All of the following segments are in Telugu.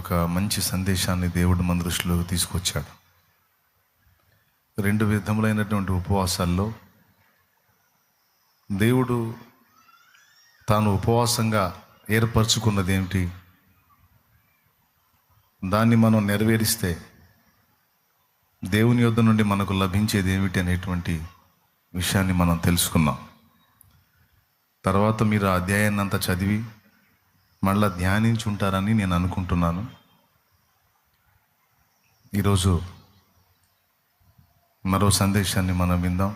ఒక మంచి సందేశాన్ని దేవుడు మన దృష్టిలోకి తీసుకొచ్చాడు. 2 విధములైనటువంటి ఉపవాసాల్లో దేవుడు తాను ఉపవాసంగా ఏర్పరచుకున్నది ఏమిటి, దాన్ని మనం నెరవేరిస్తే దేవుని యొద్ద నుండి మనకు లభించేది ఏమిటి అనేటువంటి విషయాన్ని మనం తెలుసుకున్నాం. తర్వాత మీరు ఆ అధ్యాయాన్ని అంతా చదివి మళ్ళా ధ్యానించి ఉంటారని నేను అనుకుంటున్నాను. ఈరోజు మరో సందేశాన్ని మనం విందాం.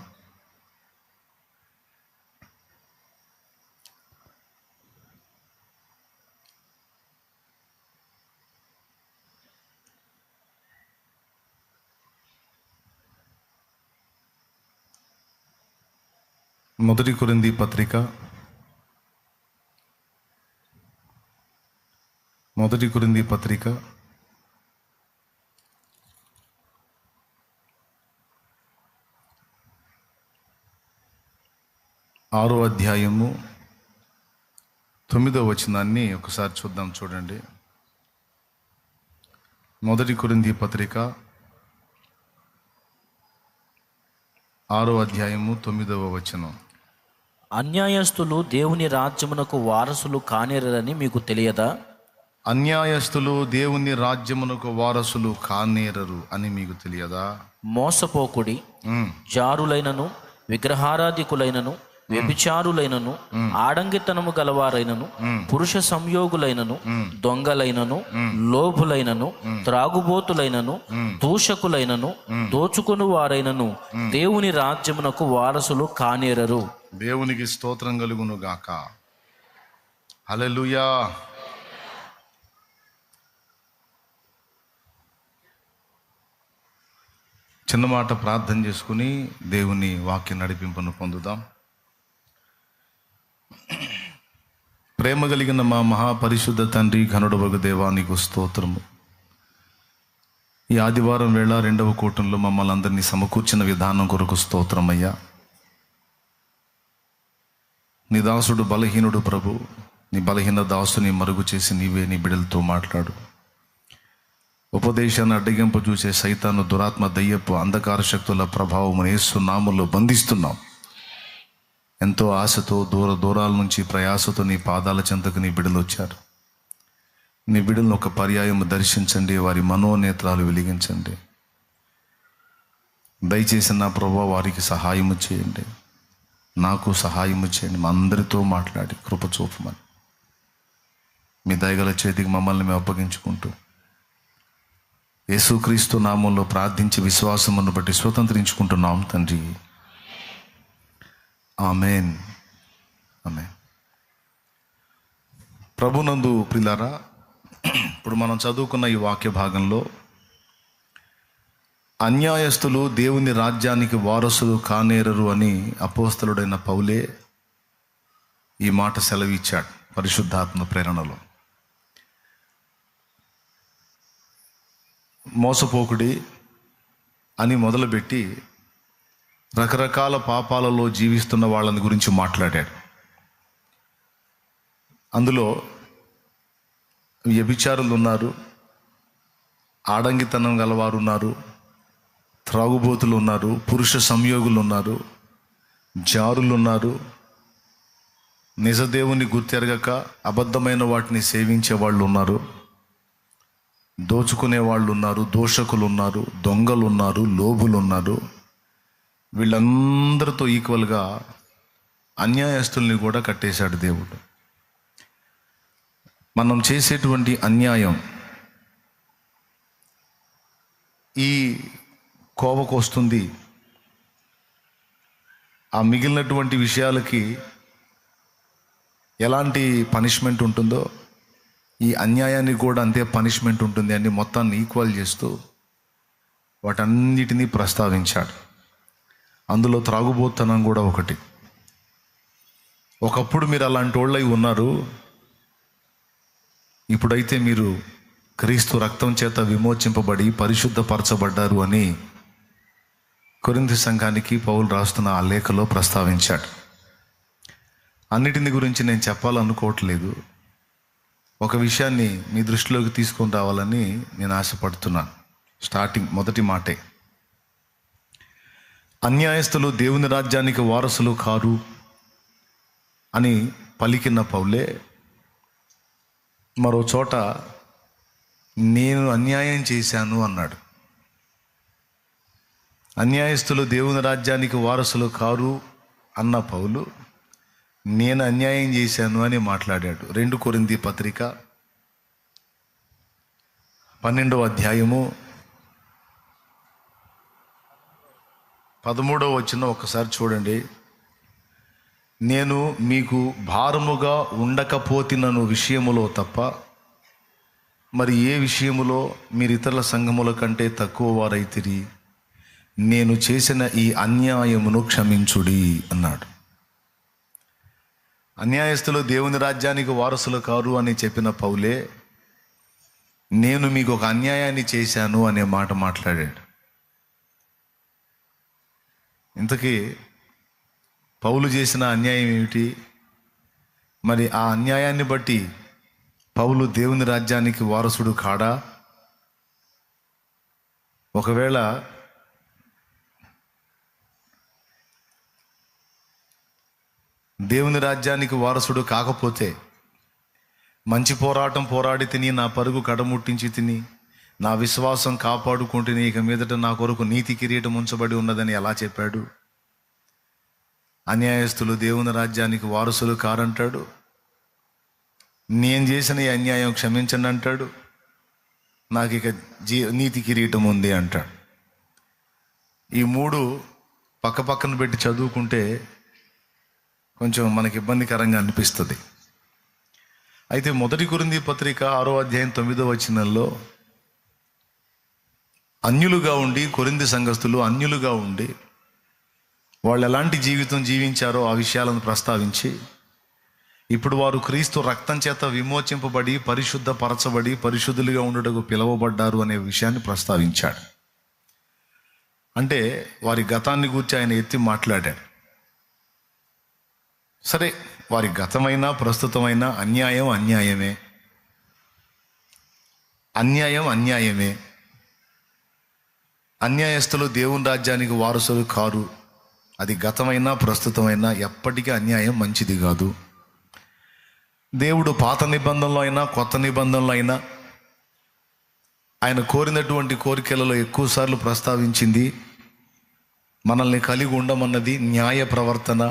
మొదటి కొరింథీ పత్రిక 6వ అధ్యాయము 9వ వచనాన్ని ఒకసారి చూద్దాం. చూడండి. మొదటి కొరింథీ పత్రిక 6వ అధ్యాయము 9వ వచనం. అన్యాయస్తులు దేవుని రాజ్యమునకు వారసులు కానేరని మీకు తెలియదా? అన్యాయస్తులు దేవుని రాజ్యమునకు వారసులు కానేరరు అని మీకు తెలియదా? మోసపోకుడి, జారులైనను విగ్రహారాధికులైనను వ్యభిచారులైనను ఆడంగితనము గలవారైనను పురుష సంయోగులైనను దొంగలైనను లోభులైనను త్రాగుబోతులైనను దూషకులైనను దోచుకుని వారైనను దేవుని రాజ్యమునకు వారసులు కానేరరు. దేవునికి స్తోత్రం కలుగును గాక. హల్లెలూయా. చిన్న మాట ప్రార్థన చేసుకుని దేవుని వాక్య నడిపింపును పొందుదాం. ప్రేమ కలిగిన మా మహాపరిశుద్ధ తండ్రి, ఘనుడవగు దేవా, నీకు స్తోత్రము. ఈ ఆదివారం వేళ 2వ కూటంలో మమ్మల్ని అందరినీ సమకూర్చిన విధానం కొరకు స్తోత్రమయ్యా. నీ దాసుడు బలహీనుడు ప్రభు, నీ బలహీన దాసుని మరుగు చేసి నీవే నీ బిడ్డలతో మాట్లాడు. ఉపదేశాన్ని అడ్డగింపు చూసే సైతాను, దురాత్మ, దయ్యపు అంధకార శక్తుల ప్రభావం యేసు నామములో బంధిస్తున్నాం. ఎంతో ఆశతో దూరాల నుంచి ప్రయాసతో నీ పాదాల చెంతకు నీ బిడ్డలు వచ్చారు. నీ బిడ్డలను ఒక పర్యాయం దర్శించండి, వారి మనోనేత్రాలు వెలిగించండి. దయచేసి నా ప్రభువా వారికి సహాయము చేయండి, నాకు సహాయము చేయండి. మా అందరితో మాట్లాడి కృప చూపమని మీ దయగల చేతికి మమ్మల్ని మేము అప్పగించుకుంటూ యేసుక్రీస్తు నామంలో ప్రార్థించి విశ్వాసమును బట్టి స్వతంత్రించుకుంటున్నాం తండ్రి. ఆమేన్. ఆమేన్. ప్రభునందు ప్రియులారా, ఇప్పుడు మనం చదువుకున్న ఈ వాక్య భాగంలో అన్యాయస్తులు దేవుని రాజ్యానికి వారసులు కానేరరు అని అపోస్తలుడైన పౌలే ఈ మాట సెలవిచ్చాడు పరిశుద్ధాత్మ ప్రేరణలో. మోసపోకుడి అని మొదలుపెట్టి రకరకాల పాపాలలో జీవిస్తున్న వాళ్ళని గురించి మాట్లాడాడు. అందులో వ్యభిచారులు ఉన్నారు, ఆడంగితనం గలవారు ఉన్నారు, త్రాగుబోతులు ఉన్నారు, పురుష సంయోగులు ఉన్నారు, జారులు ఉన్నారు, నిజదేవుని గుర్తెరగక అబద్ధమైన వాటిని సేవించే వాళ్ళు ఉన్నారు, దోచుకునే వాళ్ళు ఉన్నారు, దోషకులు ఉన్నారు, దొంగలు ఉన్నారు, లోబులు ఉన్నారు. వీళ్ళందరితో ఈక్వల్గా అన్యాయస్తుల్ని కూడా కట్టేశాడు దేవుడు. మనం చేసేటువంటి అన్యాయం ఈ కోవకు వస్తుంది. ఆ మిగిలినటువంటి విషయాలకి ఎలాంటి పనిష్మెంట్ ఉంటుందో ఈ అన్యాయానికి కూడా అంతే పనిష్మెంట్ ఉంటుంది అని మొత్తాన్ని ఈక్వల్ చేస్తూ వాటన్నిటినీ ప్రస్తావించాడు. అందులో త్రాగుబోతనం కూడా ఒకటి. ఒకప్పుడు మీరు అలాంటి వాళ్ళై ఉన్నారు, ఇప్పుడైతే మీరు క్రీస్తు రక్తం చేత విమోచింపబడి పరిశుద్ధపరచబడ్డారు అని కొరింథీ సంఘానికి పౌలు రాస్తున్న ఆ లేఖలో ప్రస్తావించాడు. అన్నిటిని గురించి నేను చెప్పాలనుకోవట్లేదు. ఒక విషయాన్ని మీ దృష్టిలోకి తీసుకొని రావాలని నేను ఆశపడుతున్నాను. స్టార్టింగ్ మొదటి మాటే, అన్యాయస్తులు దేవుని రాజ్యానికి వారసులు కారు అని పలికిన పౌలే మరో చోట నేను అన్యాయం చేశాను అన్నాడు. అన్యాయస్తులు దేవుని రాజ్యానికి వారసులు కారు అన్న పౌలు నేను అన్యాయం చేశాను అని మాట్లాడాడు. 2 కొరింథీ పత్రిక 12వ అధ్యాయము 13వ వచనం ఒకసారి చూడండి. నేను మీకు భారముగా ఉండకపోతినను విషయములో తప్ప మరి ఏ విషయములో మీరు ఇతరుల సంఘముల కంటే తక్కువ వారైతిరి, నేను చేసిన ఈ అన్యాయమును క్షమించుడి అన్నాడు. అన్యాయస్తులు దేవుని రాజ్యానికి వారసులు కారు అని చెప్పిన పౌలే నేను మీకు ఒక అన్యాయాన్ని చేశాను అనే మాట మాట్లాడాడు. ఇంతకీ పౌలు చేసిన అన్యాయం ఏమిటి? మరి ఆ అన్యాయాన్ని బట్టి పౌలు దేవుని రాజ్యానికి వారసుడు కాడా? ఒకవేళ దేవుని రాజ్యానికి వారసుడు కాకపోతే, మంచి పోరాటం పోరాడి తిని, నా పరుగు కడముట్టించి తిని, నా విశ్వాసం కాపాడుకుంటుని, ఇక మీదట నా కొరకు నీతి కిరీటం ఉంచబడి ఉన్నదని ఎలా చెప్పాడు? అన్యాయస్తులు దేవుని రాజ్యానికి వారసులు కారంటాడు. నేను చేసిన ఈ అన్యాయం క్షమించండి అంటాడు. నాకు ఇక నీతి కిరీటం ఉంది అంటాడు. ఈ 3 పక్క పక్కన పెట్టి చదువుకుంటే కొంచెం మనకి ఇబ్బందికరంగా అనిపిస్తుంది. అయితే 1 కొరింథీ పత్రిక 6వ అధ్యాయం 9వ వచనంలో అన్యులుగా ఉండి, కొరింథీ సంఘస్థులు అన్యులుగా ఉండి వాళ్ళు ఎలాంటి జీవితం జీవించారో ఆ విషయాలను ప్రస్తావించి, ఇప్పుడు వారు క్రీస్తు రక్తం చేత విమోచింపబడి పరిశుద్ధపరచబడి పరిశుద్ధులుగా ఉండటకు పిలువబడ్డారు అనే విషయాన్ని ప్రస్తావించాడు. అంటే వారి గతాన్ని గురించి ఆయన ఎత్తి మాట్లాడాడు. సరే, వారి గతమైన ప్రస్తుతమైన అన్యాయం అన్యాయమే, అన్యాయం అన్యాయమే. అన్యాయస్తులు దేవుని రాజ్యానికి వారసులు కారు, అది గతమైన ప్రస్తుతమైన ఎప్పటికీ అన్యాయం మంచిది కాదు. దేవుడు పాత నిబంధనలో అయినా కొత్త నిబంధనలో అయినా ఆయన కోరినటువంటి కోరికలలో ఎక్కువసార్లు ప్రస్తావించింది మనల్ని కలిగి ఉండమన్నది న్యాయ ప్రవర్తన,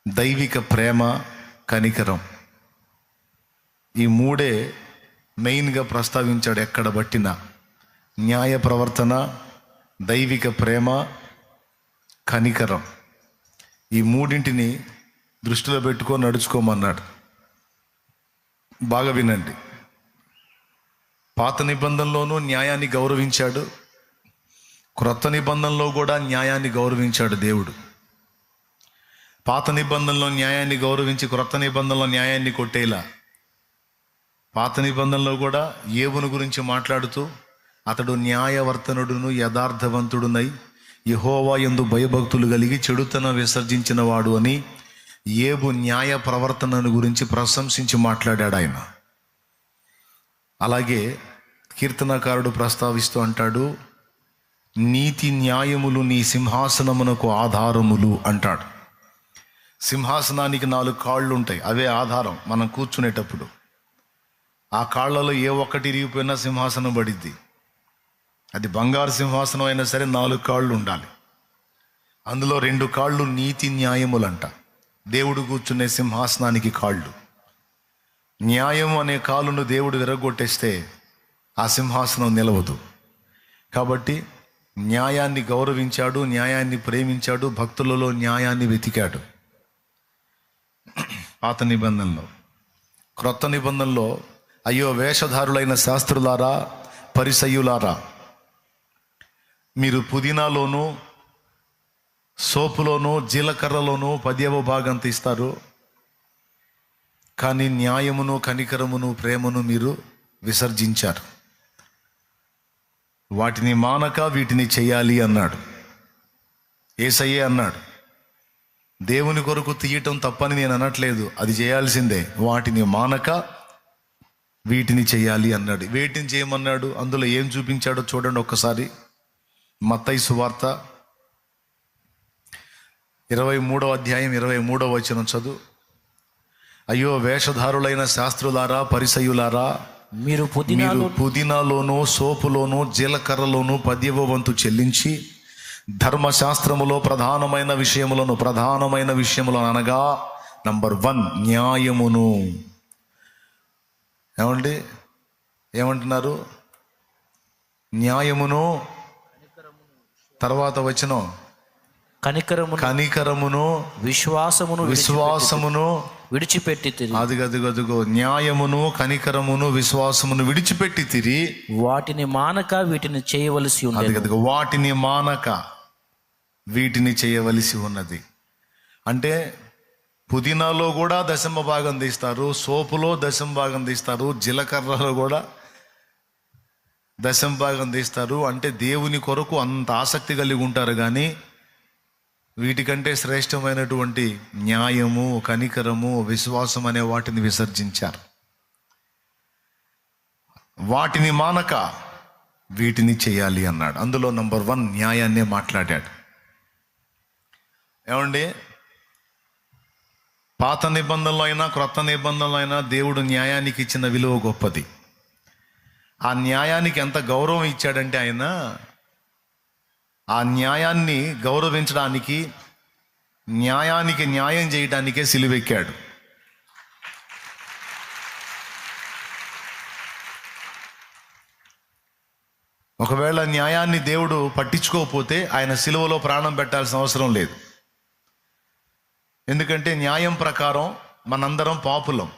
దైవిక ప్రేమ, కనికరం. ఈ 3 మెయిన్గా ప్రస్తావించాడు ఎక్కడ బట్టినా. న్యాయ ప్రవర్తన, దైవిక ప్రేమ, కనికరం. ఈ 3ంటిని దృష్టిలో పెట్టుకొని నడుచుకోమన్నాడు. బాగా వినండి. పాత నిబంధనలోనూ న్యాయాన్ని గౌరవించాడు, క్రొత్త నిబంధనలో కూడా న్యాయాన్ని గౌరవించాడు దేవుడు. పాత నిబంధనలో న్యాయాన్ని గౌరవించి క్రొత్త నిబంధనలో న్యాయాన్ని కొట్టేలా, పాత నిబంధనలో కూడా యోబును గురించి మాట్లాడుతూ అతడు న్యాయవర్తనుడును యథార్థవంతుడునై యెహోవా యందు భయభక్తులు కలిగి చెడుతనం విసర్జించిన వాడు అని యోబు న్యాయ ప్రవర్తనను గురించి ప్రశంసించి మాట్లాడాడు ఆయన. అలాగే కీర్తనకారుడు ప్రస్తావిస్తూ అంటాడు, నీతి న్యాయములు నీ సింహాసనమునకు ఆధారములు అంటాడు. సింహాసనానికి 4 కాళ్ళు ఉంటాయి, అవే ఆధారం మనం కూర్చునేటప్పుడు. ఆ కాళ్ళలో ఏ ఒక్కటి ఇరిగిపోయినా సింహాసనం పడిద్ది. అది బంగారు సింహాసనం అయినా సరే 4 కాళ్ళు ఉండాలి. అందులో 2 కాళ్ళు నీతి న్యాయములంట. దేవుడు కూర్చునే సింహాసనానికి కాళ్ళు. న్యాయం అనే కాలును దేవుడు విరగొట్టేస్తే ఆ సింహాసనం నిలవదు. కాబట్టి న్యాయాన్ని గౌరవించాడు, న్యాయాన్ని ప్రేమించాడు, భక్తులలో న్యాయాన్ని వెతికాడు. పాత నిబంధనలో. క్రొత్త నిబంధనలో అయ్యో వేషధారులైన శాస్త్రులారా, పరిసయ్యులారా, మీరు పుదీనాలోను సోపులోను జీలకర్రలోను 10వ భాగం తీస్తారు, కానీ న్యాయమును కనికరమును ప్రేమను మీరు విసర్జించారు. వాటిని మానక వీటిని చేయాలి అన్నాడు. యేసయ్యే అన్నాడు, దేవుని కొరకు తీయటం తప్పని నేను అనట్లేదు, అది చేయాల్సిందే. వాటిని మానక వీటిని చేయాలి అన్నాడు. వేటిని చేయమన్నాడు? అందులో ఏం చూపించాడో చూడండి ఒక్కసారి. మత్తయి సువార్త 23వ అధ్యాయం 23వ వచనం చదువు. అయ్యో వేషధారులైన శాస్త్రులారా, పరిసయ్యులారా, మీరు పుదీనాలోను, సోపులోను, జీలకర్రలోను 10వ వంతు చెల్లించి ధర్మశాస్త్రములో ప్రధానమైన విషయములను అనగా నంబర్ 1 న్యాయమును. ఏమంటున్నారు? న్యాయమును, తర్వాత వచనం కనికరమును, విశ్వాసమును విడిచిపెట్టి అదిగో న్యాయమును, కనికరమును, విశ్వాసమును విడిచిపెట్టి వాటిని మానక వీటిని చేయవలసి ఉన్నది. వాటిని మానక వీటిని చేయవలసి ఉన్నది. అంటే పుదీనాలో కూడా 10వ భాగం తీస్తారు, సోపులో 10వ భాగం తీస్తారు, జీలకర్రలో కూడా 10వ భాగం తీస్తారు. అంటే దేవుని కొరకు అంత ఆసక్తి కలిగి ఉంటారు. కానీ వీటికంటే శ్రేష్టమైనటువంటి న్యాయము, కనికరము, విశ్వాసం అనే వాటిని విసర్జించారు. వాటిని మానక వీటిని చేయాలి అన్నాడు. అందులో నంబర్ 1 న్యాయాన్నే మాట్లాడాడు. పాత నిబంధనలో అయినా క్రొత్త నిబంధనలో అయినా దేవుడు న్యాయానికి ఇచ్చిన విలువ గొప్పది. ఆ న్యాయానికి ఎంత గౌరవం ఇచ్చాడంటే ఆయన ఆ న్యాయాన్ని గౌరవించడానికి, న్యాయానికి న్యాయం చేయడానికే సిలువెక్కాడు. ఒకవేళ న్యాయాన్ని దేవుడు పట్టించుకోకపోతే ఆయన సిలువలో ప్రాణం పెట్టాల్సిన అవసరం లేదు. ఎందుకంటే న్యాయం ప్రకారం మనందరం పాపులం,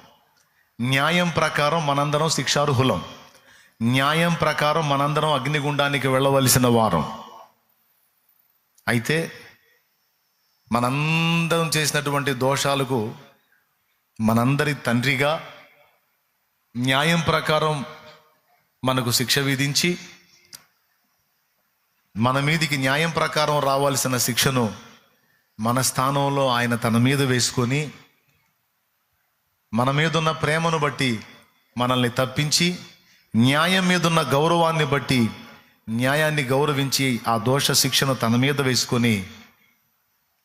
న్యాయం ప్రకారం మనందరం శిక్షార్హులం, న్యాయం ప్రకారం మనందరం అగ్నిగుండానికి వెళ్ళవలసిన వారం. అయితే మనందరం చేసినటువంటి దోషాలకు మనందరి తండ్రిగా న్యాయం ప్రకారం మనకు శిక్ష విధించి, మన మీదికి న్యాయం ప్రకారం రావాల్సిన శిక్షను మన స్థానంలో ఆయన తన మీద వేసుకొని, మన మీదున్న ప్రేమను బట్టి మనల్ని తప్పించి, న్యాయం మీదున్న గౌరవాన్ని బట్టి న్యాయాన్ని గౌరవించి ఆ దోష శిక్షను తన మీద వేసుకొని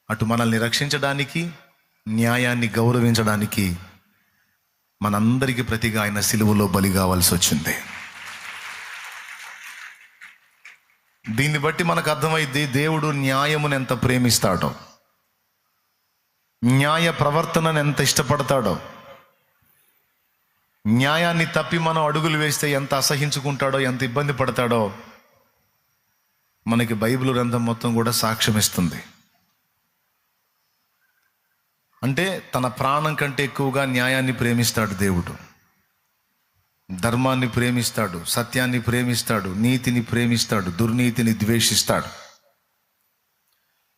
అటు మనల్ని రక్షించడానికి, న్యాయాన్ని గౌరవించడానికి మనందరికీ ప్రతిగా ఆయన సిలువలో బలి కావాల్సి వచ్చింది. దీన్ని బట్టి మనకు అర్థమైంది దేవుడు న్యాయమును ఎంత ప్రేమిస్తాడో, న్యాయ ప్రవర్తనను ఎంత ఇష్టపడతాడో, న్యాయాన్ని తప్పి మనం అడుగులు వేస్తే ఎంత అసహించుకుంటాడో, ఎంత ఇబ్బంది పడతాడో మనకి బైబిల్ గ్రంథం మొత్తం కూడా సాక్ష్యం ఇస్తుంది. అంటే తన ప్రాణం కంటే ఎక్కువగా న్యాయాన్ని ప్రేమిస్తాడు దేవుడు, ధర్మాన్ని ప్రేమిస్తాడు, సత్యాన్ని ప్రేమిస్తాడు, నీతిని ప్రేమిస్తాడు, దుర్నీతిని ద్వేషిస్తాడు.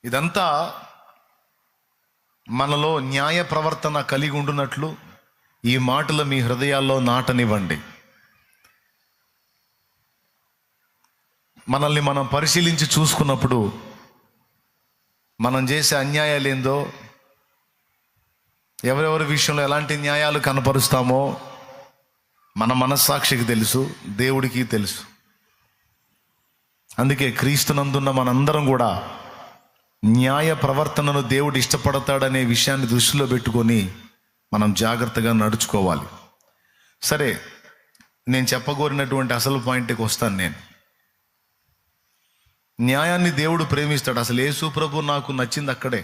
ఇదంతా మనలో న్యాయ ప్రవర్తన కలిగి ఉండునట్లు ఈ మాటలు మీ హృదయాల్లో నాటనివ్వండి. మనల్ని మనం పరిశీలించి చూసుకున్నప్పుడు మనం చేసే అన్యాయాలు ఏందో, ఎవరెవరి విషయంలో ఎలాంటి న్యాయాలు కనపరుస్తామో మన మనస్సాక్షికి తెలుసు, దేవుడికి తెలుసు. అందుకే క్రీస్తునందున్న మనందరం కూడా న్యాయ ప్రవర్తనను దేవుడు ఇష్టపడతాడనే విషయాన్ని దృష్టిలో పెట్టుకొని మనం జాగ్రత్తగా నడుచుకోవాలి. సరే, నేను చెప్పగోరినటువంటి అసలు పాయింట్కి వస్తాను. నేను న్యాయాన్ని దేవుడు ప్రేమిస్తాడు. అసలు యేసు ప్రభు నాకు నచ్చింది అక్కడే,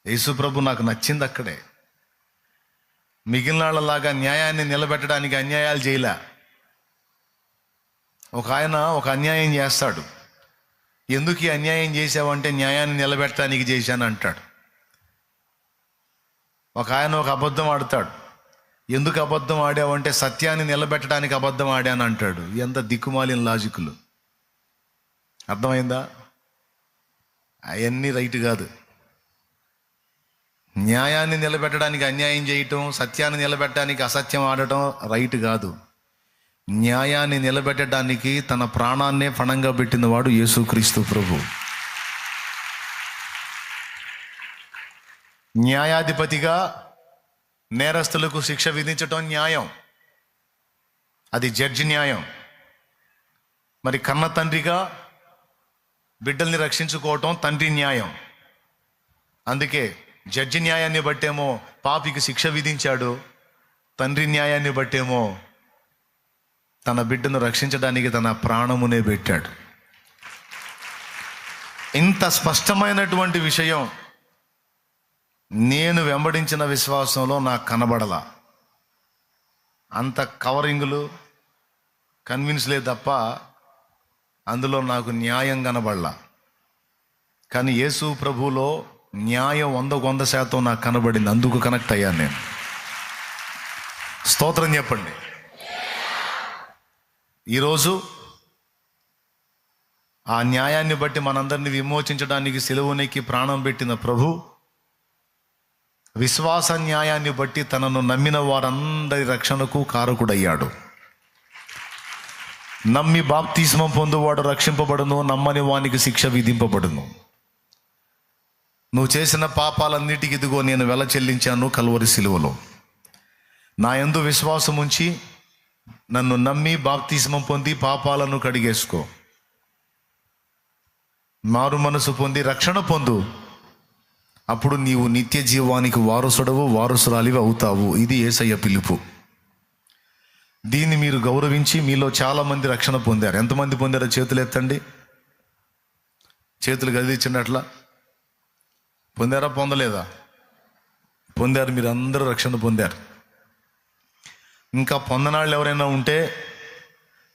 యేసు ప్రభు నాకు నచ్చింది అక్కడే. మిగిలిన వాళ్ళలాగా న్యాయాన్ని నిలబెట్టడానికి అన్యాయాలు చేయలే. ఒక ఆయన ఒక అన్యాయం చేస్తాడు, ఎందుకు ఈ అన్యాయం చేసావంటే న్యాయాన్ని నిలబెట్టడానికి చేశాను అంటాడు. ఒక ఆయన ఒక అబద్ధం ఆడతాడు, ఎందుకు అబద్ధం ఆడావంటే సత్యాన్ని నిలబెట్టడానికి అబద్ధం ఆడాను అంటాడు. ఎంత దిక్కుమాలిన లాజిక్లు. అర్థమైందా? అవన్నీ రైట్ కాదు. న్యాయాన్ని నిలబెట్టడానికి అన్యాయం చేయటం, సత్యాన్ని నిలబెట్టడానికి అసత్యం ఆడటం రైట్ కాదు. న్యాయాన్ని నిలబెట్టడానికి తన ప్రాణాన్నే పణంగా పెట్టినవాడు యేసుక్రీస్తు ప్రభు. న్యాయాధిపతిగా నేరస్తులకు శిక్ష విధించటం న్యాయం. అది జడ్జి న్యాయం. మరి కన్న తండ్రిగా బిడ్డల్ని రక్షించుకోవటం తండ్రి న్యాయం. అందుకే జడ్జి న్యాయాన్ని బట్టేమో పాపికి శిక్ష విధించాడు, తండ్రి న్యాయాన్ని బట్టేమో తన బిడ్డను రక్షించడానికి తన ప్రాణమునే పెట్టాడు. ఇంత స్పష్టమైనటువంటి విషయం నేను వెంబడించిన విశ్వాసంలో నాకు కనబడలా. అంత కవరింగులు కన్విన్స్లే తప్ప అందులో నాకు న్యాయం కనబడలా. కానీ యేసు ప్రభువులో న్యాయం 100% నాకు కనబడింది. అందుకు కనెక్ట్ అయ్యాను నేను. స్తోత్రం చెప్పండి. ఈరోజు ఆ న్యాయాన్ని బట్టి మనందరినీ విమోచించడానికి సిలువనెక్కి ప్రాణం పెట్టిన ప్రభు విశ్వాస న్యాయాన్ని బట్టి తనను నమ్మిన వారందరి రక్షణకు కారకుడయ్యాడు. నమ్మి బాప్తిస్మం పొందువాడు రక్షింపబడును, నమ్మని వానికి శిక్ష విధింపబడును. నువ్వు చేసిన పాపాలన్నిటికీ ఇదిగో నేను వెల చెల్లించాను కల్వరి సిలువలో. నా యందు విశ్వాసం ఉంచి నన్ను నమ్మి బాప్తిస్మం పొంది పాపాలను కడిగేసుకో, మారు మనసు పొంది రక్షణ పొందు. అప్పుడు నీవు నిత్య జీవానికి వారసుడవు, వారసురాలివి అవుతావు. ఇది యేసయ్య పిలుపు. దీన్ని మీరు గౌరవించి మీలో చాలామంది రక్షణ పొందారు. ఎంతమంది పొందారో చేతులు ఎత్తండి. చేతులు గదిలిచ్చినట్లా పొందారా, పొందలేదా? పొందారు. మీరు అందరూ రక్షణ పొందారు. ఇంకా పొందనాళ్ళు ఎవరైనా ఉంటే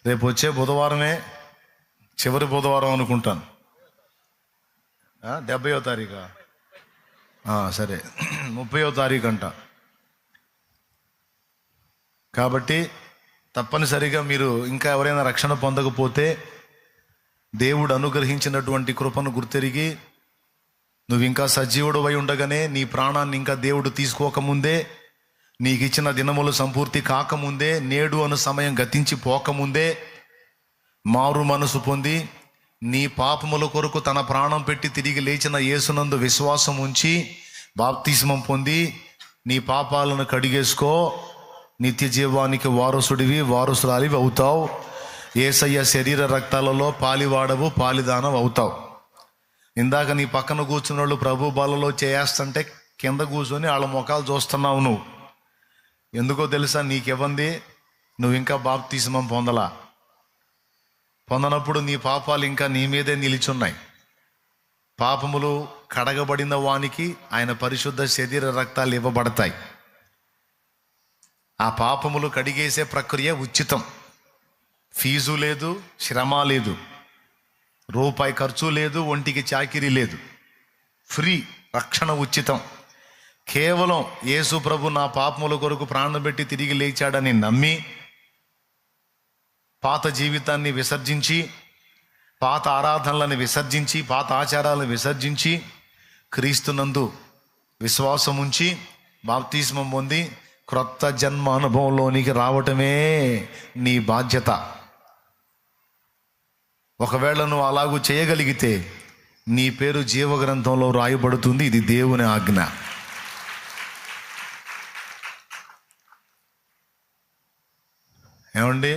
రేపు వచ్చే బుధవారమే చివరి బుధవారం అనుకుంటాను. 70వ తారీఖా? సరే, 30వ తారీఖు అంట. కాబట్టి తప్పనిసరిగా మీరు ఇంకా ఎవరైనా రక్షణ పొందకపోతే దేవుడు అనుగ్రహించినటువంటి కృపను గుర్తెరిగి నువ్వు ఇంకా సజీవుడు అయి ఉండగానే నీ ప్రాణాన్ని ఇంకా దేవుడు తీసుకోకముందే, నీకు ఇచ్చిన దినములు సంపూర్తి కాకముందే, నేడు అను సమయం గతించి పోకముందే మారు మనసు పొంది నీ పాపముల కొరకు తన ప్రాణం పెట్టి తిరిగి లేచిన యేసునందు విశ్వాసం ఉంచి బాప్తిస్మం పొంది నీ పాపాలను కడిగేసుకో. నిత్య జీవానికి వారసుడివి, వారసురాలివి అవుతావు. యేసయ్య శరీర రక్తాలలో పాలివాడవు, పాలిదానం అవుతావు. ఇందాక నీ పక్కన కూర్చున్న వాళ్ళు ప్రభు బలలో చేస్తుంటే కింద కూర్చొని వాళ్ళ ముఖాలు చూస్తున్నావు. నువ్వు ఎందుకో తెలుసా? నీకివ్వంది నువ్వు ఇంకా బాప్తిస్మం పొందలా. పొందనప్పుడు నీ పాపాలు ఇంకా నీ మీదే నిలిచున్నాయి. పాపములు కడగబడిన వానికి ఆయన పరిశుద్ధ శరీర రక్తాలు ఇవ్వబడతాయి. ఆ పాపములు కడిగేసే ప్రక్రియ ఉచితం. ఫీజు లేదు, శ్రమ లేదు, రూపాయి ఖర్చు లేదు, ఒంటికి చాకిరీ లేదు. ఫ్రీ. రక్షణ ఉచితం. కేవలం యేసు ప్రభు నా పాపముల కొరకు ప్రాణం పెట్టి తిరిగి లేచాడని నమ్మి పాత జీవితాన్ని విసర్జించి, పాత ఆరాధనలను విసర్జించి, పాత ఆచారాలను విసర్జించి క్రీస్తునందు విశ్వాసం ఉంచి బాప్తిస్మం పొంది క్రొత్త జన్మ అనుభవంలోనికి రావటమే నీ బాధ్యత. ఒకవేళ నువ్వు అలాగూ చేయగలిగితే నీ పేరు జీవగ్రంథంలో రాయబడుతుంది. ఇది దేవుని ఆజ్ఞ. ఏమండి?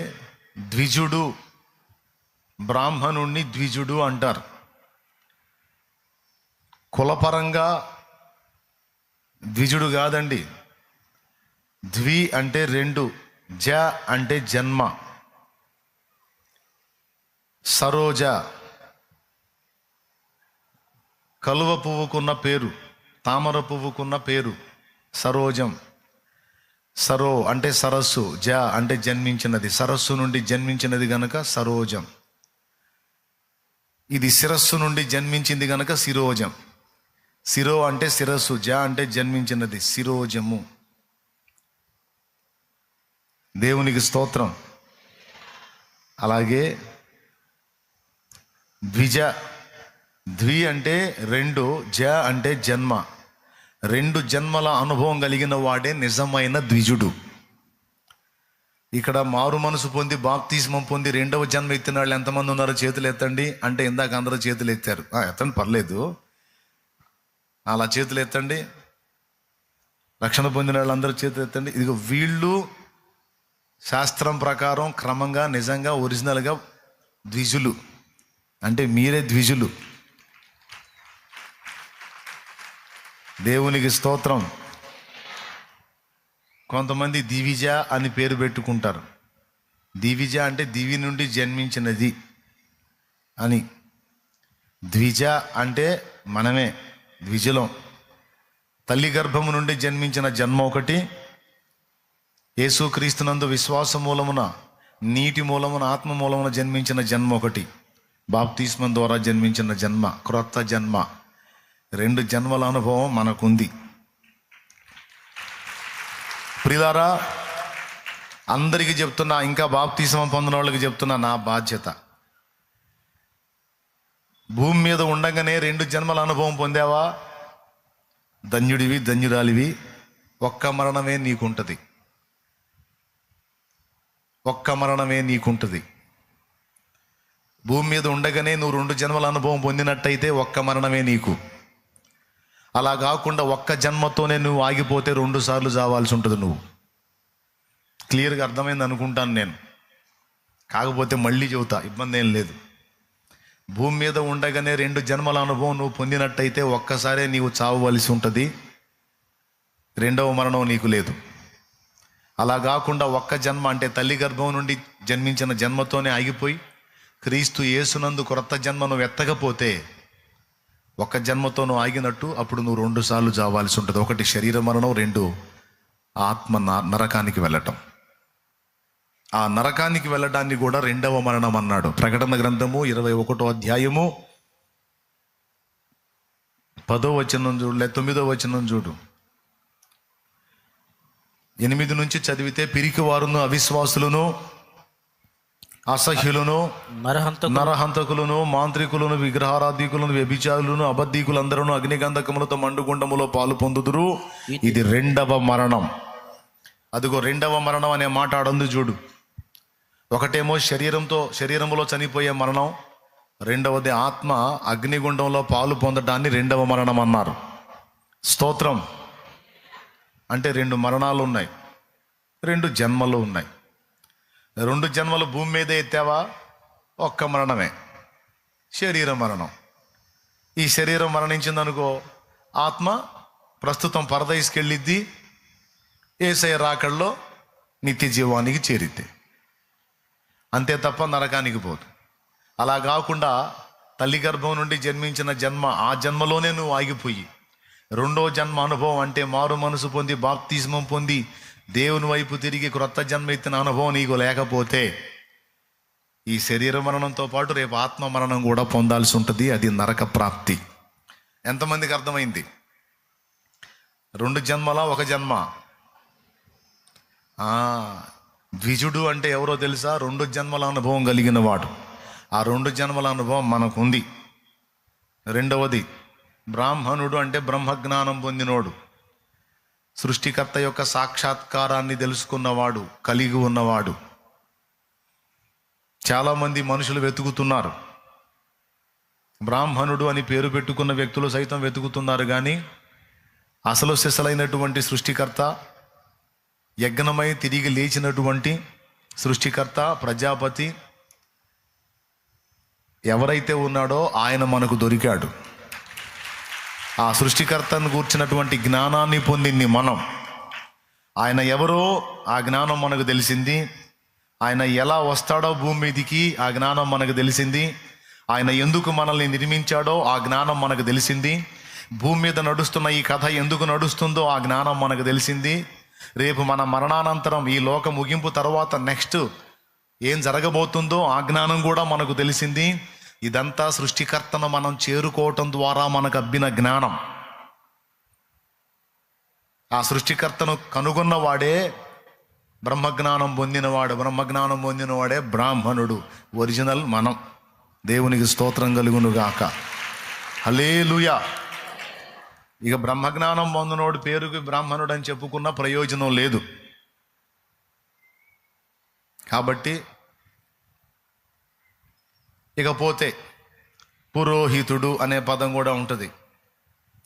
ద్విజుడు, బ్రాహ్మణుణ్ణి ద్విజుడు అంటారు. కులపరంగా ద్విజుడు కాదండి. ద్వి అంటే రెండు, జ అంటే జన్మ. సరోజ కలువ పువ్వుకున్న పేరు, తామర పువ్వుకున్న పేరు సరోజం. సరో అంటే సరస్సు, జ అంటే జన్మించినది, సరస్సు నుండి జన్మించినది గనక సరోజం. ఇది శిరస్సు నుండి జన్మించింది గనక శిరోజం. శిరో అంటే శిరస్సు, జ అంటే జన్మించినది, శిరోజము. దేవునికి స్తోత్రం. అలాగే ద్విజ, ద్వి అంటే రెండు, జ అంటే జన్మ. రెండు జన్మల అనుభవం కలిగిన వాడే నిజమైన ద్విజుడు. ఇక్కడ మారు మనసు పొంది బాప్తిస్మం పొంది రెండవ జన్మ ఎత్తిన వాళ్ళు ఎంతమంది ఉన్నారో చేతులు ఎత్తండి. అంటే ఇందాక అందరూ చేతులు ఎత్తారు. ఎత్తండి, పర్లేదు, అలా చేతులు ఎత్తండి. రక్షణ పొందిన వాళ్ళు అందరూ చేతులు ఎత్తండి. ఇదిగో వీళ్ళు శాస్త్రం ప్రకారం క్రమంగా నిజంగా ఒరిజినల్గా ద్విజులు అంటే మీరే ద్విజులు. దేవునికి స్తోత్రం. కొంతమంది దివిజ అని పేరు పెట్టుకుంటారు. దివిజ అంటే దివి నుండి జన్మించినది అని. ద్విజ అంటే మనమే ద్విజులం. తల్లి గర్భము నుండి జన్మించిన జన్మ ఒకటి, యేసుక్రీస్తునందు విశ్వాస మూలమున నీటి మూలమున ఆత్మ మూలమున జన్మించిన జన్మ ఒకటి, బాప్తిస్మం ద్వారా జన్మించిన జన్మ, క్రొత్త జన్మ. 2 జన్మల అనుభవం మనకుంది. ప్రియులారా, అందరికీ చెప్తున్నా, ఇంకా బాప్తిస్మం పొందిన వాళ్ళకి చెప్తున్నా, నా బాధ్యత. భూమి మీద ఉండగానే 2 జన్మల అనుభవం పొందావా? ధన్యుడివి, ధన్యురాలివి. ఒక్క మరణమే నీకుంటుంది. ఒక్క మరణమే నీకుంటుంది. భూమి మీద ఉండగానే నువ్వు 2 జన్మల అనుభవం పొందినట్టయితే ఒక్క మరణమే నీకు. అలా కాకుండా ఒక్క జన్మతోనే నువ్వు ఆగిపోతే 2 సార్లు చావాల్సి ఉంటుంది నువ్వు. క్లియర్గా అర్థమైంది అనుకుంటాను నేను. కాకపోతే మళ్ళీ చెబుతా, ఇబ్బంది ఏం లేదు. భూమి మీద ఉండగానే 2 జన్మల అనుభవం నువ్వు పొందినట్టయితే ఒక్కసారే నీవు చావవలసి ఉంటుంది. 2వ మరణం నీకు లేదు. అలా కాకుండా ఒక్క జన్మ అంటే తల్లి గర్భం నుండి జన్మించిన జన్మతోనే ఆగిపోయి క్రీస్తు యేసునందు క్రొత్త జన్మ నువ్వు ఎత్తకపోతే ఒక్క జన్మతో నువ్వు ఆగినట్టు. అప్పుడు నువ్వు 2 సార్లు చావాల్సి ఉంటుంది. 1 శరీర మరణం, 2 ఆత్మ నరకానికి వెళ్ళటం. ఆ నరకానికి వెళ్ళడాన్ని కూడా 2వ మరణం అన్నాడు. ప్రకటన గ్రంథము 21వ అధ్యాయము 10వ వచనం చూడు, 9వ వచనం చూడు. 8 నుంచి చదివితే, పిరికివారును, అవిశ్వాసులను, అసహ్యులను, నరహంతకులను, మాంత్రికులను, విగ్రహారాధికులను, వ్యభిచారులను, అబద్ధీకులందరూ అగ్నిగంధకములతో మండుగుండములో పాలు పొందుదురు. ఇది 2వ మరణం. అదిగో 2వ మరణం అనే మాట ఆడందు చూడు. ఒకటేమో శరీరములో చనిపోయే మరణం, 2వది ఆత్మ అగ్నిగుండంలో పాలు పొందడాన్ని 2వ మరణం అన్నారు. స్తోత్రం. అంటే 2 మరణాలు ఉన్నాయి, 2 జన్మలు ఉన్నాయి. 2 జన్మలు భూమి మీద ఎత్తావా, ఒక్క మరణమే, శరీర మరణం. ఈ శరీరం మరణించిందనుకో, ఆత్మ ప్రస్తుతం పరదైస్కెళ్ళిద్ది, యేసయ్య రాకల్లో నిత్య జీవానికి చేరిద్ది. అంతే తప్ప నరకానికి పోదు. అలా కాకుండా తల్లి గర్భం నుండి జన్మించిన జన్మ, ఆ జన్మలోనే నువ్వు ఆగిపోయి 2వ జన్మ అనుభవం అంటే మారు మనసు పొంది బాప్తిస్మం పొంది దేవుని వైపు తిరిగి క్రొత్త జన్మ ఎత్తిన అనుభవం నీకు లేకపోతే ఈ శరీర మరణంతో పాటు రేపు ఆత్మ మరణం కూడా పొందాల్సి ఉంటుంది. అది నరక ప్రాప్తి. ఎంతమందికి అర్థమైంది? 2 జన్మల, 1 జన్మ. ద్విజుడు అంటే ఎవరో తెలుసా? 2 జన్మల అనుభవం కలిగిన వాడు. ఆ 2 జన్మల అనుభవం మనకుంది. 2వది బ్రాహ్మణుడు అంటే బ్రహ్మజ్ఞానం పొందినోడు, సృష్టికర్త యొక్క సాక్షాత్కారాన్ని తెలుసుకున్నవాడు, కలిగి ఉన్నవాడు. చాలామంది మనుషులు వెతుకుతున్నారు. బ్రాహ్మణుడు అని పేరు పెట్టుకున్న వ్యక్తులు సైతం వెతుకుతున్నారు. కానీ అసలు సిసలైనటువంటి సృష్టికర్త, యజ్ఞమై తిరిగి లేచినటువంటి సృష్టికర్త, ప్రజాపతి ఎవరైతే ఉన్నాడో ఆయన మనకు దొరికాడు. ఆ సృష్టికర్తను కూర్చున్నటువంటి జ్ఞానాన్ని పొందింది మనం. ఆయన ఎవరో ఆ జ్ఞానం మనకు తెలిసింది. ఆయన ఎలా వస్తాడో భూమి మీదికి ఆ జ్ఞానం మనకు తెలిసింది. ఆయన ఎందుకు మనల్ని నిర్మించాడో ఆ జ్ఞానం మనకు తెలిసింది. భూమి మీద నడుస్తున్న ఈ కథ ఎందుకు నడుస్తుందో ఆ జ్ఞానం మనకు తెలిసింది. రేపు మన మరణానంతరం, ఈ లోక ముగింపు తర్వాత నెక్స్ట్ ఏం జరగబోతుందో ఆ జ్ఞానం కూడా మనకు తెలిసింది. ఇదంతా సృష్టికర్తను మనం చేరుకోవటం ద్వారా మనకు అబ్బిన జ్ఞానం. ఆ సృష్టికర్తను కనుగొన్నవాడే బ్రహ్మజ్ఞానం పొందినవాడు. బ్రహ్మజ్ఞానం పొందినవాడే బ్రాహ్మణుడు, ఒరిజినల్ మనం. దేవునికి స్తోత్రం కలుగును గాక. హల్లెలూయా. ఇక బ్రహ్మజ్ఞానం పొందినోడు పేరుకి బ్రాహ్మణుడు అని చెప్పుకున్న ప్రయోజనం లేదు. కాబట్టి ఇకపోతే పురోహితుడు అనే పదం కూడా ఉంటుంది.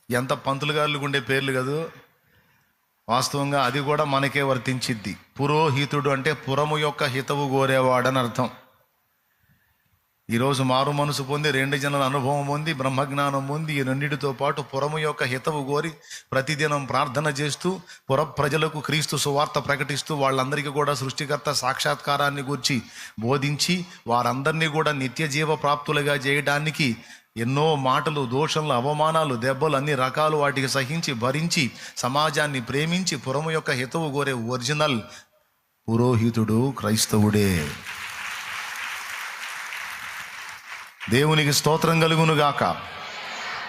ఎంత పంతులు గారులకు ఉండే పేర్లు కాదు. వాస్తవంగా అది కూడా మనకే వర్తించిద్ది. పురోహితుడు అంటే పురము యొక్క హితవు కోరేవాడని అర్థం. ఈరోజు మారు మనసు పొంది 2 జనుల అనుభవం పొంది బ్రహ్మజ్ఞానం పొంది ఈ రెండిటితో పాటు పురము యొక్క హితవు కోరి ప్రతిదినం ప్రార్థన చేస్తూ పుర ప్రజలకు క్రీస్తు సువార్త ప్రకటిస్తూ వాళ్ళందరికీ కూడా సృష్టికర్త సాక్షాత్కారాన్ని గూర్చి బోధించి వారందరినీ కూడా నిత్య జీవ ప్రాప్తులుగా చేయడానికి ఎన్నో మాటలు, దోషంలు, అవమానాలు, దెబ్బలు, అన్ని రకాలు వాటికి సహించి భరించి సమాజాన్ని ప్రేమించి పురము యొక్క హితవు కోరే ఒరిజినల్ పురోహితుడు క్రైస్తవుడే. దేవునికి స్తోత్రం కలుగునుగాక.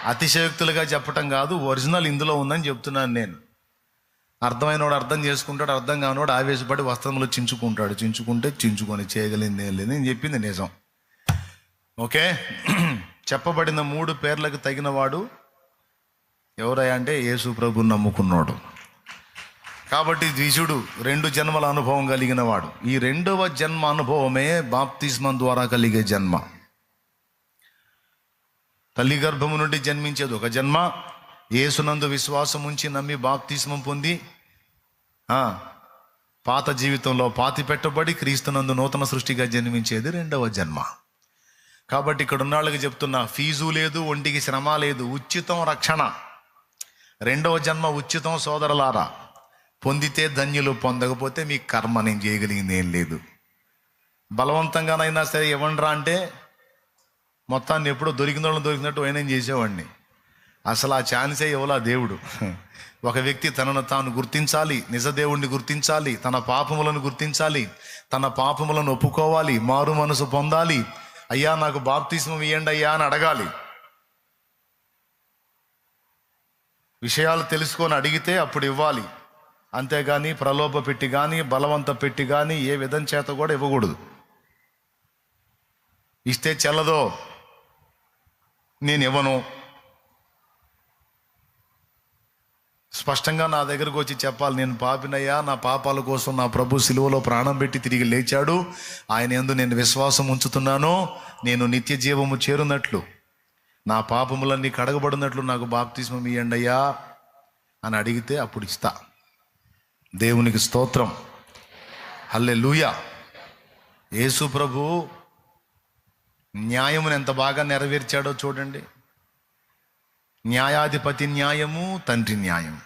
అతిశయోక్తులుగా చెప్పటం కాదు, ఒరిజినల్ ఇందులో ఉందని చెప్తున్నాను నేను. అర్థమైనవాడు అర్థం చేసుకుంటాడు, అర్థం కానివాడు ఆవేశపడి వస్త్రములు చించుకుంటాడు. చించుకొని చేయగలిగింది ఏం లేదు. నేను చెప్పింది నిజం. ఓకే, చెప్పబడిన 3 పేర్లకు తగినవాడు ఎవరయ్యా అంటే యేసు ప్రభుని నమ్ముకున్నాడు. కాబట్టి ద్విజుడు 2 జన్మల అనుభవం కలిగిన వాడు. ఈ 2వ జన్మ అనుభవమే బాప్తిస్మం ద్వారా కలిగే జన్మ. తల్లి గర్భము నుండి జన్మించేది ఒక జన్మ. యేసునందు విశ్వాసం ఉంచి నమ్మి బాప్తిస్మం పొంది పాత జీవితంలో పాతి పెట్టబడి క్రీస్తునందు నూతన సృష్టిగా జన్మించేది 2వ జన్మ. కాబట్టి ఇక్కడ ఉన్న వాళ్ళకి చెప్తున్నా, ఫీజు లేదు, ఒంటికి శ్రమ లేదు, ఉచితం రక్షణ. 2వ జన్మ ఉచితం సోదరులారా. పొందితే ధన్యులు, పొందకపోతే మీ కర్మ. నేను చేయగలిగింది ఏం లేదు. బలవంతంగానైనా సరే ఇవ్వండిరా అంటే మొత్తాన్ని ఎప్పుడో దొరికినట్టు ఆయన చేసేవాడిని. అసలు ఆ ఛాన్సే ఇవ్వలా దేవుడు. ఒక వ్యక్తి తనను తాను గుర్తించాలి, నిజ దేవుణ్ణి గుర్తించాలి, తన పాపములను గుర్తించాలి, తన పాపములను ఒప్పుకోవాలి, మారు మనసు పొందాలి. అయ్యా నాకు బాప్తిస్మం ఇయ్యండి అయ్యా అని అడగాలి. విషయాలు తెలుసుకొని అడిగితే అప్పుడు ఇవ్వాలి. అంతేగాని ప్రలోభ పెట్టి కానీ బలవంత పెట్టి కానీ ఏ విధం చేత కూడా ఇవ్వకూడదు. ఇస్తే చెల్లదో, నేను ఇవ్వను. స్పష్టంగా నా దగ్గరకు వచ్చి చెప్పాలి, నేను పాపినయ్యా, నా పాపాల కోసం నా ప్రభు సిలువలో ప్రాణం పెట్టి తిరిగి లేచాడు, ఆయన యందు నేను విశ్వాసం ఉంచుతున్నాను, నేను నిత్య జీవము చేరున్నట్లు, నా పాపములన్నీ కడగబడినట్లు నాకు బాప్తిస్మం ఇయ్యండి అయ్యా అని అడిగితే అప్పుడు ఇస్తా. దేవునికి స్తోత్రం, హల్లెలూయా. యేసు ప్రభు న్యాయమును ఎంత బాగా నెరవేర్చాడో చూడండి. న్యాయాధిపతి న్యాయము, తండ్రి న్యాయం,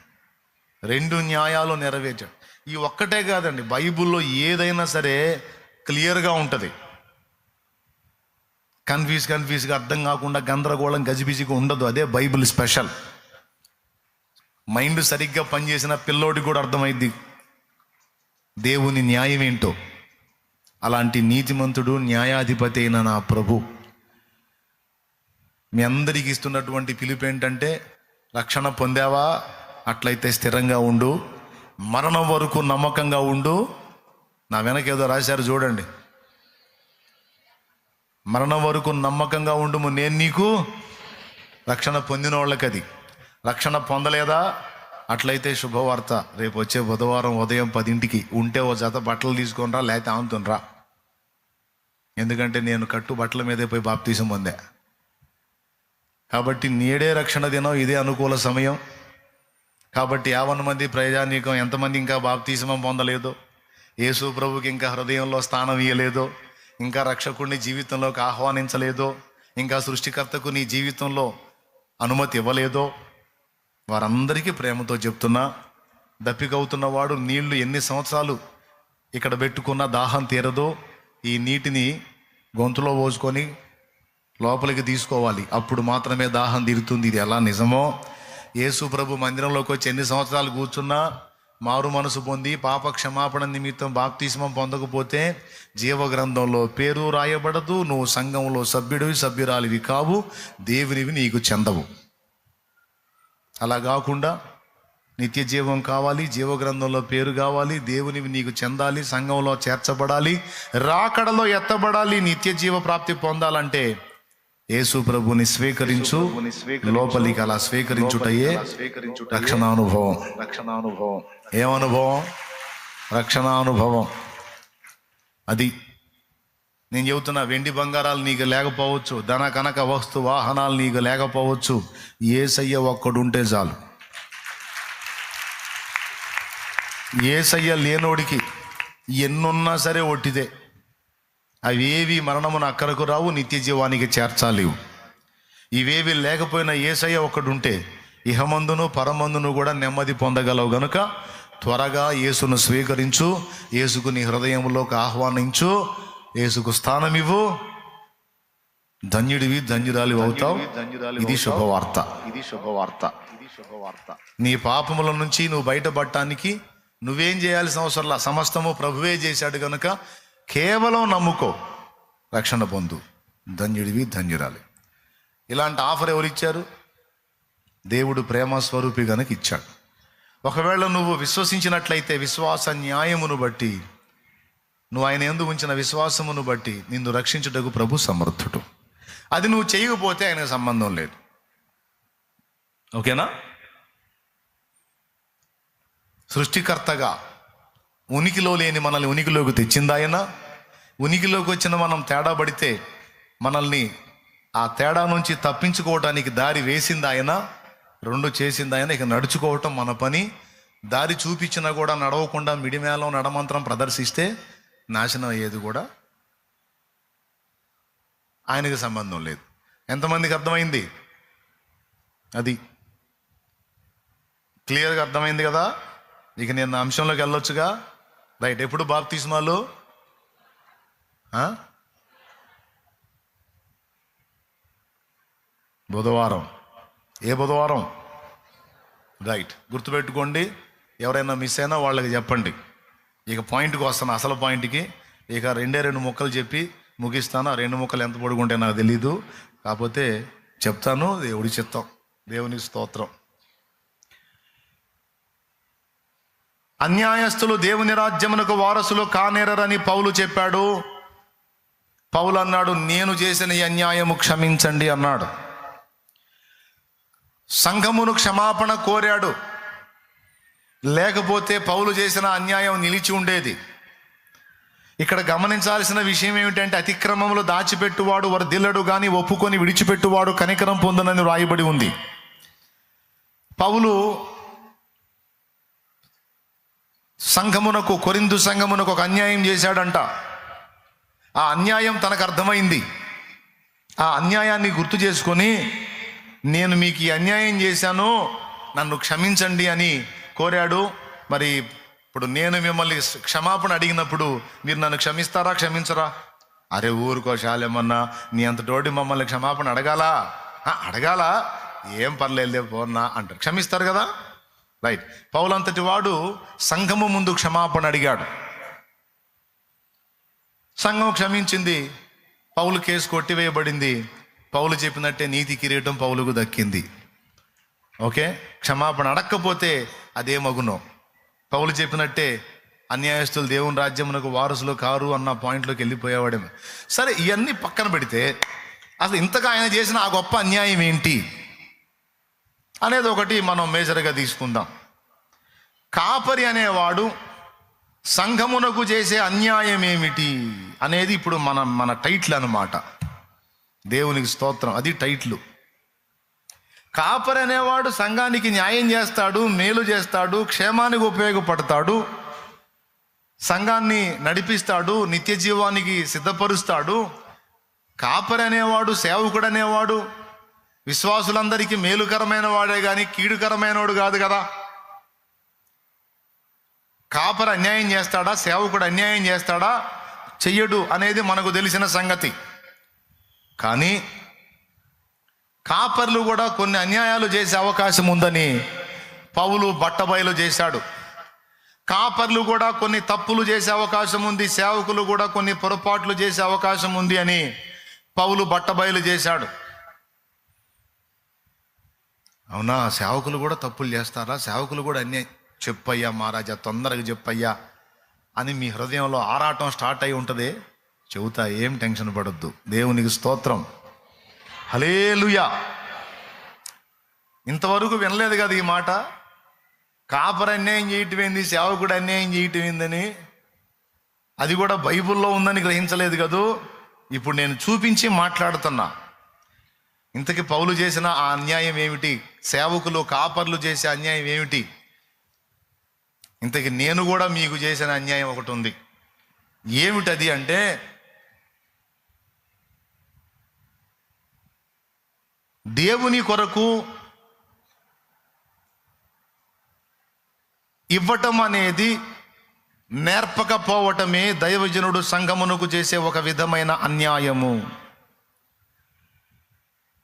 2 న్యాయాలు నెరవేర్చాడు. ఈ ఒక్కటే కాదండి, బైబిల్లో ఏదైనా సరే క్లియర్గా ఉంటుంది. కన్ఫ్యూజ్గా అర్థం కాకుండా గందరగోళం గజిబిజిగా ఉండదు. అదే బైబిల్ స్పెషల్. మైండ్ సరిగ్గా పనిచేసిన పిల్లోడికి కూడా అర్థమైద్ది దేవుని న్యాయం ఏంటో. అలాంటి నీతిమంతుడు న్యాయాధిపతి అయిన నా ప్రభు మీ అందరికీ ఇస్తున్నటువంటి పిలుపు ఏంటంటే, రక్షణ పొందావా? అట్లయితే స్థిరంగా ఉండు, మరణం వరకు నమ్మకంగా ఉండు. నా వెనక ఏదో రాశారు చూడండి, మరణం వరకు నమ్మకంగా ఉండుము, నేను నీకు రక్షణ పొందిన వాళ్ళకి. అది రక్షణ పొందలేదా? అట్లయితే శుభవార్త, రేపు వచ్చే బుధవారం ఉదయం 10ంటికి ఉంటే ఓ జత బట్టలు తీసుకొని రా, లేకపోతే ఆమెతోనరా. ఎందుకంటే నేను కట్టు బట్టల మీదే పోయి బాప్తీసం పొందా. కాబట్టి నేడే రక్షణ దినం, ఇదే అనుకూల సమయం. కాబట్టి 50 మంది ప్రజానీకం ఎంతమంది ఇంకా బాప్తీసం పొందలేదో, యేసు ప్రభుకి ఇంకా హృదయంలో స్థానం ఇయ్యలేదో, ఇంకా రక్షకుడిని జీవితంలోకి ఆహ్వానించలేదో, ఇంకా సృష్టికర్తకు నీ జీవితంలో అనుమతి ఇవ్వలేదో, వారందరికీ ప్రేమతో చెప్తున్నా, దప్పికవుతున్నవాడు నీళ్లు ఎన్ని సంవత్సరాలు ఇక్కడ పెట్టుకున్నా దాహం తీరదో, ఈ నీటిని గొంతులో పోసుకొని లోపలికి తీసుకోవాలి, అప్పుడు మాత్రమే దాహం తీరుతుంది. ఇది ఎలా నిజమో, యేసు ప్రభు మందిరంలోకి వచ్చి ఎన్ని సంవత్సరాలు కూర్చున్నా మారు మనసు పొంది పాప క్షమాపణ నిమిత్తం బాప్తిస్మం పొందకపోతే జీవ గ్రంథంలో పేరు రాయబడదు, నువ్వు సంఘంలో సభ్యుడివి సభ్యురాలివి కావు, దేవునివి నీకు చెందవు. అలా కాకుండా నిత్య జీవం కావాలి, జీవ గ్రంథంలో పేరు కావాలి, దేవునివి నీకు చెందాలి, సంఘంలో చేర్చబడాలి, రాకడలో ఎత్తబడాలి, నిత్య జీవ ప్రాప్తి పొందాలంటే యేసు ప్రభుని స్వీకరించు. లోపలికి అలా స్వీకరించుటయే రక్షణానుభవం. ఏమనుభవం? రక్షణానుభవం. అది నేను చెబుతున్నా. వెండి బంగారాలు నీకు లేకపోవచ్చు, ధన కనక వస్తు వాహనాలు నీకు లేకపోవచ్చు, యేసయ్య ఒక్కడుంటే చాలు. యేసయ్య లేనోడికి ఎన్నున్నా సరే ఒట్టిదే. అవేవి మరణమున అక్కరకు రావు, నిత్య జీవానికి చేర్చాలి. ఇవేవి లేకపోయినా యేసయ్య ఒకడుంటే ఇహమందును పరమందును కూడా నెమ్మది పొందగలవు. గనుక త్వరగా యేసును స్వీకరించు, యేసుకు నీ హృదయంలోకి ఆహ్వానించు, యేసుకు స్థానం ఇవ్వు. ధన్యుడివి, ధన్యురాలి అవుతావు. ఇది శుభవార్త. నీ పాపముల నుంచి నువ్వు బయటపడటానికి నువ్వేం చేయాల్సిన అవసరంలా, సమస్తము ప్రభువే చేశాడు. కనుక కేవలం నమ్ముకో, రక్షణ పొందు. ధన్యుడివి, ధన్యురాలి. ఇలాంటి ఆఫర్ ఎవరిచ్చారు? దేవుడు ప్రేమ స్వరూపి గనుక ఇచ్చాడు. ఒకవేళ నువ్వు విశ్వసించినట్లయితే విశ్వాస న్యాయమును బట్టి, నువ్వు ఆయన యందు ఉంచిన విశ్వాసమును బట్టి నిన్ను రక్షించుటకు ప్రభు సమర్థుడు. అది నువ్వు చేయకపోతే ఆయనకు సంబంధం లేదు. ఓకేనా? సృష్టికర్తగా ఉనికిలో లేని మనల్ని ఉనికిలోకి తెచ్చింది ఆయన. ఉనికిలోకి వచ్చిన మనం తేడా పడితే మనల్ని ఆ తేడా నుంచి తప్పించుకోవటానికి దారి వేసింది ఆయన, రెండు చేసింది ఆయన. ఇక నడుచుకోవటం మన పని. దారి చూపించినా కూడా నడవకుండా మిడిమేళం నడమంత్రం ప్రదర్శిస్తే నాశనం అయ్యేది కూడా ఆయనకి సంబంధం లేదు. ఎంతమందికి అర్థమైంది? అది క్లియర్గా అర్థమైంది కదా? ఇక నేను నా అంశంలోకి వెళ్ళొచ్చుగా. రైట్. ఎప్పుడు బాప్తిస్మాలు? బుధవారం. ఏ బుధవారం? రైట్, గుర్తుపెట్టుకోండి. ఎవరైనా మిస్ అయినా వాళ్ళకి చెప్పండి. ఇక పాయింట్కి వస్తాను, అసలు పాయింట్కి. ఇక 2 ముక్కలు చెప్పి ముగిస్తాను. ఆ 2 ముక్కలు ఎంత పొడుగుంటే నాకు తెలీదు, కాకపోతే చెప్తాను. దేవుడి చిత్తం. దేవుని స్తోత్రం. అన్యాయస్తులు దేవుని రాజ్యమునకు వారసులు కానేరని పౌలు చెప్పాడు. పౌలు అన్నాడు, నేను చేసిన ఈ అన్యాయము క్షమించండి అన్నాడు. సంఘమును క్షమాపణ కోరాడు. లేకపోతే పౌలు చేసిన అన్యాయం నిలిచి ఉండేది. ఇక్కడ గమనించాల్సిన విషయం ఏమిటంటే, అతిక్రమములు దాచిపెట్టువాడు వర్ధిల్లడు గాని ఒప్పుకొని విడిచిపెట్టువాడు కనికరం పొందునని రాయబడి ఉంది. పౌలు సంఘమునకు, కొరింథు సంఘమునకు ఒక అన్యాయం చేశాడంట. ఆ అన్యాయం తనకు అర్థమైంది. ఆ అన్యాయాన్ని గుర్తు చేసుకొని, నేను మీకు ఈ అన్యాయం చేశాను, నన్ను క్షమించండి అని కోరాడు. మరి ఇప్పుడు నేను మిమ్మల్ని క్షమాపణ అడిగినప్పుడు మీరు నన్ను క్షమిస్తారా, క్షమించరా? అరే ఊరుకో శాలేమన్నా, నీ అంతటోడి మమ్మల్ని క్షమాపణ అడగాలా? అడగాల, ఏం పర్లేదులే పోన్నా అంటారు. క్షమిస్తారు కదా? రైట్. పౌలు అంతటి వాడు సంఘము ముందు క్షమాపణ అడిగాడు. సంఘం క్షమించింది. పౌలు కేసు కొట్టివేయబడింది. పౌలు చెప్పినట్టే నీతి కిరీటం పౌలుకు దక్కింది. ఓకే. క్షమాపణ అడక్కపోతే అదే మగునో. పౌలు చెప్పినట్టే అన్యాయస్తులు దేవుని రాజ్యమునకు వారసులు కారు అన్న పాయింట్లోకి వెళ్ళిపోయేవాడేమో. సరే, ఇవన్నీ పక్కన పెడితే అసలు ఇంతగా ఆయన చేసిన ఆ గొప్ప అన్యాయం ఏంటి అనేది ఒకటి మనం మేజర్గా తీసుకుందాం. కాపరి అనేవాడు సంఘమునకు చేసే అన్యాయం ఏమిటి అనేది ఇప్పుడు మన టైటిల్ అన్నమాట. దేవునికి స్తోత్రం. అది టైటిల్. కాపరి అనేవాడు సంఘానికి న్యాయం చేస్తాడు, మేలు చేస్తాడు, క్షేమానికి ఉపయోగపడతాడు, సంఘాన్ని నడిపిస్తాడు, నిత్య జీవానికి సిద్ధపరుస్తాడు. కాపరి అనేవాడు, సేవకుడు అనేవాడు విశ్వాసులందరికీ మేలుకరమైన వాడే కానీ కీడుకరమైన వాడు కాదు కదా. కాపరి అన్యాయం చేస్తాడా, సేవకుడు అన్యాయం చేస్తాడా? చెయ్యడు అనేది మనకు తెలిసిన సంగతి. కానీ కాపర్లు కూడా కొన్ని అన్యాయాలు చేసే అవకాశం ఉందని పౌలు బట్టబయలు చేశాడు. కాపర్లు కూడా కొన్ని తప్పులు చేసే అవకాశం ఉంది, సేవకులు కూడా కొన్ని పొరపాట్లు చేసే అవకాశం ఉంది అని పౌలు బట్టబయలు చేశాడు. అవునా? సేవకులు కూడా తప్పులు చేస్తారా? సేవకులు కూడా అన్యాయం? చెప్పయ్యా మహారాజా, తొందరగా చెప్పయ్యా అని మీ హృదయంలో ఆరాటం స్టార్ట్ అయి ఉంటుంది. చెబుతా, ఏం టెన్షన్ పడొద్దు. దేవునికి స్తోత్రం. హల్లెలూయా. ఇంతవరకు వినలేదు కదా ఈ మాట. కాపరి అన్యాయం చేయటం ఏంది, సేవకుడు అన్యాయం చేయటం ఏందని. అది కూడా బైబిల్లో ఉందని గ్రహించలేదు కదూ. ఇప్పుడు నేను చూపించి మాట్లాడుతున్నా. ఇంతకీ పౌలు చేసిన ఆ అన్యాయం ఏమిటి? సేవకులు కాపర్లు చేసే అన్యాయం ఏమిటి? ఇంతకీ నేను కూడా మీకు చేసిన అన్యాయం ఒకటి ఉంది. ఏమిటది అంటే, దేవుని కొరకు ఇవ్వటం అనేది నేర్పకపోవటమే దైవజనుడు సంఘమునకు చేసే ఒక విధమైన అన్యాయము.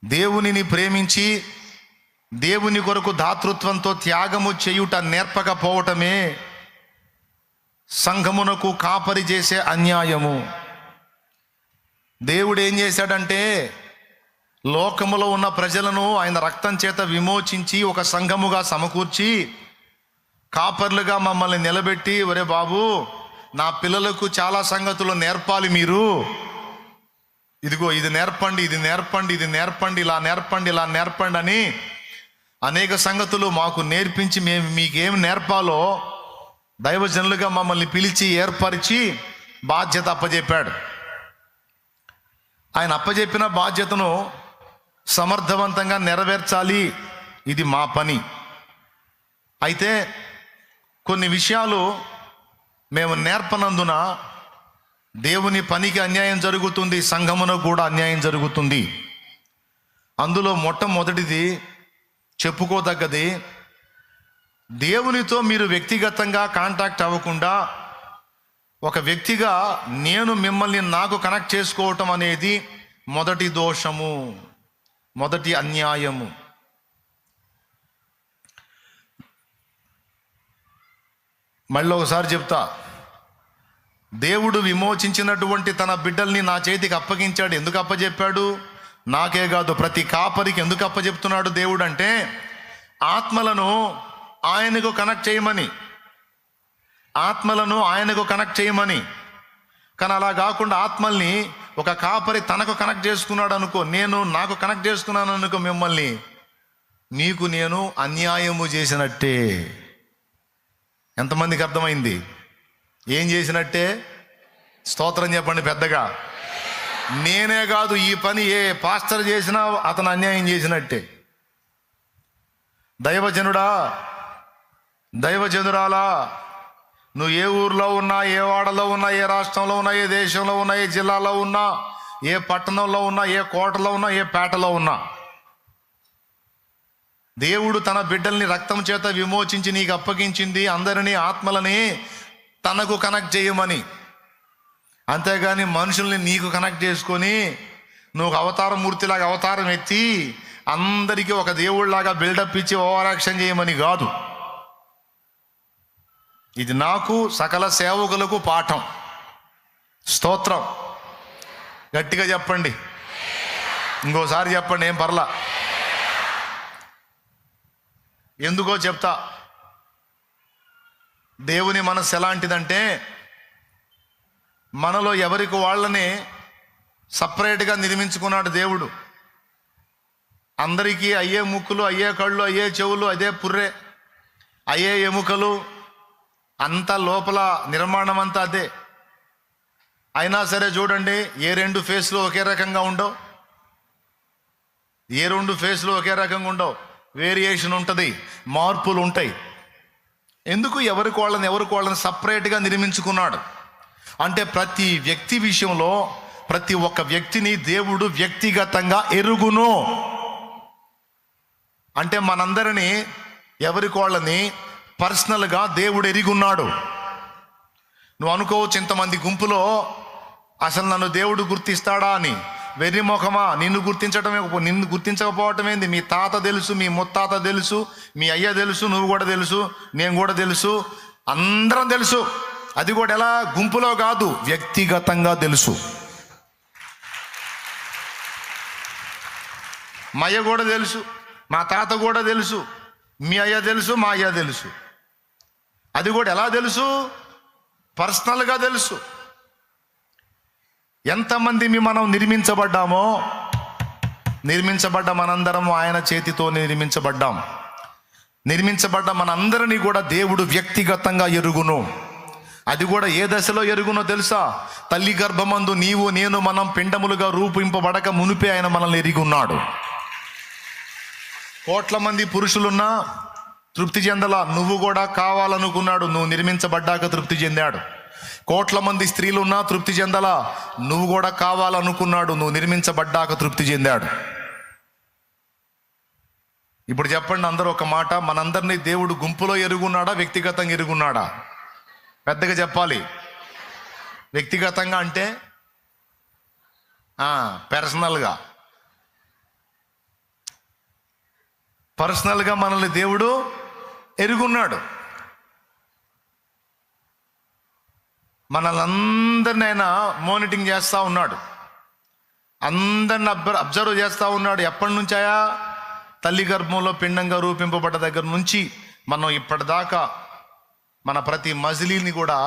దేవునిని ప్రేమించి దేవుని కొరకు దాతృత్వంతో త్యాగము చేయుట నేర్పకపోవటమే సంఘమునకు కాపరి చేసే అన్యాయము. దేవుడు ఏం చేశాడంటే, లోకములో ఉన్న ప్రజలను ఆయన రక్తం చేత విమోచించి ఒక సంఘముగా సమకూర్చి కాపర్లుగా మమ్మల్ని నిలబెట్టి, ఒరే బాబు, నా పిల్లలకు చాలా సంగతులు నేర్పాలి, మీరు ఇదిగో ఇది నేర్పండి, ఇది నేర్పండి, ఇది నేర్పండి, ఇలా నేర్పండి, ఇలా నేర్పండి అని అనేక సంగతులు మాకు నేర్పించి మేము మీకేం నేర్పాలో దైవజనులుగా మమ్మల్ని పిలిచి ఏర్పరిచి బాధ్యత అప్పజెప్పాడు. ఆయన అప్పజెప్పిన బాధ్యతను సమర్థవంతంగా నెరవేర్చాలి, ఇది మా పని. అయితే కొన్ని విషయాలు మేము నేర్పనందున దేవుని పనికి అన్యాయం జరుగుతుంది, సంఘమునకు కూడా అన్యాయం జరుగుతుంది. అందులో మొట్టమొదటిది చెప్పుకోదగ్గది, దేవునితో మీరు వ్యక్తిగతంగా కాంటాక్ట్ అవ్వకుండా ఒక వ్యక్తిగా నేను మిమ్మల్ని నాకు కనెక్ట్ చేసుకోవటం అనేది మొదటి దోషము, మొదటి అన్యాయము. మళ్ళీ ఒకసారి చెప్తా, దేవుడు విమోచించినటువంటి తన బిడ్డల్ని నా చేతికి అప్పగించాడు. ఎందుకు అప్పచెప్పాడు? నాకే కాదు, ప్రతి కాపరికి ఎందుకు అప్పచెప్తున్నాడు దేవుడు అంటే, ఆత్మలను ఆయనకు కనెక్ట్ చేయమని, ఆత్మలను ఆయనకు కనెక్ట్ చేయమని. కానీ అలా కాకుండా ఆత్మల్ని ఒక కాపరి తనకు కనెక్ట్ చేసుకున్నాడు అనుకో, నేను నాకు కనెక్ట్ చేసుకున్నాను అనుకో, మిమ్మల్ని, మీకు నేను అన్యాయము చేసినట్టే. ఎంతమందికి అర్థమైంది? ఏం చేసినట్టే? స్తోత్రం చెప్పండి పెద్దగా. నేనే కాదు, ఈ పని ఏ పాస్టర్ చేసినా అతను అన్యాయం చేసినట్టే. దైవజనుడా, దైవజనురాలా, నువ్వు ఏ ఊర్లో ఉన్నా, ఏ వాడలో ఉన్నా, ఏ రాష్ట్రంలో ఉన్నా, ఏ దేశంలో ఉన్నా, ఏ జిల్లాలో ఉన్నా, ఏ పట్టణంలో ఉన్నా, ఏ కోటలో ఉన్నా, ఏ పేటలో ఉన్నా, దేవుడు తన బిడ్డల్ని రక్తం చేత విమోచించి నీకు అప్పగించింది అందరినీ, ఆత్మలని తనకు కనెక్ట్ చేయమని. అంతేగాని మనుషుల్ని నీకు కనెక్ట్ చేసుకొని నువ్వు అవతార మూర్తిలాగా అవతారం ఎత్తి అందరికీ ఒక దేవుళ్ళలాగా బిల్డప్ ఇచ్చి ఓవర్ యాక్షన్ చేయమని కాదు. ఇది నాకు సకల సేవకులకు పాఠం. స్తోత్రం. గట్టిగా చెప్పండి, ఇంకోసారి చెప్పండి, ఏం పర్లా. ఎందుకో చెప్తా. దేవుని మనసు ఎలాంటిదంటే, మనలో ఎవరికి వాళ్ళని సపరేట్గా నిర్మించుకున్నాడు దేవుడు. అందరికీ అయ్యే ముక్కులు, అయ్యే కళ్ళు, అయ్యే చెవులు, అదే పుర్రె, అయ్యే ఎముకలు, అంత లోపల నిర్మాణం అంతా అదే. అయినా సరే చూడండి, ఏ రెండు ఫేస్లు ఒకే రకంగా ఉండవు, ఏ రెండు ఫేస్లు ఒకే రకంగా ఉండవు. వేరియేషన్ ఉంటుంది, మార్పులు ఉంటాయి. ఎందుకు? ఎవరికి వాళ్ళని సపరేట్గా నిర్మించుకున్నాడు. అంటే ప్రతి వ్యక్తి విషయంలో ప్రతి ఒక్క వ్యక్తిని దేవుడు వ్యక్తిగతంగా ఎరుగును. అంటే మనందరినీ ఎవరికి వాళ్ళని పర్సనల్గా దేవుడు ఎరుగున్నాడు. నువ్వు అనుకోవచ్చు, ఇంతమంది గుంపులో అసలు నన్ను దేవుడు గుర్తిస్తాడా అని. వెర్రి ముఖమా, నిన్ను గుర్తించకపోవటం ఏంది? మీ తాత తెలుసు, మీ ముత్తాత తెలుసు, మీ అయ్య తెలుసు, నువ్వు కూడా తెలుసు, నేను కూడా తెలుసు, అందరం తెలుసు. అది కూడా ఎలా? గుంపులో కాదు, వ్యక్తిగతంగా తెలుసు. మా అయ్య కూడా తెలుసు, మా తాత కూడా తెలుసు, మీ అయ్య తెలుసు, మా అయ్య తెలుసు. అది కూడా ఎలా తెలుసు? పర్సనల్గా తెలుసు. ఎంతమంది మనం నిర్మించబడ్డ మనందరం ఆయన చేతితో నిర్మించబడ్డ మనందరినీ కూడా దేవుడు వ్యక్తిగతంగా ఎరుగును. అది కూడా ఏ దశలో ఎరుగునో తెలుసా? తల్లి గర్భమందు నీవు నేను మనం పిండములుగా రూపింపబడక మునిపే ఆయన మనల్ని ఎరిగి ఉన్నాడు. కోట్ల మంది పురుషులున్నా, తృప్తి చెందలా, నువ్వు కూడా కావాలనుకున్నాడు, నువ్వు నిర్మించబడ్డాక తృప్తి చెందాడు. కోట్ల మంది స్త్రీలు ఉన్నా తృప్తి చెందలా, నువ్వు కూడా కావాలనుకున్నాడు, నువ్వు నిర్మించబడ్డాక తృప్తి చెందాడు. ఇప్పుడు చెప్పండి అందరూ ఒక మాట, మనందరినీ దేవుడు గుంపులో ఎరుగున్నాడా, వ్యక్తిగతంగా ఎరుగున్నాడా? పెద్దగా చెప్పాలి. వ్యక్తిగతంగా అంటే పర్సనల్గా మనల్ని దేవుడు ఎరుగున్నాడు. మనల్ని అందరినీ ఆయన మానిటరింగ్ చేస్తూ ఉన్నాడు, అందరిని అబ్జర్వ్ చేస్తూ ఉన్నాడు. ఎప్పటి నుంచాయా? తల్లి గర్భంలో పిండంగా రూపింపబడ్డ దగ్గర నుంచి మనం ఇప్పటిదాకా మన ప్రతి మజిలీని కూడా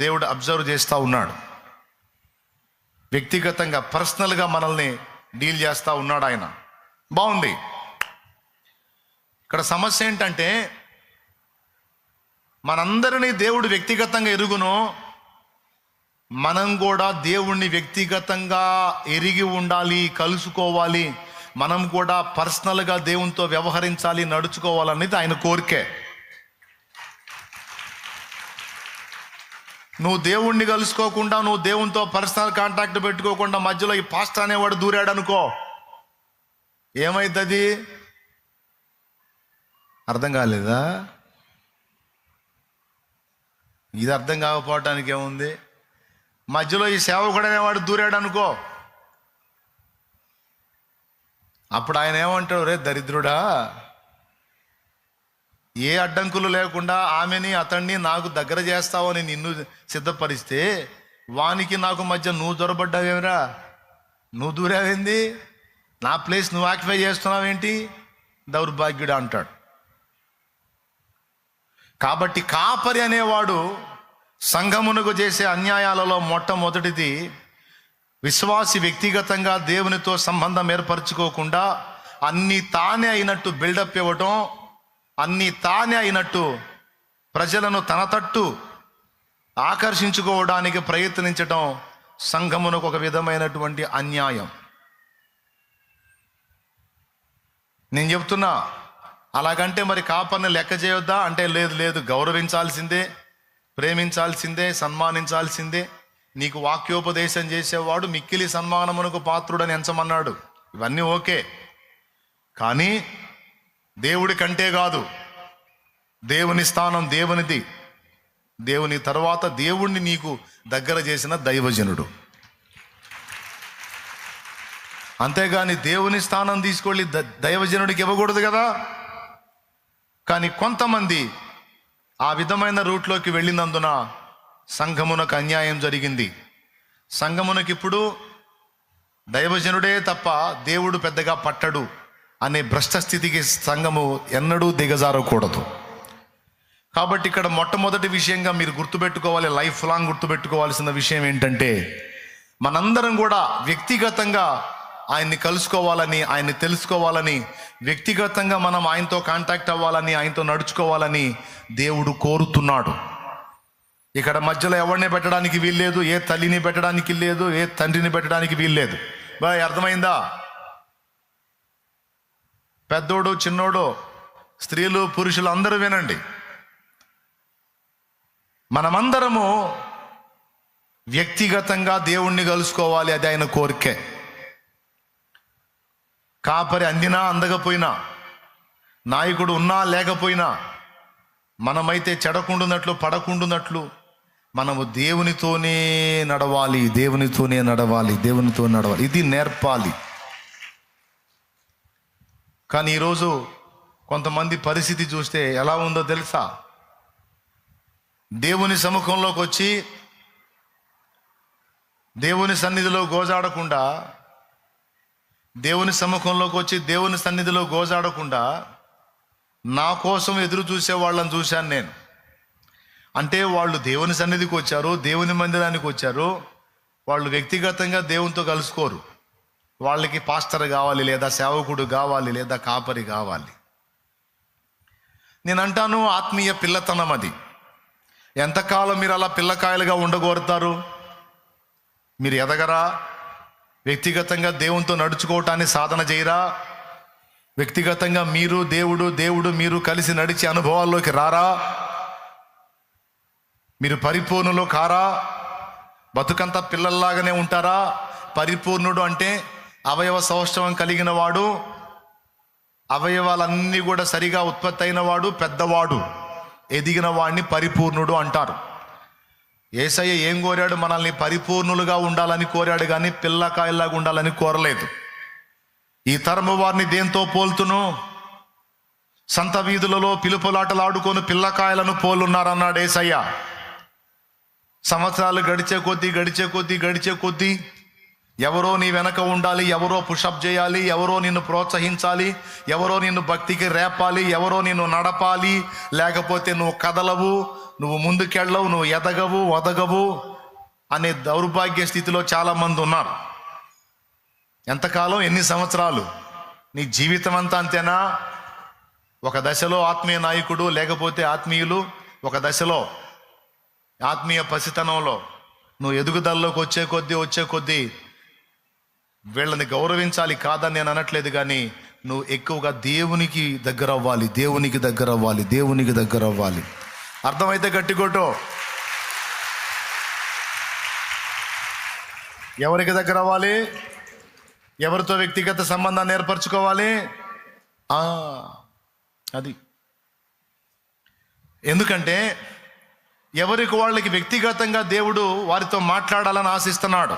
దేవుడు అబ్జర్వ్ చేస్తూ ఉన్నాడు. వ్యక్తిగతంగా పర్సనల్గా మనల్ని డీల్ చేస్తూ ఉన్నాడు ఆయన. బాగుంది. ఇక్కడ సమస్య ఏంటంటే మనందరినీ దేవుడు వ్యక్తిగతంగా ఎరుగును, మనం కూడా దేవుణ్ణి వ్యక్తిగతంగా ఎరిగి ఉండాలి, కలుసుకోవాలి. మనం కూడా పర్సనల్గా దేవునితో వ్యవహరించాలి, నడుచుకోవాలనేది ఆయన కోరికే. నువ్వు దేవుణ్ణి కలుసుకోకుండా, నువ్వు దేవునితో పర్సనల్ కాంటాక్ట్ పెట్టుకోకుండా మధ్యలో ఈ పాస్టర్ అనేవాడు దూరాడు అనుకో, ఏమైతుంది? అర్థం కాలేదా? ఇది అర్థం కాకపోవటానికి ఏముంది? మధ్యలో ఈ సేవకుడు అనేవాడు దూరాడు అనుకో, అప్పుడు ఆయన ఏమంటాడు, రే దరిద్రుడా, ఏ అడ్డంకులు లేకుండా ఆమెని అతన్ని నాకు దగ్గర చేస్తావని నిన్ను సిద్ధపరిస్తే వానికి నాకు మధ్య నువ్వు దొరబడ్డావేమిరా, నువ్వు దూరావేంది, నా ప్లేస్ నువ్వు ఆక్యుపై చేస్తున్నావేంటి, దౌర్భాగ్యుడా అంటాడు. కాబట్టి కాపరి అనేవాడు సంఘమునకు చేసే అన్యాయాలలో మొట్టమొదటిది, విశ్వాసి వ్యక్తిగతంగా దేవునితో సంబంధం ఏర్పరచుకోకుండా అన్నీ తానే అయినట్టు బిల్డప్ ఇవ్వటం, అన్నీ తానే అయినట్టు ప్రజలను తన తట్టు ఆకర్షించుకోవడానికి ప్రయత్నించటం సంఘమునకు ఒక విధమైనటువంటి అన్యాయం. నేను చెప్తున్నా, అలాగంటే మరి కాపర్ని లెక్క చేయొద్దా అంటే లేదు లేదు, గౌరవించాల్సిందే, ప్రేమించాల్సిందే, సన్మానించాల్సిందే. నీకు వాక్యోపదేశం చేసేవాడు మిక్కిలి సన్మానమునకు పాత్రుడని ఎంచమన్నాడు. ఇవన్నీ ఓకే, కానీ దేవుడి కంటే కాదు, దేవుని స్థానం దేవునిది. దేవుని తర్వాత దేవుణ్ణి నీకు దగ్గర చేసిన దైవజనుడు. అంతేగాని దేవుని స్థానం తీసుకెళ్ళి దైవజనుడికి ఇవ్వకూడదు కదా. కానీ కొంతమంది ఆ విధమైన రూట్లోకి వెళ్ళినందున సంఘమునకు అన్యాయం జరిగింది. సంఘమునకు ఇప్పుడు దైవజనుడే తప్ప దేవుడు పెద్దగా పట్టడు అనే భ్రష్ట స్థితికి సంఘము ఎన్నడూ దిగజారకూడదు. కాబట్టి ఇక్కడ మొట్టమొదటి విషయంగా మీరు గుర్తుపెట్టుకోవాలి, లైఫ్ లాంగ్ గుర్తుపెట్టుకోవాల్సిన విషయం ఏంటంటే, మనందరం కూడా వ్యక్తిగతంగా ఆయన్ని కలుసుకోవాలని, ఆయన్ని తెలుసుకోవాలని, వ్యక్తిగతంగా మనం ఆయనతో కాంటాక్ట్ అవ్వాలని, ఆయనతో నడుచుకోవాలని దేవుడు కోరుతున్నాడు. ఇక్కడ మధ్యలో ఎవరిని పెట్టడానికి వీల్లేదు, ఏ తల్లిని పెట్టడానికి లేదు, ఏ తండ్రిని పెట్టడానికి వీల్లేదు. బాయ్ అర్థమైందా? పెద్దోడు చిన్నోడు, స్త్రీలు పురుషులు అందరూ వినండి. మనమందరము వ్యక్తిగతంగా దేవుణ్ణి కలుసుకోవాలి, అది ఆయన కోరికే. కాపరి అందినా అందకపోయినా, నాయకుడు ఉన్నా లేకపోయినా, మనమైతే చెడకుండునట్లు పడకుండునట్లు మనము దేవునితోనే నడవాలి, దేవునితోనే నడవాలి, దేవునితో నడవాలి. ఇది నేర్పాలి. కానీ ఈరోజు కొంతమంది పరిస్థితి చూస్తే ఎలా ఉందో తెలుసా? దేవుని సముఖంలోకి వచ్చి దేవుని సన్నిధిలో గోజాడకుండా, దేవుని సముఖంలోకి వచ్చి దేవుని సన్నిధిలో గోజాడకుండా నా కోసం ఎదురు చూసే వాళ్ళని చూశాను నేను. అంటే వాళ్ళు దేవుని సన్నిధికి వచ్చారు, దేవుని మందిరానికి వచ్చారు, వాళ్ళు వ్యక్తిగతంగా దేవునితో కలుసుకోరు. వాళ్ళకి పాస్టర్ కావాలి, లేదా సేవకుడు కావాలి, లేదా కాపరి కావాలి. నేను అంటాను, ఆత్మీయ పిల్లతనం అది. ఎంతకాలం మీరు అలా పిల్లకాయలుగా ఉండగోరుతారు? మీరు ఎదగరా? వ్యక్తిగతంగా దేవునితో నడుచుకోవటాన్ని సాధన చేయరా? వ్యక్తిగతంగా మీరు దేవుడు మీరు కలిసి నడిచే అనుభవాల్లోకి రారా? మీరు పరిపూర్ణులు కారా? బతుకంతా పిల్లల్లాగానే ఉంటారా? పరిపూర్ణుడు అంటే అవయవ సౌష్ఠవం కలిగిన వాడు, అవయవాలన్నీ కూడా సరిగా ఉత్పత్తి అయిన వాడు, పెద్దవాడు, ఎదిగిన వాడిని పరిపూర్ణుడు అంటారు. యేసయ్య ఏం కోరాడు? మనల్ని పరిపూర్ణులుగా ఉండాలని కోరాడు, కానీ పిల్లకాయల్లాగా ఉండాలని కోరలేదు. ఈ తరము వారిని దేంతో పోల్తును? సంత వీధులలో పిలుపులాటలు ఆడుకొని పిల్లకాయలను పోలున్నారన్నాడు యేసయ్య. సంవత్సరాలు గడిచే కొద్దీ ఎవరో నీ వెనక ఉండాలి, ఎవరో పుషప్ చేయాలి, ఎవరో నిన్ను ప్రోత్సహించాలి, ఎవరో నిన్ను భక్తికి రేపాలి, ఎవరో నిన్ను నడపాలి, లేకపోతే నువ్వు కదలవు, నువ్వు ముందుకెళ్ళవు, నువ్వు ఎదగవు వదగవు అనే దౌర్భాగ్య స్థితిలో చాలామంది ఉన్నారు. ఎంతకాలం? ఎన్ని సంవత్సరాలు? నీ జీవితం అంతా అంతేనా? ఒక దశలో ఆత్మీయ నాయకుడు, లేకపోతే ఆత్మీయులు, ఒక దశలో ఆత్మీయ పసితనంలో నువ్వు ఎదుగుదలలోకి వచ్చే కొద్దీ వీళ్ళని గౌరవించాలి, కాదని నేను అనట్లేదు, కానీ నువ్వు ఎక్కువగా దేవునికి దగ్గర అవ్వాలి. అర్థమైతే గట్టి కొట్టు. ఎవరికి దగ్గర అవ్వాలి? ఎవరితో వ్యక్తిగత సంబంధాన్ని ఏర్పరచుకోవాలి? అది ఎందుకంటే ఎవరికి వాళ్ళకి వ్యక్తిగతంగా దేవుడు వారితో మాట్లాడాలని ఆశిస్తున్నాడు.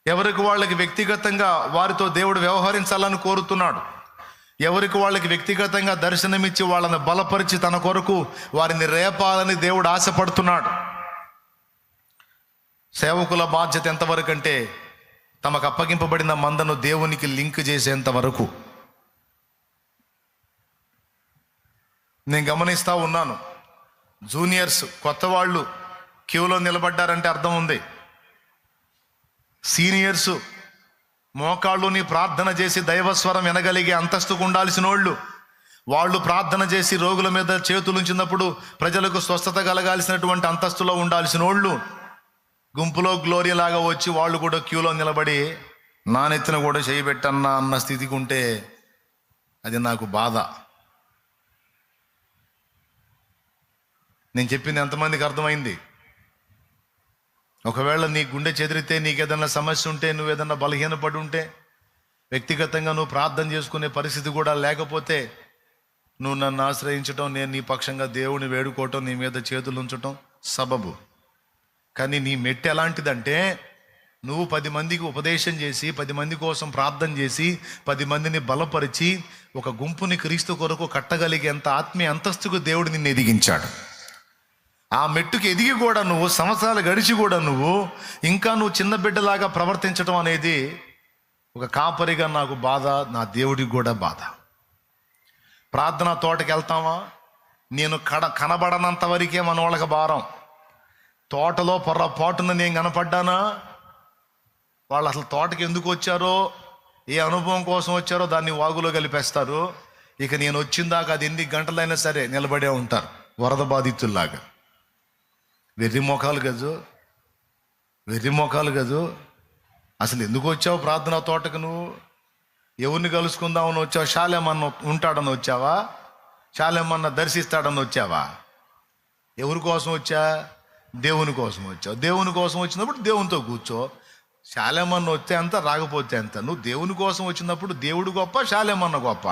ఎవరికి వాళ్ళకి వ్యక్తిగతంగా వారితో దేవుడు వ్యవహరించాలని కోరుతున్నాడు. ఎవరికి వాళ్ళకి వ్యక్తిగతంగా దర్శనమిచ్చి వాళ్ళని బలపరిచి తన కొరకు వారిని రేపాలని దేవుడు ఆశపడుతున్నాడు. సేవకుల బాధ్యత ఎంతవరకు అంటే తమకు అప్పగింపబడిన మందను దేవునికి లింక్ చేసేంత వరకు. నేను గమనిస్తూ ఉన్నాను, జూనియర్స్ కొత్త వాళ్ళు క్యూలో నిలబడ్డారంటే అర్థం ఉంది. సీనియర్సు మోకాళ్ళుని ప్రార్థన చేసి దైవస్వరం వినగలిగే అంతస్తుకు ఉండాల్సిన వాళ్ళు ప్రార్థన చేసి రోగుల మీద చేతులు ఉంచినప్పుడు ప్రజలకు స్వస్థత కలగాల్సినటువంటి అంతస్తులో ఉండాల్సిన వాళ్ళు గుంపులో గ్లోరీ లాగా వచ్చి వాళ్ళు కూడా క్యూలో నిలబడి నా నెత్తిన కూడా చేయబెట్టన్నా అన్న స్థితికి ఉంటే అది నాకు బాధ. నేను చెప్పింది ఎంతమందికి అర్థమైంది? ఒకవేళ నీ గుండె చెదిరితే, నీకు ఏదన్నా సమస్య ఉంటే, నువ్వు ఏదన్నా బలహీనపడి ఉంటే, వ్యక్తిగతంగా నువ్వు ప్రార్థన చేసుకునే పరిస్థితి కూడా లేకపోతే, నువ్వు నన్ను ఆశ్రయించటం, నేను నీ పక్షంగా దేవుని వేడుకోవటం, నీ మీద చేతులు ఉంచటం సబబు. కానీ నీ మెట్టు ఎలాంటిదంటే, నువ్వు 10 మందికి ఉపదేశం చేసి, 10 మంది కోసం ప్రార్థన చేసి, 10 మందిని బలపరిచి ఒక గుంపుని క్రీస్తు కొరకు కట్టగలిగేంత ఆత్మీయ అంతస్తుకు దేవుడు నిన్ను ఎదిగించాడు. ఆ మెట్టుకు ఎదిగి కూడా నువ్వు సంవత్సరాలు గడిచి కూడా ఇంకా నువ్వు చిన్న బిడ్డలాగా ప్రవర్తించడం అనేది ఒక కాపరిగా నాకు బాధ, నా దేవుడికి కూడా బాధ. ప్రార్థన తోటకి వెళ్తామా? నేను కనబడనంత వరకే మన వాళ్ళకి భారం. తోటలో పొర్రపాటున నేను కనపడ్డానా? వాళ్ళు అసలు తోటకి ఎందుకు వచ్చారో, ఏ అనుభవం కోసం వచ్చారో దాన్ని వాగులో కలిపేస్తారు. ఇక నేను వచ్చిన దాకా అది ఎన్ని గంటలైనా సరే నిలబడే ఉంటారు, వరద బాధితుల్లాగా. వెర్రి మొఖాలు గజు. అసలు ఎందుకు వచ్చావు ప్రార్థనా తోటకు? నువ్వు ఎవరిని కలుసుకుందామని వచ్చావు? శాలేమన్న ఉంటాడని వచ్చావా? శాలేమన్న దర్శిస్తాడని వచ్చావా? ఎవరి కోసం వచ్చా? దేవుని కోసం వచ్చావు. దేవుని కోసం వచ్చినప్పుడు దేవునితో కూర్చో. శాలేమన్న వస్తే అంత, రాకపోతే అంత. నువ్వు దేవుని కోసం వచ్చినప్పుడు దేవుడు గొప్ప, శాలేమన్న గొప్ప?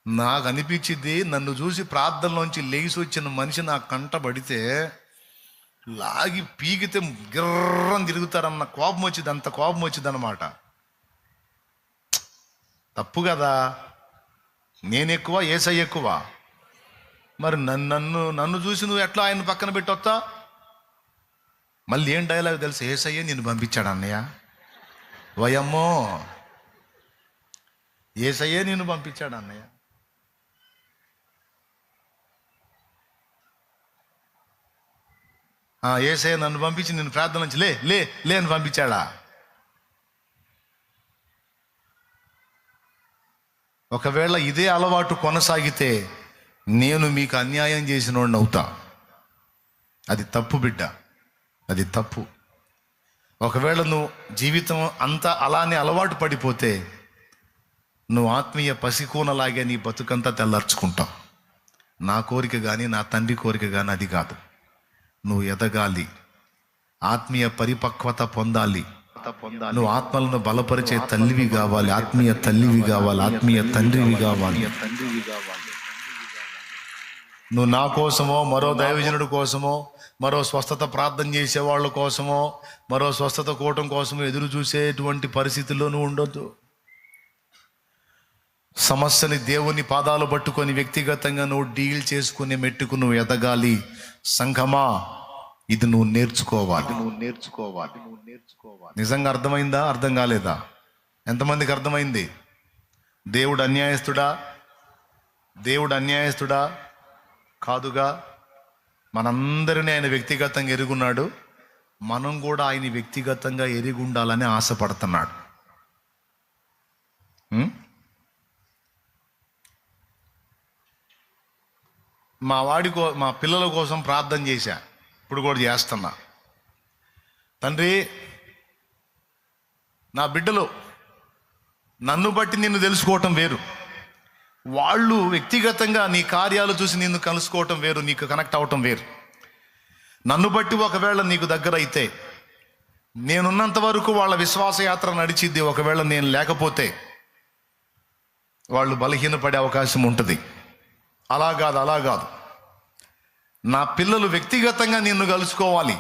నాకు అనిపించింది, నన్ను చూసి ప్రార్థనలోంచి లేచి వచ్చిన మనిషి నాకు కంటబడితే లాగి పీకితే గిర్రం తిరుగుతారన్న కోపం వచ్చింది. అంత కోపం వచ్చింది అనమాట. తప్పు కదా. నేను ఎక్కువ, యేసయ్య ఎక్కువ? మరి నన్ను చూసి నువ్వు ఎట్లా ఆయన పక్కన పెట్టొస్తా? మళ్ళీ ఏం డైలాగ్ తెలుసు? యేసయ్య నిన్ను పంపించాడు అన్నయ్య. వయమ్మో, యేసయ్యే నిన్ను పంపించాడు అన్నయ్య. యేసయ్య నన్ను పంపించి నిన్ను ప్రార్థన నుంచి లే లే లే అని పంపించాడా? ఒకవేళ ఇదే అలవాటు కొనసాగితే నేను మీకు అన్యాయం చేసినోడిని అవుతా. అది తప్పు బిడ్డ, అది తప్పు. ఒకవేళ నువ్వు జీవితం అంతా అలానే అలవాటు పడిపోతే నువ్వు ఆత్మీయ పసికూనలాగే నీ బతుకంతా తెల్లార్చుకుంటావు. నా కోరిక కానీ నా తండ్రి కోరిక కానీ అది కాదు. నువ్వు ఎదగాలి, ఆత్మీయ పరిపక్వత పొందాలి, నువ్వు ఆత్మలను బలపరిచే తల్లివి కావాలి, ఆత్మీయ తల్లివి కావాలి, ఆత్మీయ తండ్రివి కావాలి. నువ్వు నా కోసమో, మరో దైవజనుడి కోసమో, మరో స్వస్థత ప్రార్థన చేసే వాళ్ళ కోసమో, మరో స్వస్థత కూటం కోసమో ఎదురు చూసేటువంటి పరిస్థితుల్లో నువ్వు ఉండొద్దు. సమస్యని దేవుని పాదాలు పట్టుకొని వ్యక్తిగతంగా నువ్వు డీల్ చేసుకునే మెట్టుకు నువ్వు ఎదగాలి. సంఘమా, ఇది నువ్వు నేర్చుకోవాలి. నిజంగా అర్థమైందా? అర్థం కాలేదా? ఎంతమందికి అర్థమైంది? దేవుడు అన్యాయస్తుడా కాదుగా. మనందరినీ ఆయన వ్యక్తిగతంగా ఎరుగున్నాడు. మనం కూడా ఆయన వ్యక్తిగతంగా ఎరిగి ఉండాలని ఆశపడుతున్నాడు. మా పిల్లల కోసం ప్రార్థన చేశా, ఇప్పుడు కూడా చేస్తున్నా. తండ్రి, నా బిడ్డలు నన్ను బట్టి నిన్ను తెలుసుకోవటం వేరు, వాళ్ళు వ్యక్తిగతంగా నీ కార్యాలు చూసి నిన్ను కలుసుకోవటం వేరు, నీకు కనెక్ట్ అవటం వేరు. నన్ను బట్టి ఒకవేళ నీకు దగ్గర అయితే, నేనున్నంత వరకు వాళ్ళ విశ్వాసయాత్ర నడిచిద్ది. ఒకవేళ నేను లేకపోతే వాళ్ళు బలహీనపడే అవకాశం ఉంటుంది. అలా కాదు. నా పిల్లలు వ్యక్తిగతంగా నిన్ను కలుసుకోవాలి,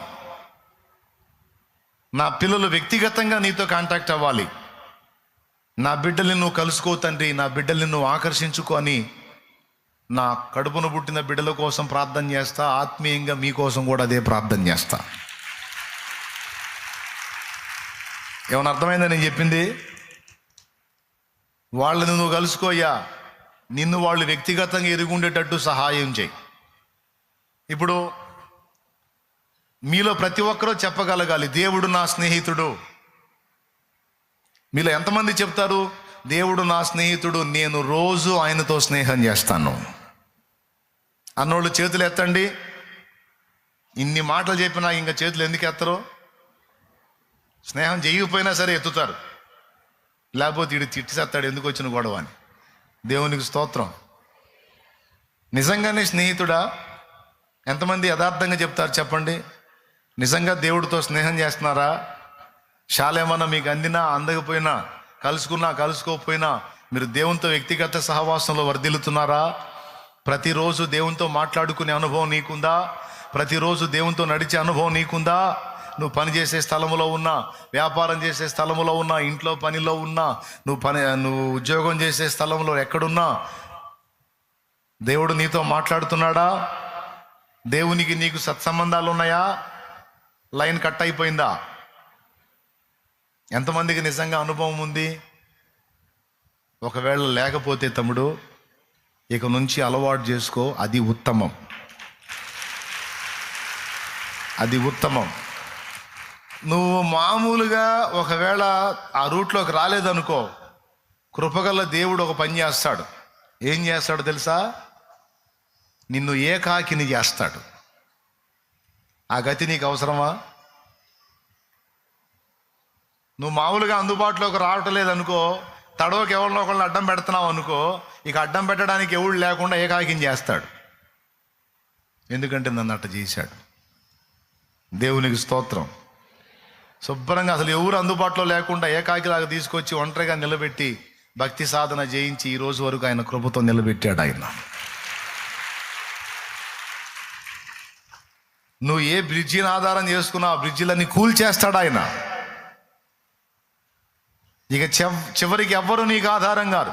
నా పిల్లలు వ్యక్తిగతంగా నీతో కాంటాక్ట్ అవ్వాలి. నా బిడ్డల్ని నువ్వు కలుసుకో తండ్రి, నా బిడ్డల్ని నువ్వు ఆకర్షించుకో అని నా కడుపున పుట్టిన బిడ్డల కోసం ప్రార్థన చేస్తా. ఆత్మీయంగా మీకోసం కూడా అదే ప్రార్థన చేస్తా. ఏమన్నా అర్థమైందా నేను చెప్పింది? వాళ్ళని నువ్వు కలుసుకోయ్యా, నిన్ను వాళ్ళు వ్యక్తిగతంగా ఎరుగుండేటట్టు సహాయం చేయి. ఇప్పుడు మీలో ప్రతి ఒక్కరూ చెప్పగలగాలి, దేవుడు నా స్నేహితుడు. మీలో ఎంతమంది చెప్తారు, దేవుడు నా స్నేహితుడు, నేను రోజు ఆయనతో స్నేహం చేస్తాను అన్నోళ్ళు చేతులు ఎత్తండి. ఇన్ని మాటలు చెప్పినా ఇంకా చేతులు ఎందుకు ఎత్తరు? స్నేహం చేయకపోయినా సరే ఎత్తుతారు, లేకపోతే ఇడు తిట్టిసేస్తాడు ఎందుకు వచ్చిన గొడవ అని. దేవునికి స్తోత్రం. నిజంగానే స్నేహితుడా? ఎంతమంది యథార్థంగా చెప్తారు చెప్పండి? నిజంగా దేవుడితో స్నేహం చేస్తున్నారా? శాలేమన్నా మీకు అందినా అందకపోయినా, కలుసుకోకపోయినా మీరు దేవునితో వ్యక్తిగత సహవాసంలో వర్ధిల్లుతున్నారా? ప్రతిరోజు దేవునితో మాట్లాడుకునే అనుభవం నీకుందా? ప్రతిరోజు దేవునితో నడిచే అనుభవం నీకుందా? నువ్వు పని చేసే స్థలంలో ఉన్నా, వ్యాపారం చేసే స్థలంలో ఉన్నా, ఇంట్లో పనిలో ఉన్నా, నువ్వు ఉద్యోగం చేసే స్థలంలో ఎక్కడున్నా దేవుడు నీతో మాట్లాడుతున్నాడా? దేవునికి నీకు సత్సంబంధాలు ఉన్నాయా? లైన్ కట్ అయిపోయిందా? ఎంతమందికి నిజంగా అనుభవం ఉంది? ఒకవేళ లేకపోతే తమ్ముడు, ఇక నుంచి అలవాటు చేసుకో. అది ఉత్తమం. నువ్వు మామూలుగా ఒకవేళ ఆ రూట్లోకి రాలేదనుకో, కృపగల దేవుడు ఒక పని చేస్తాడు. ఏం చేస్తాడు తెలుసా? నిన్ను ఏకాకిని చేస్తాడు. ఆ గతి నీకు అవసరమా? నువ్వు మామూలుగా అందుబాటులోకి రావటం లేదనుకో, తడవకి ఎవరినో ఒకళ్ళని అడ్డం పెడుతున్నావు అనుకో, ఇక అడ్డం పెట్టడానికి ఎవడు లేకుండా ఏకాకిని చేస్తాడు. ఎందుకంటే నన్ను అట్ట చేశాడు. దేవునికి స్తోత్రం. శుభ్రంగా అసలు ఎవరు అందుబాటులో లేకుండా ఏకాకిలాగా తీసుకొచ్చి ఒంటరిగా నిలబెట్టి భక్తి సాధన చేయించి ఈ రోజు వరకు ఆయన కృపతో నిలబెట్టాడు ఆయన. నువ్వు ఏ బ్రిడ్జిని ఆధారం చేసుకున్నావు, ఆ బ్రిడ్జిలన్నీ కూల్చేస్తాడు ఆయన. ఇక చివరికి ఎవ్వరు నీకు ఆధారం కాదు.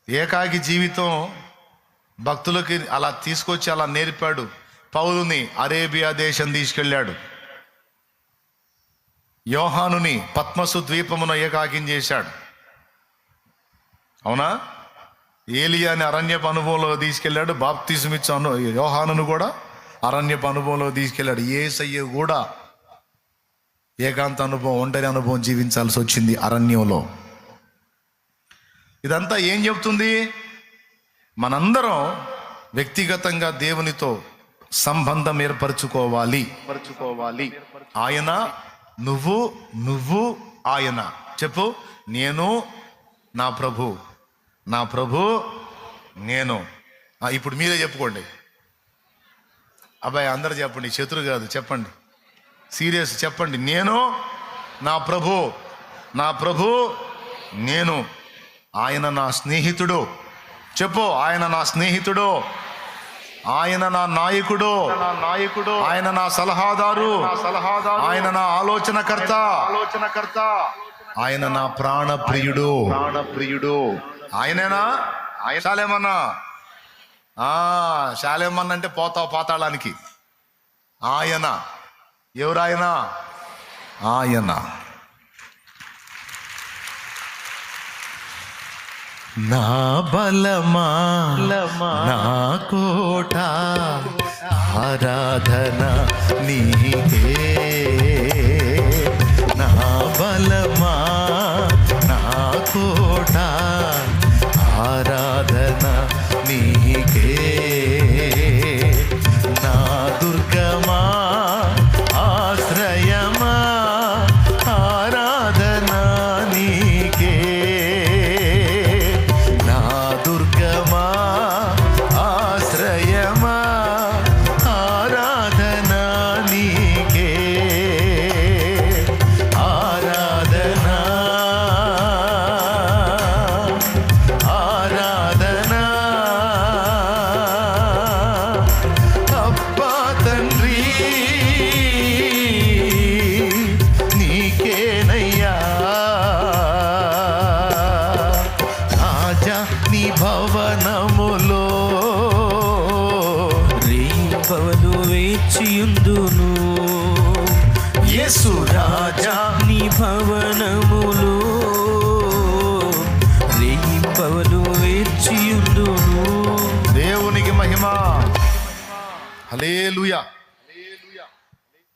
ఏకాకి జీవితం భక్తులకి అలా తీసుకొచ్చి అలా నేర్పాడు. పౌలుని అరేబియా దేశం తీసుకెళ్ళాడు. యోహానుని పద్మసు ద్వీపమున ఏకాకిం చేశాడు. అవునా? ఏలియాని అరణ్యపు అనుభవంలో తీసుకెళ్ళాడు. బాప్తిజమిచ్చు యోహానును కూడా అరణ్యపు అనుభవంలో తీసుకెళ్ళాడు. యేసయ్య కూడా ఏకాంత అనుభవం, ఒంటరి అనుభవం జీవించాల్సి వచ్చింది అరణ్యంలో. ఇదంతా ఏం చెప్తుంది? మనందరం వ్యక్తిగతంగా దేవునితో సంబంధం ఏర్పరచుకోవాలి. ఆయన, నువ్వు ఆయన. చెప్పు, నేను నా ప్రభు నేను. ఇప్పుడు మీరే చెప్పుకోండి. అబ్బాయి అందరు చెప్పండి, శత్రు కాదు, చెప్పండి, సీరియస్ చెప్పండి. నేను నా ప్రభు నేను. ఆయన నా స్నేహితుడు. చెప్పు, ఆయన నా స్నేహితుడు, ఆయన నా నాయకుడు, ఆయన నా సలహాదారు, ఆయన నా ఆలోచనకర్త, ఆయన నా ప్రాణప్రియుడు. ఆయనేనా? శాలేమన్నా? శాలేమన్నా అంటే పోతావు పాతాళానికి. ఆయన ఎవరాయన? ఆయన నా బలమా, నా కోట, ఆరాధన నీకే. నా బలమా, నా కోట, ఆరాధన నీకే. నా దుర్గమా, ఆశ్రయమా, ఆరాధన నీకే. నా దుర్గమా, ఆశ్రయమా, ఆరాధన నీకే. ఆరాధన, ఆరాధన. అబ్బా తండ్రి నీకేనయ్యా. రాజా నీ భవనములో రేయింపవలు వేచియుందును. యేసు రాజా నీ భవనములో రేయింపవలు వేచియుందును. దేవునికి మహిమ. హల్లెలూయా.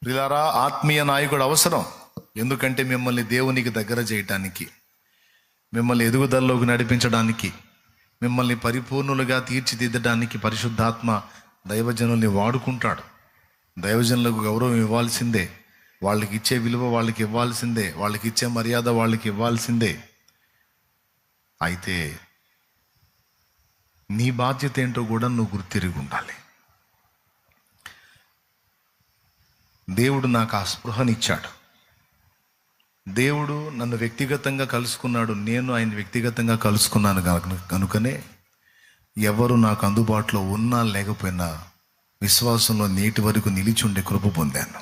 ప్రియులారా, ఆత్మీయ నాయకుడు అవసరం. ఎందుకంటే మిమ్మల్ని దేవునికి దగ్గర చేయటానికి, మిమ్మల్ని ఎదుగుదలలోకి నడిపించడానికి, మిమ్మల్ని పరిపూర్ణులుగా తీర్చిదిద్దడానికి పరిశుద్ధాత్మ దైవజనుల్ని వాడుకుంటాడు. దైవజనులకు గౌరవం ఇవ్వాల్సిందే, వాళ్ళకి ఇచ్చే విలువ వాళ్ళకి ఇవ్వాల్సిందే, వాళ్ళకి ఇచ్చే మర్యాద వాళ్ళకి ఇవ్వాల్సిందే. అయితే నీ బాధ్యత ఏంటో కూడా నువ్వు గుర్తిరిగి ఉండాలి. దేవుడు నాకు ఆ స్పృహనిచ్చాడు. దేవుడు నన్ను వ్యక్తిగతంగా కలుసుకున్నాడు, నేను ఆయన వ్యక్తిగతంగా కలుసుకున్నాను కనుకనే ఎవరు నాకు అందుబాటులో ఉన్నా లేకపోయినా విశ్వాసంలో నేటి వరకు నిలిచి ఉండే కృప పొందాను.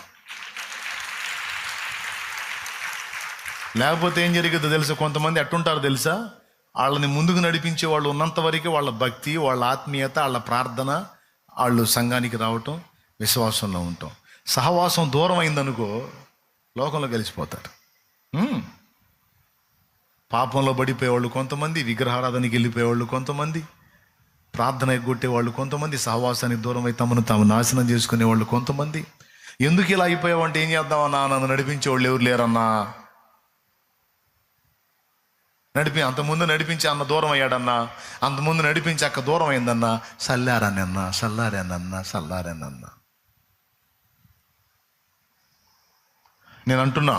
లేకపోతే ఏం జరిగిందో తెలుసా? కొంతమంది అట్టుంటారు తెలుసా? వాళ్ళని ముందుకు నడిపించే వాళ్ళు ఉన్నంత వరకు వాళ్ళ భక్తి, వాళ్ళ ఆత్మీయత, వాళ్ళ ప్రార్థన, వాళ్ళు సంఘానికి రావటం, విశ్వాసంలో ఉండటం. సహవాసం దూరం అయిందనుకో లోకంలో కలిసిపోతారు. పాపంలో పడిపోయేవాళ్ళు కొంతమంది, విగ్రహారాధనకి వెళ్ళిపోయేవాళ్ళు కొంతమంది, ప్రార్థన ఎగ్గొట్టేవాళ్ళు కొంతమంది, సహవాసానికి దూరం అయి తమను తాము నాశనం చేసుకునేవాళ్ళు కొంతమంది. ఎందుకు ఇలా అయిపోయావంటే ఏం చేద్దామన్నా, నన్ను నడిపించేవాళ్ళు ఎవరు లేరన్నా. అంతకుముందు నడిపించి అన్న దూరం అయ్యాడన్నా, అంతకుముందు నడిపించి అక్క దూరం అయిందన్నా, సల్లారానన్నా. నేను అంటున్నా,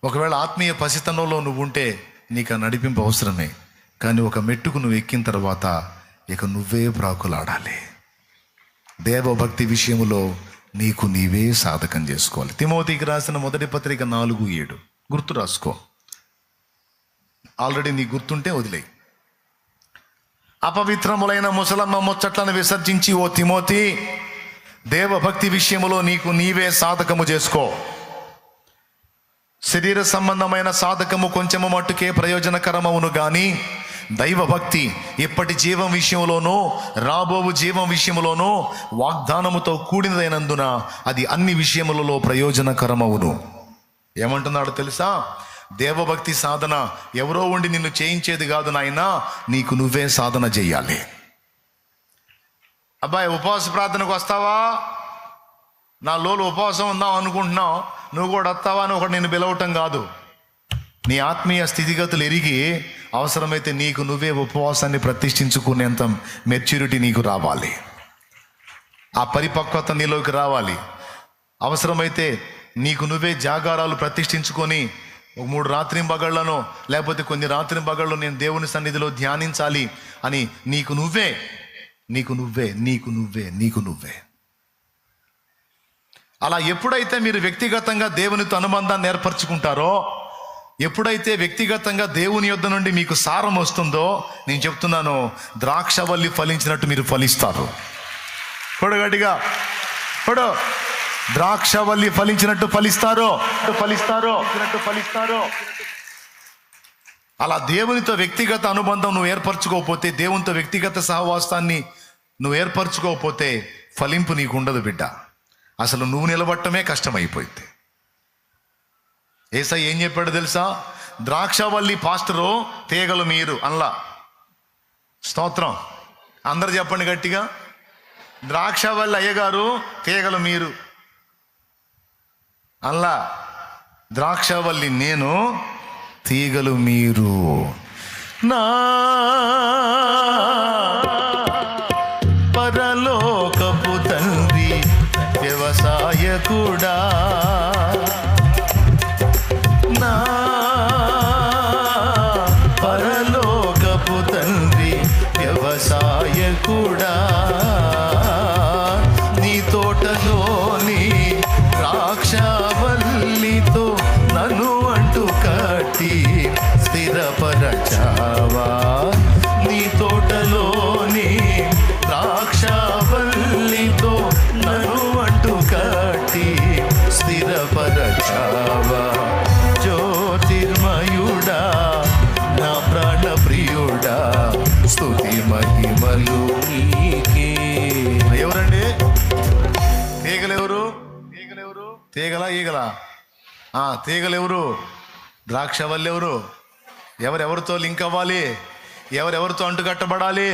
ఒకవేళ ఆత్మీయ పసితనంలో నువ్వు ఉంటే నీకు ఆ నడిపింపు అవసరమే. కానీ ఒక మెట్టుకు నువ్వు ఎక్కిన తర్వాత ఇక నువ్వే ప్రాకులాడాలి. దేవభక్తి విషయంలో నీకు నీవే సాధకం చేసుకోవాలి. తిమోతికి రాసిన మొదటి పత్రిక 4:7 గుర్తు రాసుకో. ఆల్రెడీ నీ గుర్తుంటే వదిలేయి. అపవిత్రములైన ముసలమ్మ ముచ్చట్లను విసర్జించి ఓ తిమోతి, దేవభక్తి విషయములో నీకు నీవే సాధకము చేసుకో. శరీర సంబంధమైన సాధకము కొంచెము మట్టుకే ప్రయోజనకరమవును గాని దైవభక్తి ఇప్పటి జీవం విషయంలోనూ రాబోవు జీవం విషయంలోనూ వాగ్దానముతో కూడినదైనందున అది అన్ని విషయములలో ప్రయోజనకరమవును. ఏమంటున్నాడు తెలుసా? దేవభక్తి సాధన ఎవరో ఉండి నిన్ను చేయించేది కాదు నాయనా, నీకు నువ్వే సాధన చెయ్యాలి. అబ్బాయి ఉపవాస ప్రార్థనకు వస్తావా? నా లోలు ఉపవాసం ఉందాం అనుకుంటున్నావు, నువ్వు కూడా వస్తావా అని ఒకటి నేను పిలవటం కాదు. నీ ఆత్మీయ స్థితిగతులు ఎరిగి అవసరమైతే నీకు నువ్వే ఉపవాసాన్ని ప్రతిష్ఠించుకునేంత మెచ్యూరిటీ నీకు రావాలి. ఆ పరిపక్వత నీలోకి రావాలి. అవసరమైతే నీకు నువ్వే జాగారాలు ప్రతిష్ఠించుకొని 3 రాత్రింబగళ్లను లేకపోతే కొన్ని రాత్రింబగళ్ళు నేను దేవుని సన్నిధిలో ధ్యానించాలి అని నీకు నువ్వే అలా ఎప్పుడైతే మీరు వ్యక్తిగతంగా దేవునితో అనుబంధాన్ని ఏర్పరచుకుంటారో, ఎప్పుడైతే వ్యక్తిగతంగా దేవుని యొద్ద నుండి మీకు సారం వస్తుందో, నేను చెప్తున్నాను, ద్రాక్షవల్లి ఫలించినట్టు మీరు ఫలిస్తారు. గట్టిగా ద్రాక్షవల్లి ఫలించినట్టు ఫలిస్తారు. అలా దేవునితో వ్యక్తిగత అనుబంధం నువ్వు ఏర్పరచుకోకపోతే, దేవునితో వ్యక్తిగత సహవాసాన్ని నువ్వు ఏర్పరచుకోకపోతే ఫలింపు నీకు ఉండదు బిడ్డ. అసలు నువ్వు నిలబట్టమే కష్టమైపోయింది. యేసయ్య ఏం చెప్పాడు తెలుసా? ద్రాక్షవల్లి పాస్టరు, తీగలు మీరు అన్లా. స్తోత్రం. అందరు చెప్పండి గట్టిగా. ద్రాక్షవల్లి అయ్యగారు, తీగలు మీరు అల్లా. ద్రాక్షవల్లి నేను, తీగలు మీరు. నా పరలోకపు తండ్రి వ్యవసాయకుడా, నా పరలోకపు తండ్రి వ్యవసాయకుడా, నీ తోటలోని ద్రాక్షవల్లితో నన్ను అంటు కట్టి స్థిరపరచావా. నీ తోటలోని ద్రాక్షవల్లితో నన్ను అంటు కట్టి స్థిరపరచావా. జ్యోతిర్మయుడా, నా ప్రాణ ప్రియుడా, స్తుతి మహిమలు నీకే. ఎవరండి తీగలెవరు? తీగలా ఈగలా? తీగలెవరు? ద్రాక్షవల్లి ఎవరు? ఎవరెవరితో లింక్ అవ్వాలి? ఎవరెవరితో అంటుకట్టబడాలి?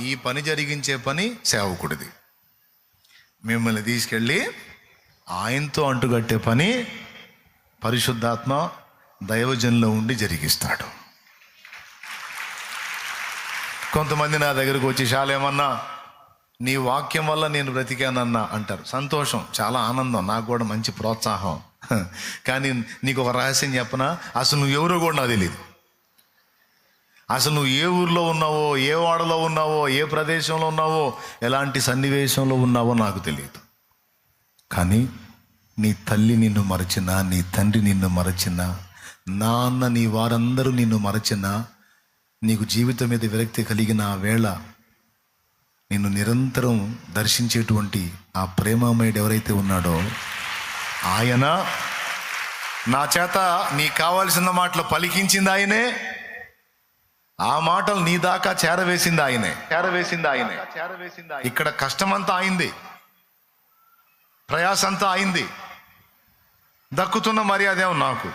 ఈ పని జరిగించే పని సేవకుడిది. మిమ్మల్ని తీసుకెళ్ళి ఆయనతో అంటుకట్టే పని పరిశుద్ధాత్మ దైవజనులో ఉండి జరిగిస్తాడు. కొంతమంది నా దగ్గరకు వచ్చి, శాలేమన్నా నీ వాక్యం వల్ల నేను బ్రతికానన్నా అంటారు. సంతోషం, చాలా ఆనందం, నాకు కూడా మంచి ప్రోత్సాహం. కానీ నీకు ఒక రహస్యం చెప్పనా? అసలు నువ్వు ఎవరో కూడా నాకు తెలియదు. అసలు నువ్వు ఏ ఊర్లో ఉన్నావో, ఏ వాడలో ఉన్నావో, ఏ ప్రదేశంలో ఉన్నావో, ఎలాంటి సన్నివేశంలో ఉన్నావో నాకు తెలియదు. కానీ నీ తల్లి నిన్ను మరచినా, నీ తండ్రి నిన్ను మరచినా, నాన్న నీ వారందరూ నిన్ను మరచినా, నీకు జీవితం మీద విరక్తి కలిగిన ఆ వేళ నిన్ను నిరంతరం దర్శించేటువంటి ఆ ప్రేమమయుడు ఎవరైతే ఉన్నాడో, ఆయన నా చేత నీకు కావాల్సిన మాటలు పలికించింది ఆయనే, ఆ మాటలు నీ దాకా చేరవేసింది ఆయనే. ఇక్కడ కష్టమంతా అయింది, ప్రయాసంతా అయింది, దక్కుతున్న మర్యాదేమో నాకు.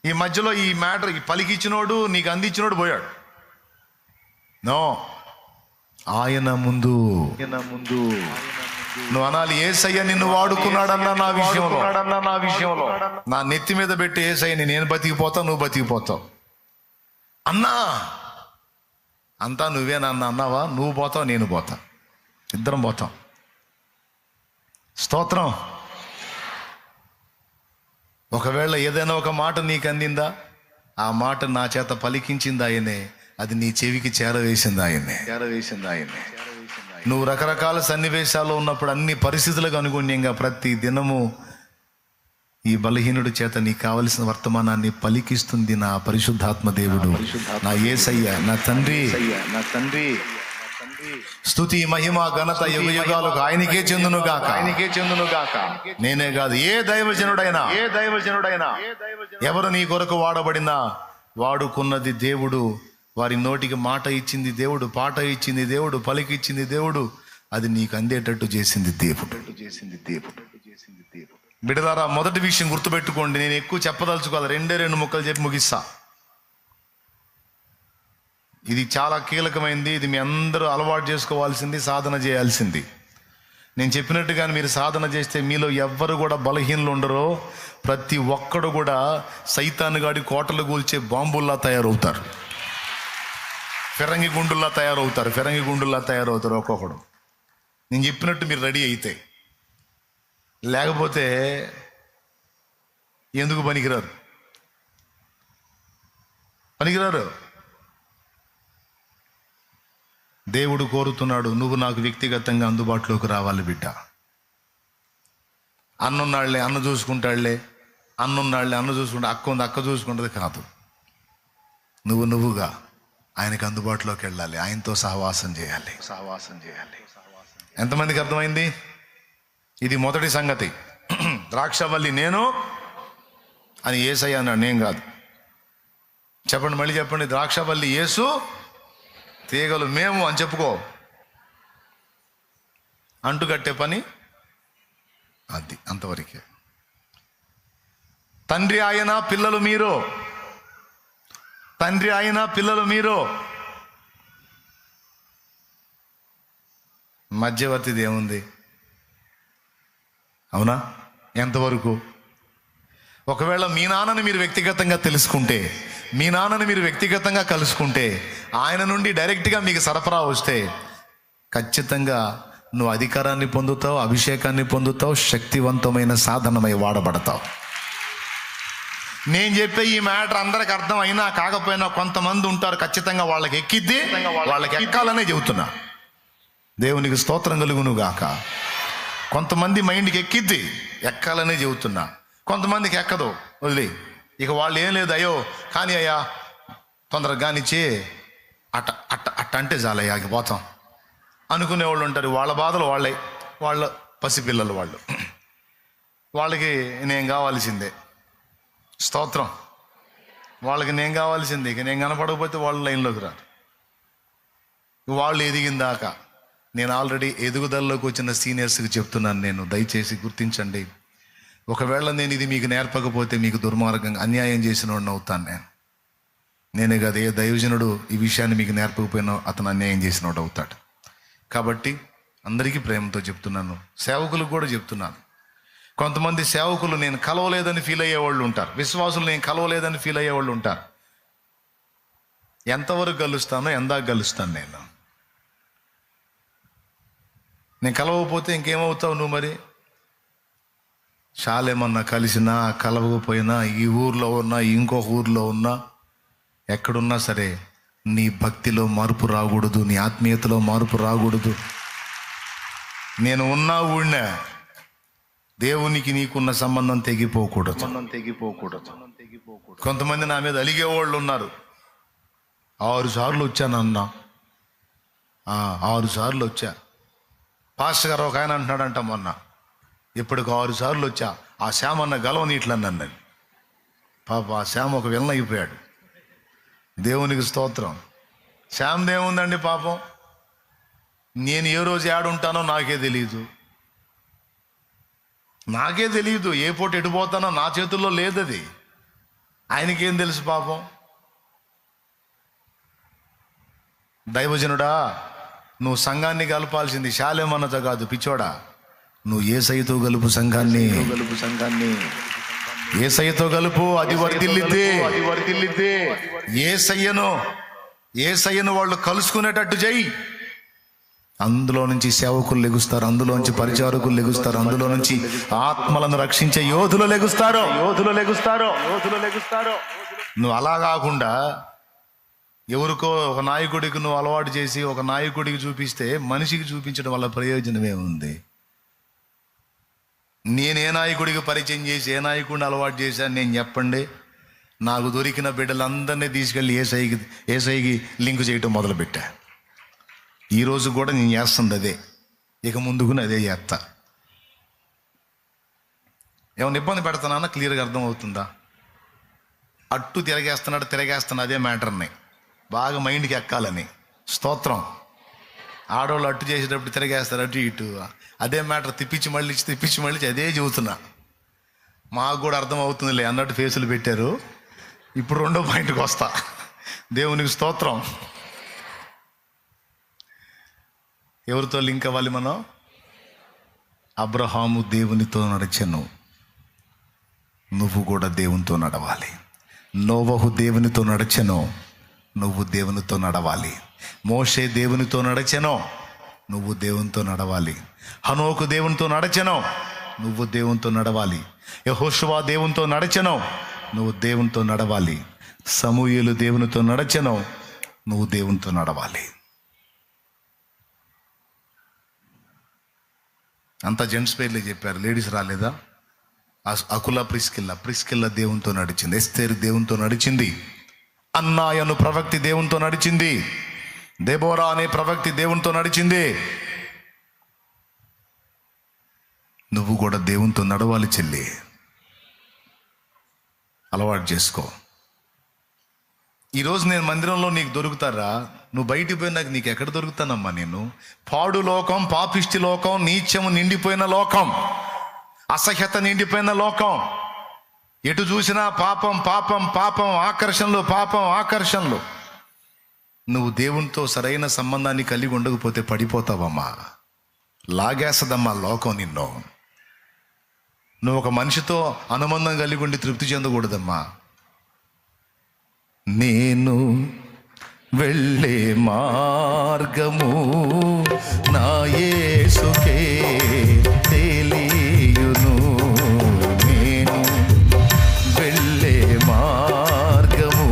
ఈ మధ్యలో ఈ మ్యాటర్, ఈ పలికిచ్చినోడు, నీకు అందించినోడు పోయాడు. నో, ఆయన ముందు నువ్వు అనాలి, యేసయ్య నిన్ను వాడుకున్నాడన్నా నా విషయంలో, నా నెత్తి మీద పెట్టి యేసయ్యని నేను బతికిపోతావు, నువ్వు బతికిపోతావు అన్నా. అంతా నువ్వేనన్నా అన్నావా? నువ్వు పోతావు, నేను పోతా, ఇద్దరం పోతాం. స్తోత్రం. ఒకవేళ ఏదైనా ఒక మాట నీకు అందిందా, ఆ మాట నా చేత పలికించింది ఆయనే, అది నీ చెవికి చేరవేసింది ఆయనే. నువ్వు రకరకాల సన్నివేశాల్లో ఉన్నప్పుడు అన్ని పరిస్థితులకు అనుగుణ్యంగా ప్రతి దినము ఈ బలహీనుడి చేత నీకు కావలసిన వర్తమానాన్ని పలికిస్తుంది నా పరిశుద్ధాత్మ దేవుడు, నా యేసయ్య, నా తండ్రి. స్తుతి మహిమ ఘనత యుగయుగాలకు ఆయనకే చెందునుగాక. నేనే కాదు, ఏ దైవజనుడైనా ఎవరు నీ కొరకు వాడబడినా వాడుకున్నది దేవుడు. వారి నోటికి మాట ఇచ్చింది దేవుడు, పాట ఇచ్చింది దేవుడు, పలికిచ్చింది దేవుడు, అది నీకు అందేటట్టు చేసింది దేవుడు. బిడ్డలారా, మొదటి విషయం గుర్తుపెట్టుకోండి. నేను ఎక్కువ చెప్పదలుచుకోవాలి, 2 ముక్కలు చెప్పి ముగిస్తా. ఇది చాలా కీలకమైంది, ఇది మీ అందరూ అలవాటు చేసుకోవాల్సింది, సాధన చేయాల్సింది. నేను చెప్పినట్టుగాని మీరు సాధన చేస్తే మీలో ఎవ్వరు కూడా బలహీనలు ఉండరో. ప్రతి ఒక్కడు కూడా సైతానుగాడి కోటలు కూల్చే బాంబుల్లా తయారవుతారు, ఫిరంగి గుండుల్లా తయారవుతారు ఒక్కొక్కడు. నేను చెప్పినట్టు మీరు రెడీ అయితే, లేకపోతే ఎందుకు పనికిరారు. దేవుడు కోరుతున్నాడు, నువ్వు నాకు వ్యక్తిగతంగా అందుబాటులోకి రావాలి బిడ్డ. అన్నున్నాళ్లే అన్న చూసుకుంటాళ్లే, అన్న చూసుకుంటా, అక్క ఉంది అక్క చూసుకుంటుంది కాదు. నువ్వుగా ఆయనకు అందుబాటులోకి వెళ్ళాలి, ఆయనతో సహవాసం చేయాలి. ఎంతమందికి అర్థమైంది? ఇది మొదటి సంగతి. ద్రాక్షవల్లి నేను అని యేసయ్య అన్నాడు, నేను కాదు. చెప్పండి, మళ్ళీ చెప్పండి. ద్రాక్షవల్లి యేసు, తీగలు మేము అని చెప్పుకో. అంటుకట్టే పని అది, అంతవరకే. తండ్రి ఆయన పిల్లలు మీరు. మధ్యవర్తిది ఏముంది? అవునా? ఎంతవరకు? ఒకవేళ మీ నాన్నని మీరు వ్యక్తిగతంగా తెలుసుకుంటే, మీ నాన్నని మీరు వ్యక్తిగతంగా కలుసుకుంటే, ఆయన నుండి డైరెక్ట్గా మీకు సరఫరా వస్తే ఖచ్చితంగా నువ్వు అధికారాన్ని పొందుతావు, అభిషేకాన్ని పొందుతావు, శక్తివంతమైన సాధనమై వాడబడతావు. నేను చెప్పే ఈ మ్యాటర్ అందరికి అర్థం అయినా కాకపోయినా కొంతమంది ఉంటారు, ఖచ్చితంగా వాళ్ళకి ఎక్కిద్ది, వాళ్ళకి ఎక్కాలనే చెబుతున్నా. దేవునికి స్తోత్రం కలుగును గాక. కొంతమంది మైండ్కి ఎక్కిద్ది, ఎక్కాలనే చెబుతున్నా. కొంతమందికి ఎక్కదు, వదిలే. ఇక వాళ్ళు ఏం లేదు, అయ్యో కానీ అయ్యా తొందరగా కానిచ్చి అట్ట అంటే చాలయ్యా ఆగిపోతాం అనుకునే వాళ్ళు ఉంటారు. వాళ్ళ బాధలు వాళ్ళ పసిపిల్లలు వాళ్ళకి నేను కావాల్సిందే. స్తోత్రం. వాళ్ళకి నేను కావాల్సిందే. ఇక నేను కనపడకపోతే వాళ్ళు లైన్లోకి రారు. వాళ్ళు ఎదిగిందాక నేను ఆల్రెడీ ఎదుగుదలలోకి వచ్చిన సీనియర్స్కి చెప్తున్నాను, నేను దయచేసి గుర్తించండి. ఒకవేళ నేను ఇది మీకు నేర్పకపోతే మీకు దుర్మార్గంగా అన్యాయం చేసిన వాడిని అవుతాను. నేనే కాదు, ఏ దైవజనుడు ఈ విషయాన్ని మీకు నేర్పకపోయినా అతను అన్యాయం చేసిన వాడు అవుతాడు. కాబట్టి అందరికీ ప్రేమతో చెప్తున్నాను, సేవకులకు కూడా చెప్తున్నాను. కొంతమంది సేవకులు నేను కలవలేదని ఫీల్ అయ్యేవాళ్ళు ఉంటారు, విశ్వాసులు నేను కలవలేదని ఫీల్ అయ్యేవాళ్ళు ఉంటారు. ఎంతవరకు కలుస్తానో ఎందాక కలుస్తాను నేను కలవకపోతే ఇంకేమవుతావు నువ్వు? మరి చాలేమన్నా కలిసినా కలవకపోయినా, ఈ ఊర్లో ఉన్నా ఇంకొక ఊర్లో ఉన్నా, ఎక్కడున్నా సరే నీ భక్తిలో మార్పు రాకూడదు, నీ ఆత్మీయతలో మార్పు రాకూడదు. నేను ఉన్నా ఊడినా దేవునికి నీకున్న సంబంధం తెగిపోకూడదు. కొంతమంది నా మీద అలిగేవాళ్ళు ఉన్నారు. 6 సార్లు వచ్చానన్నా, 6 సార్లు వచ్చా. పాస్టర్ గారు ఒక ఆయన అంటున్నాడంట, మొన్న ఇప్పటికి 6 సార్లు వచ్చా, ఆ శ్యామ్ అన్న గలవ నీట్లన్నాను. పాప ఆ శ్యామ్ ఒక విలన్ అయిపోయాడు. దేవునికి స్తోత్రం. శ్యామ్ దేవుందండి పాపం. నేను ఏ రోజు ఏడుంటానో నాకే తెలియదు, ఏ పూట ఎడిపోతానో నా చేతుల్లో లేదది. ఆయనకేం తెలుసు పాపం. దైవజనుడా, నువ్వు సంఘాన్ని కలపాల్సింది శాలేమన్నతో కాదు పిచ్చోడా, నువ్వు యేసయ్యతో కలుపు సంఘాన్ని. యేసయ్యతో కలుపు, అది వర్ధిల్లిద్దే. యేసయ్యను వాళ్ళు కలుసుకునేటట్టు చెయ్యి. అందులో నుంచి సేవకులు లెగుస్తారు, అందులోంచి పరిచారకులు లెగుస్తారు, అందులో నుంచి ఆత్మలను రక్షించే యోధులు లెగుస్తారు. నువ్వు అలా కాకుండా ఎవరికో ఒక నాయకుడికి నువ్వు అలవాటు చేసి ఒక నాయకుడికి చూపిస్తే మనిషికి చూపించడం వల్ల ప్రయోజనమే ఉంది. నేనే నాయకుడికి పరిచయం చేసి ఏ నాయకుడిని అలవాటు చేశాను నేను చెప్పండి. నాకు దొరికిన బిడ్డలందరినీ తీసుకెళ్ళి ఏసైకి లింక్ చేయటం మొదలుపెట్టా. ఈరోజు కూడా నేను చేస్తుంది అదే, ఇక ముందుకు అదే చేస్తా. ఏమైనా ఇబ్బంది పెడతానా? క్లియర్గా అర్థమవుతుందా? అట్టు తిరగేస్తున్నా అదే మ్యాటర్ని బాగా మైండ్కి ఎక్కాలని. స్తోత్రం. ఆడవాళ్ళు అట్టు చేసేటప్పుడు తిరగేస్తారు అటు ఇటు, అదే మ్యాటర్ తిప్పించి మళ్ళీ అదే చెబుతున్నా. మాకు కూడా అర్థమవుతుందిలే అన్నట్టు ఫేసులు పెట్టారు. ఇప్పుడు 2వ పాయింట్కి వస్తా. దేవునికి స్తోత్రం. ఎవరితో లింక్ అవ్వాలి మనం? అబ్రహాము దేవునితో నడిచెను, నువ్వు కూడా దేవునితో నడవాలి. నోవహు దేవునితో నడిచెను, నువ్వు దేవునితో నడవాలి. మోషే దేవునితో నడిచెను, నువ్వు దేవునితో నడవాలి. హనోకు దేవునితో నడిచెను, నువ్వు దేవునితో నడవాలి. యెహోషువ దేవునితో నడిచెను, నువ్వు దేవునితో నడవాలి. సమూయేలు దేవునితో నడిచెను, నువ్వు దేవునితో నడవాలి. అంతా జెంట్స్ పేర్లే చెప్పారు, లేడీస్ రాలేదా? అకుల ప్రిస్కిల్ల దేవునితో నడిచింది. ఎస్తేరు దేవునితో నడిచింది. అన్నాయను ప్రవక్తి దేవునితో నడిచింది. దెబోరా అనే ప్రవక్తి దేవునితో నడిచింది. నువ్వు కూడా దేవునితో నడవాలి చెల్లి. అలవాటు చేసుకో. ఈరోజు నేను మందిరంలో నీకు దొరుకుతారా? నువ్వు బయటికి పోయినాక నీకు ఎక్కడ దొరుకుతానమ్మా నేను? పాడు లోకం, పాపిష్టి లోకం, నీచము నిండిపోయిన లోకం, అసహ్యత నిండిపోయిన లోకం. ఎటు చూసినా పాపం పాపం పాపం, ఆకర్షణలు పాపం ఆకర్షణలు. నువ్వు దేవునితో సరైన సంబంధాన్ని కలిగి ఉండకపోతే పడిపోతావమ్మా. లాగేస్తుందమ్మా లోకం నిన్ను. నువ్వు ఒక మనిషితో అనుబంధం కలిగి ఉండి తృప్తి చెందకూడదమ్మా. నేను వెళ్ళే మార్గము నా యేసుకే తెలియును. నేను వెళ్ళే మార్గము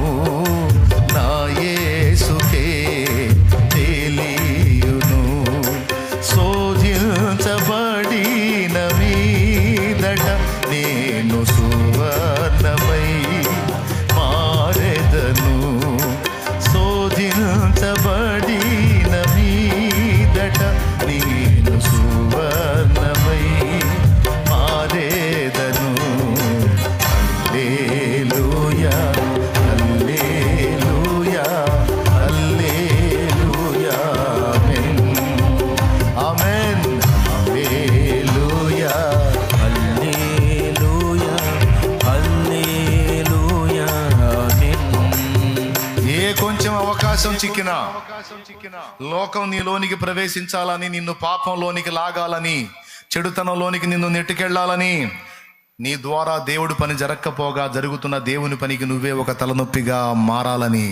నా యేసుకే తెలియును. శోధించబడిన మీదట నేను సువర్ణమై మారెదను. శోధించబడిన మీదట నేను సువర్ణమై మారెదను. హల్లెలూయా హల్లెలూయా హల్లెలూయా ఆమేన్ హల్లెలూయా హల్లెలూయా హల్లెలూయా ఆమేన్. ఏ కొంచెం అవకాశం చిక్కినా లోకం నీలోనికి ప్రవేశించాలని, నిన్ను పాపంలోనికి లాగాలని, చెడుతనంలోనికి నిన్ను నెట్టుకెళ్లాలని, నీ ద్వారా దేవుడి పని జరగకపోగా జరుగుతున్న దేవుని పనికి నువ్వే ఒక తలనొప్పిగా మారాలని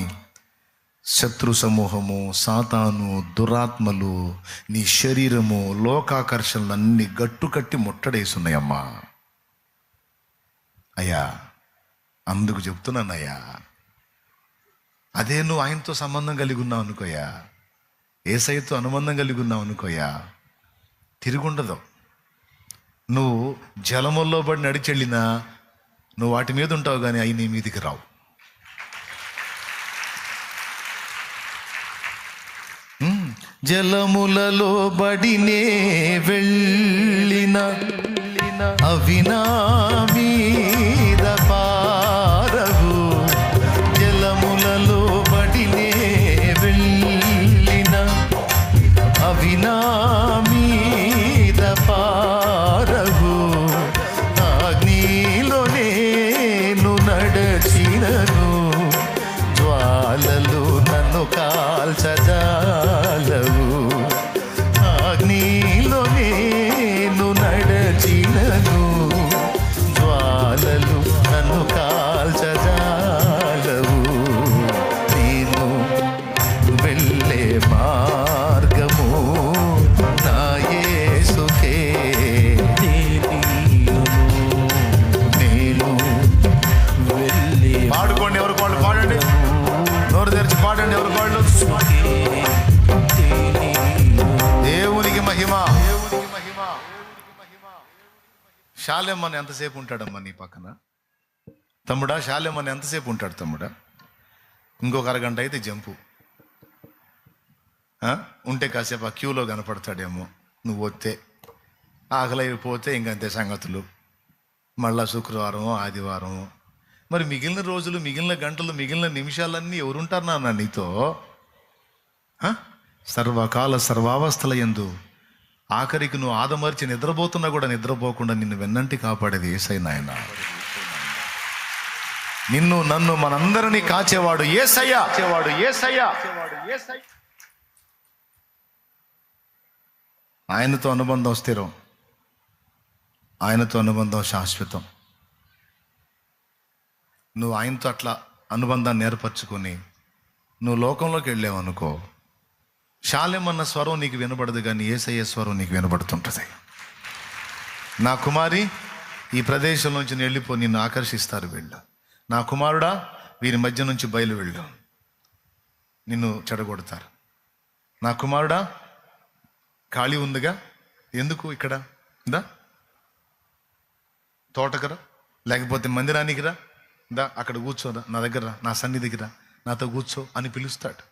శత్రు సమూహము, సాతాను, దురాత్మలు, నీ శరీరము, లోకాకర్షణలు అన్ని గట్టుకట్టి ముట్టడేస్తున్నాయమ్మా. అయ్యా అందుకు చెప్తున్నానయ్యా, అదే నువ్వు ఆయనతో సంబంధం కలిగి ఉన్నావు అనుకోయా, యేసయ్యతో అనుబంధం కలిగి ఉన్నావు అనుకోయా, తిరుగుండదు. నువ్వు జలముల్లో పడి నడిచెళ్ళినా నువ్వు వాటి మీద ఉంటావు, కానీ అవి నీ మీదికి రావు. జలములలో బడినే వెళ్ళిన అవి నా మీద పారవు. జలములలో బడినే వెళ్ళిన అవి నా మీద పారవు. అగ్నిలో నేను నడచినను, జ్వాలలు నన్ను కాల్చజాలవు. అగ్నిలో నేను నడచినను, జ్వాలలు నన్ను కాల్చజాలవు. నేను వెళ్ళే మార్గము నా యేసుకే తెలియును. నేను వెళ్ళే పాడుకోండి, ఎవరు వాళ్ళు పాడండి, నోరు తెరిచి పాడండి, ఎవరు వాళ్ళు. దేవునికి మహిమ. శాలెమ్మని ఎంతసేపు ఉంటాడమ్మా నీ పక్కన? తమ్ముడా, శాలెమ్మని ఎంతసేపు ఉంటాడు తమ్ముడా? ఇంకొక అరగంట అయితే జంపు ఉంటే కాసేపు ఆ క్యూలో కనపడతాడేమో. నువ్వు వస్తే ఆకలి అయిపోతే ఇంకంతే సంగతులు. మళ్ళా శుక్రవారం, ఆదివారం, మరి మిగిలిన రోజులు, మిగిలిన గంటలు, మిగిలిన నిమిషాలన్నీ ఎవరుంటారు నాన్న నీతో? సర్వకాల సర్వావస్థల యందు ఆఖరికి నువ్వు ఆదమర్చి నిద్రపోతున్నా కూడా నిద్రపోకుండా నిన్ను వెన్నంటి కాపాడేది యేసయ్య నాయన. నిన్ను నన్ను మనందరినీ కాచేవాడు యేసయ్య. ఆయనతో అనుబంధం స్థిరం. ఆయనతో అనుబంధం శాశ్వతం. నువ్వు ఆయనతో అట్లా అనుబంధాన్ని ఏర్పరచుకొని నువ్వు లోకంలోకి వెళ్ళావనుకో, శాలెమన్న స్వరం నీకు వినబడదు, కానీ యేసయ్య స్వరం నీకు వినబడుతుంటుంది. నా కుమారి, ఈ ప్రదేశం నుంచి వెళ్ళిపో, నిన్ను ఆకర్షిస్తారు వీళ్ళు. నా కుమారుడా, వీరి మధ్య నుంచి బయలు వెళ్ళు, నిన్ను చెడగొడతారు. నా కుమారుడా, ఖాళీ ఉందిగా, ఎందుకు ఇక్కడ దా, తోటకరా, లేకపోతే మందిరానికి రా, దా అక్కడ కూర్చోరా, నా దగ్గర రా, నా సన్నిధికి రా, నాతో కూర్చో అని పిలుస్తాడు.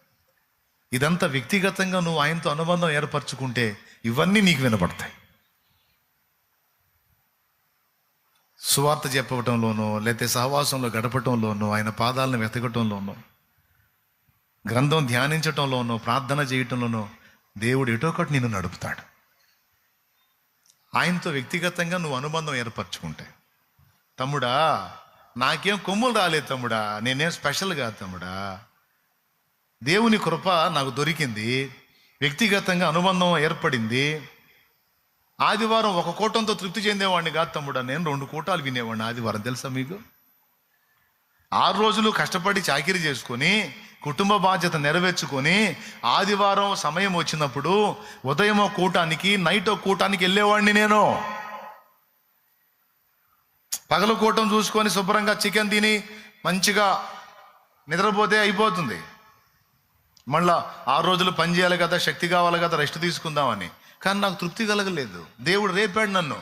ఇదంతా వ్యక్తిగతంగా నువ్వు ఆయనతో అనుబంధం ఏర్పరచుకుంటే ఇవన్నీ నీకు వినపడతాయి. సువార్త చెప్పటంలోనో, లేకపోతే సహవాసంలో గడపటంలోనో, ఆయన పాదాలను వెతకటంలోనో, గ్రంథం ధ్యానించటంలోనో, ప్రార్థన చేయటంలోనో దేవుడు ఎటో ఒకటి నిన్ను నడుపుతాడు. ఆయనతో వ్యక్తిగతంగా నువ్వు అనుబంధం ఏర్పరచుకుంటే, తమ్ముడా నాకేం కొమ్ములు రాలేదు తమ్ముడా, నేనేం స్పెషల్ కాదు తమ్ముడా, దేవుని కృప నాకు దొరికింది, వ్యక్తిగతంగా అనుబంధం ఏర్పడింది. ఆదివారం ఒక కూటంతో తృప్తి చెందేవాడిని కాదు తమ్ముడా, నేను 2 కూటాలు వినేవాడిని ఆదివారం. తెలుసా మీకు? 6 రోజులు కష్టపడి చాకిరీ చేసుకొని కుటుంబ బాధ్యత నెరవేర్చుకొని ఆదివారం సమయం వచ్చినప్పుడు ఉదయం ఒక కూటానికి, నైట్ ఒక కూటానికి వెళ్ళేవాడిని నేను. పగల కూటం చూసుకొని శుభ్రంగా చికెన్ తిని మంచిగా నిద్రపోతే అయిపోతుంది. మళ్ళా 6 రోజులు పని చేయాలి కదా, శక్తి కావాలి కదా, రెస్ట్ తీసుకుందామని. కానీ నాకు తృప్తి కలగలేదు. దేవుడు రేపాడు నన్ను.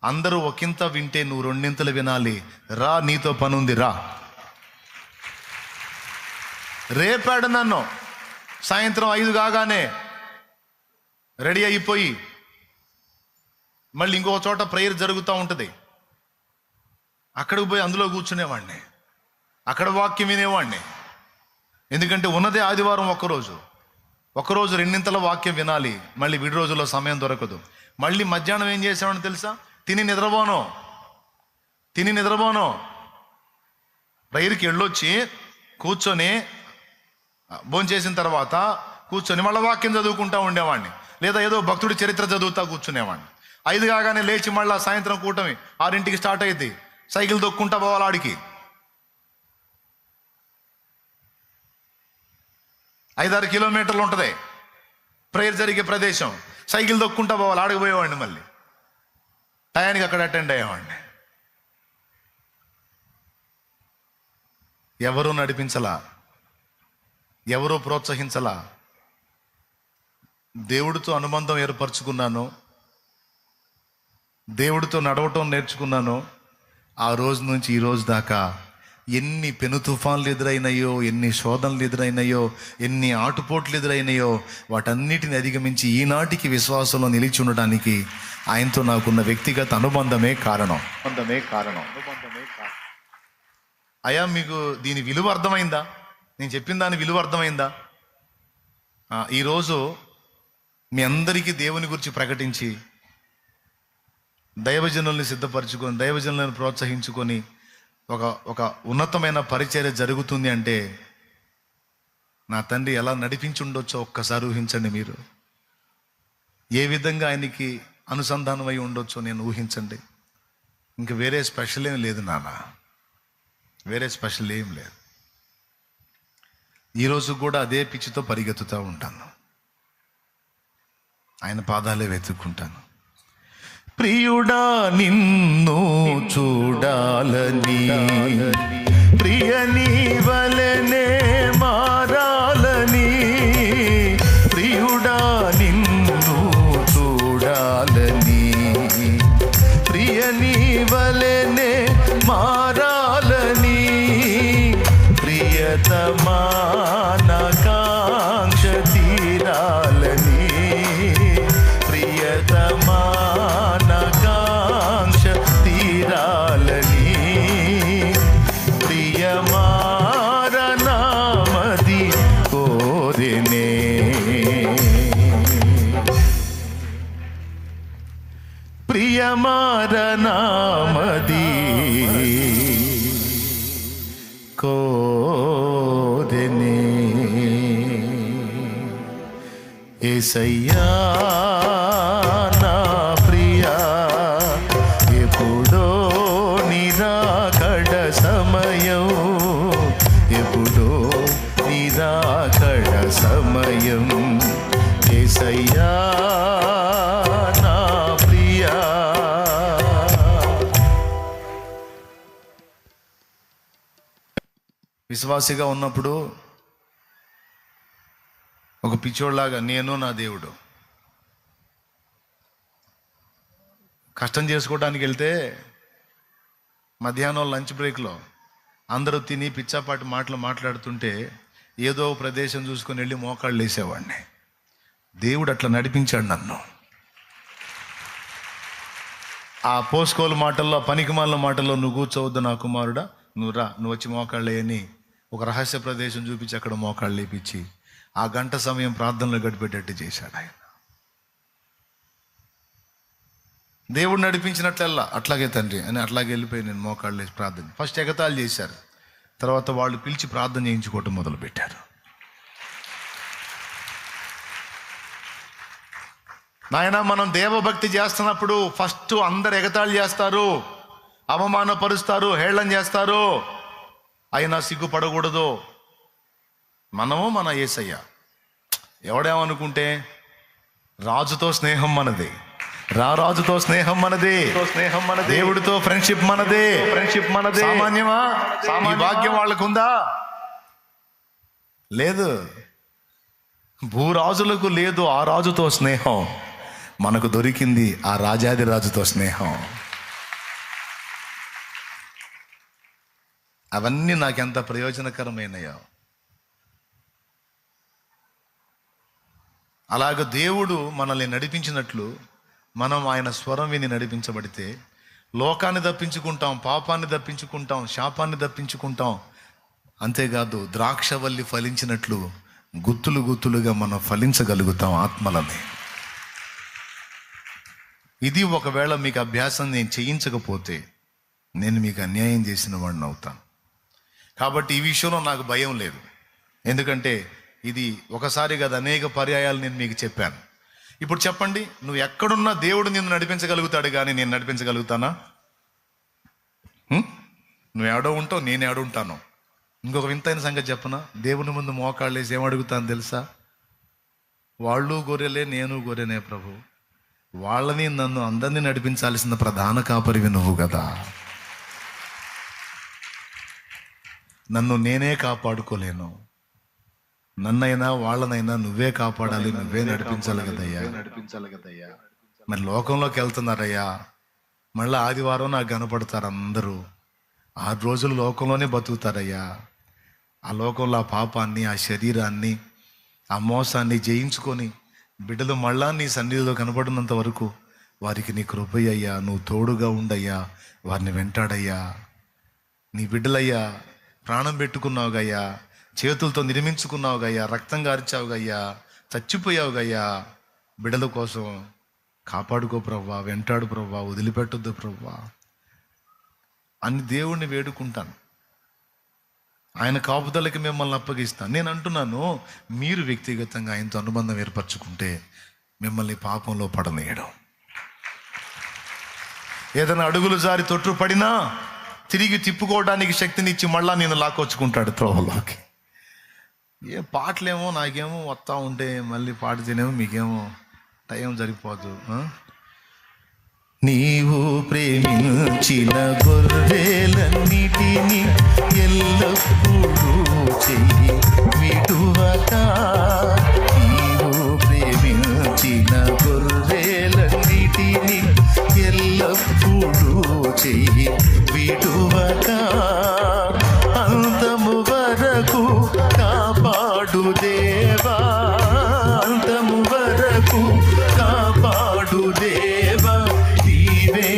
అందరూ ఒకంత వింటే నువ్వు 2 వినాలి. రా, నీతో పని ఉంది, రా. రేపాడు నన్ను. సాయంత్రం 5 కాగానే రెడీ అయిపోయి మళ్ళీ ఇంకో చోట ప్రేయర్ జరుగుతూ ఉంటుంది, అక్కడికి పోయి అందులో కూర్చునేవాడిని, అక్కడ వాక్యం వినేవాడిని. ఎందుకంటే ఉన్నదే ఆదివారం ఒక్కరోజు 2 వాక్యం వినాలి. మళ్ళీ విడి రోజుల్లో సమయం దొరకదు. మళ్ళీ మధ్యాహ్నం ఏం చేసామని తెలుసా? తిని నిద్రపోను. ప్రేయర్కి వెళ్ళొచ్చి కూర్చొని భోంచేసిన తర్వాత కూర్చొని మళ్ళీ వాక్యం చదువుకుంటా ఉండేవాడిని, లేదా ఏదో భక్తుడి చరిత్ర చదువుతా కూర్చునేవాడిని. 5 కాగానే లేచి మళ్ళీ సాయంత్రం కూటమి 6ంటికి స్టార్ట్ అయ్యింది. సైకిల్ దొక్కుంటా పోవాలి ఆడికి. 5-6 కిలోమీటర్లు ఉంటుంది ప్రేయర్ జరిగే ప్రదేశం. సైకిల్ దొక్కుంటా పోవాలి, ఆడికి పోయేవాడిని. మళ్ళీ టయానికి అక్కడ అటెండ్ అయ్యేవాడిని. ఎవరూ నడిపించలా, ఎవరూ ప్రోత్సహించలా. దేవుడితో అనుబంధం ఏర్పరచుకున్నాను, దేవుడితో నడవటం నేర్చుకున్నాను. ఆ రోజు నుంచి ఈ రోజు దాకా ఎన్ని పెను తుఫాన్లు ఎదురైనాయో, ఎన్ని శోధనలు ఎదురైనాయో, ఎన్ని ఆటుపోట్లు ఎదురైనాయో, వాటన్నిటిని అధిగమించి ఈనాటికి విశ్వాసంలో నిలిచి ఉండడానికి ఆయనతో నాకున్న వ్యక్తిగత అనుబంధమే కారణం. అయ్యా, మీకు దీని విలువ అర్థమైందా? నేను చెప్పిన దాని విలువ అర్థమైందా? ఈరోజు మీ అందరికీ దేవుని గురించి ప్రకటించి దైవజనుల్ని సిద్ధపరచుకొని, దైవజనులను ప్రోత్సహించుకొని ఒక ఉన్నతమైన పరిచర్య జరుగుతుంది అంటే నా తండ్రి ఎలా నడిపించి ఉండొచ్చో ఒక్కసారి ఊహించండి. మీరు ఏ విధంగా ఆయనకి అనుసంధానం అయి ఉండొచ్చో నేను ఊహించండి. ఇంక వేరే స్పెషల్ ఏం లేదు నాన్న, వేరే స్పెషల్ ఏం లేదు. ఈరోజు కూడా అదే పిచ్చితో పరిగెత్తుతూ ఉంటాను, ఆయన పాదాలే వెతుక్కుంటాను. ప్రియుడా నిన్ను చూడాలని, ప్రియ నీ వలెనే మారాలని, ప్రియుడా నిన్ను చూడాలని, ప్రియ నీ వలెనే మారాలని, ప్రియతమా నా కాంక్ష తీరాలని, ప్రియతమా నా కాంక్ష తీరాలని, ప్రియమారనామది కోరెనే, ప్రియమారనామది కోరెనే. యేసయ్యా నా ప్రియా, విశ్వాసిగా ఉన్నప్పుడు ఒక పిచ్చోళ్ళలాగా నేను నా దేవుడు కష్టం చేసుకోవడానికి వెళ్తే మధ్యాహ్నం లంచ్ బ్రేక్లో అందరూ తిని పిచ్చాపాటి మాటలు మాట్లాడుతుంటే ఏదో ప్రదేశం చూసుకొని వెళ్ళి మోకాళ్ళు వేసేవాడిని. దేవుడు అట్లా నడిపించాడు నన్ను. ఆ పోస్కోలు మాటల్లో, పనికిమాల మాటల్లో, నువ్వు కూర్చోవద్దు నా కుమారుడా, నువ్వు రా, నువ్వు వచ్చి మోకాళ్ళు వేయని ఒక రహస్య ప్రదేశం చూపించి అక్కడ మోకాళ్ళు లేపించి ఆ గంట సమయం ప్రార్థనలో గడిపేటట్టు చేశాడు ఆయన. దేవుడు నడిపించినట్లల్లా అట్లాగే తండ్రి అని అట్లాగే వెళ్ళిపోయి నేను మోకాళ్ళు వేసి ప్రార్థన. ఫస్ట్ ఎగతాళి చేశారు, తర్వాత వాళ్ళు పిలిచి ప్రార్థన చేయించుకోవటం మొదలుపెట్టారు. నాయన, మనం దేవభక్తి చేస్తున్నప్పుడు ఫస్ట్ అందరు ఎగతాళి చేస్తారు, అవమానపరుస్తారు, హేళన చేస్తారు. అయినా సిగ్గుపడకూడదు. మనము మన యేసయ్య. ఎవడేమనుకుంటే రాజుతో స్నేహం మనది, రాజుతో స్నేహం మనది, దేవుడితో ఫ్రెండ్షిప్ మనది. సామాన్యమా? ఈ భాగ్యం వాళ్ళకుందా? లేదు. భూరాజులకు లేదు ఆ రాజుతో స్నేహం. మనకు దొరికింది ఆ రాజాది రాజుతో స్నేహం. అవన్నీ నాకెంత ప్రయోజనకరమైనయో. అలాగ దేవుడు మనల్ని నడిపించినట్లు మనం ఆయన స్వరం విని నడిపించబడితే లోకాన్ని తప్పించుకుంటాం, పాపాన్ని తప్పించుకుంటాం, శాపాన్ని తప్పించుకుంటాం. అంతేకాదు ద్రాక్షవల్లి ఫలించినట్లు గుత్తులు గుత్తులుగా మనం ఫలించగలుగుతాం ఆత్మలని. ఇది ఒకవేళ మీకు అభ్యాసం నేను చేయించకపోతే నేను మీకు అన్యాయం చేసిన వాడిని అవుతాను. కాబట్టి ఈ విషయంలో నాకు భయం లేదు. ఎందుకంటే ఇది ఒకసారి కాదు, అనేక పర్యాయాలు నేను మీకు చెప్పాను. ఇప్పుడు చెప్పండి, నువ్వు ఎక్కడున్నా దేవుడు నిన్ను నడిపించగలుగుతాడు, కానీ నేను నడిపించగలుగుతానా? నువ్వు ఏడో ఉంటావు, నేను ఏడో ఉంటాను. ఇంకొక వింతైన సంగతి చెప్పనా? దేవుని ముందు మోకాళ్ళు వేసి ఏమడుగుతాను తెలుసా? వాళ్ళు గొర్రెలే, నేను గొర్రెనే ప్రభు. వాళ్ళని నన్ను అందరినీ నడిపించాల్సిన ప్రధాన కాపరివి నువ్వు కదా. నన్ను నేనే కాపాడుకోలేను. నన్నైనా వాళ్ళనైనా నువ్వే కాపాడాలి, నువ్వే నడిపించాలి కదయ్యా. మరి లోకంలోకి వెళ్తున్నారయ్యా, మళ్ళీ ఆదివారం నాకు కనపడతారు అందరూ. 6 రోజులు లోకంలోనే బతుకుతారయ్యా. ఆ లోకంలో ఆ పాపాన్ని, ఆ శరీరాన్ని, ఆ మోసాన్ని జయించుకొని బిడ్డలు మళ్ళా నీ సన్నిధిలో కనపడినంత వరకు వారికి నీ కృపయ్యా, నువ్వు తోడుగా ఉండయ్యా, వారిని వెంటాడయ్యా. నీ బిడ్డలయ్యా, ప్రాణం పెట్టుకున్నావుగయ్యా, చేతులతో నిర్మించుకున్నావుగయ్యా, రక్తం గార్చావుగయ్యా, చచ్చిపోయావుగయ్యా. బిడ్డల కోసం కాపాడుకో ప్రవ్వా, వెంటాడు ప్రవ్వా, వదిలిపెట్టొద్దు ప్రవ్వా అని దేవుణ్ణి వేడుకుంటాను. ఆయన కాపుదలకి మిమ్మల్ని అప్పగిస్తాను. నేను అంటున్నాను, మీరు వ్యక్తిగతంగా ఆయనతో అనుబంధం ఏర్పరచుకుంటే మిమ్మల్ని పాపంలో పడనీయడం. ఏదైనా అడుగులు జారి తొట్టుపడినా తిరిగి తిప్పుకోవడానికి శక్తినిచ్చి మళ్ళా నేను లాక్కొచ్చుకుంటాడు త్రోవలోకి. ఏ పాటలేమో నాకేమో వస్తూ ఉంటే మళ్ళీ పాడితేనేమో మీకేమో టైం సరిపోదు. నీవు ప్రేమించిన గొర్రెలన్నిటినీ ఎల్లప్పుడూ చెయ్యి విడువక. నీవు ప్రేమించిన గొర్రెలన్నిటినీ ఎల్లప్పుడూ చెయ్యి విడువక. అంతము వరకు కాపాడు దేవా, అంతము వరకు కాపాడు దేవా. నీవే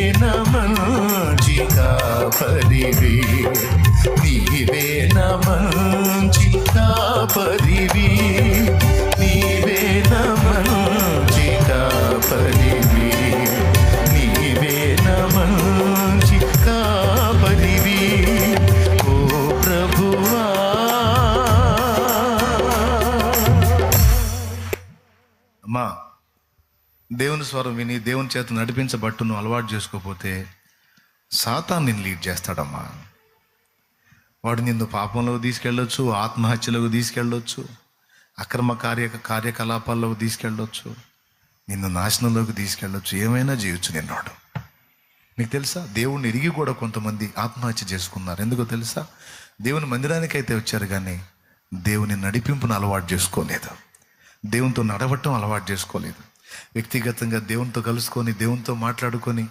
మంచి కాపరివి, నీవే మంచి కాపరివి, నీవే మంచి కాపరివి, నీవే మంచి కాపరివి. ఓ ప్రభువా, అమ్మా, దేవుని స్వరం విని దేవుని చేత నడిపించబట్టు నువ్వు అలవాటు చేసుకోకపోతే సాతాను నిన్ను లీడ్ చేస్తాడమ్మా. వాడు నిన్ను పాపంలోకి తీసుకెళ్ళొచ్చు, ఆత్మహత్యలోకి తీసుకెళ్ళొచ్చు, అక్రమ కార్యకలాపాల్లోకి తీసుకెళ్ళొచ్చు, నిన్ను నాశనంలోకి తీసుకెళ్ళొచ్చు, ఏమైనా చేయొచ్చు నిన్నోడు. నీకు తెలుసా, దేవుణ్ణి ఎరిగి కూడా కొంతమంది ఆత్మహత్య చేసుకున్నారు. ఎందుకో తెలుసా? దేవుని మందిరానికి అయితే వచ్చారు, కానీ దేవుని నడిపింపును అలవాటు చేసుకోలేదు. దేవునితో నడవటం అలవాటు చేసుకోలేదు. వ్యక్తిగతంగా దేవునితో కలుసుకొని, దేవునితో మాట్లాడుకొని,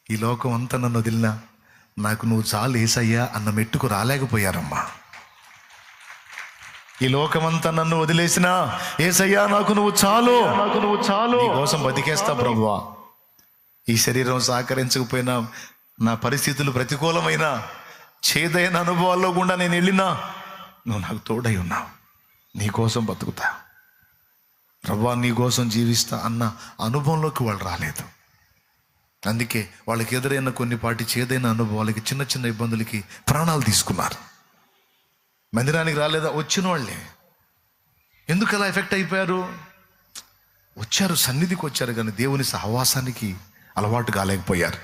ఈ లోకం అంతా నన్ను వదిలినా నాకు నువ్వు చాలు యేసయ్యా అన్న మెట్టుకు రాలేకపోయారమ్మా. ఈ లోకమంతా నన్ను వదిలేసినా యేసయ్యా నాకు నువ్వు చాలు, నీ కోసం బతికేస్తా ప్రభువా. ఈ శరీరం సహకరించకపోయినా, నా పరిస్థితులు ప్రతికూలమైన చేదైన అనుభవాల్లో గుండా నేను వెళ్ళినా నువ్వు నాకు తోడై ఉన్నావు, నీ కోసం బతుకుతా ప్రభువా, నీ కోసం జీవిస్తా అన్న అనుభవంలోకి వాళ్ళు రాలేదు. అందుకే వాళ్ళకి ఎదురైన కొన్నిపాటి చేదైన అనుభవాలకి, చిన్న చిన్న ఇబ్బందులకి ప్రాణాలు తీసుకున్నారు. మందిరానికి రాలేదా? వచ్చిన వాళ్ళే. ఎందుకు అలా ఎఫెక్ట్ అయిపోయారు? వచ్చారు, సన్నిధికి వచ్చారు, కానీ దేవుని సహవాసానికి అలవాటు కాలేకపోయారు.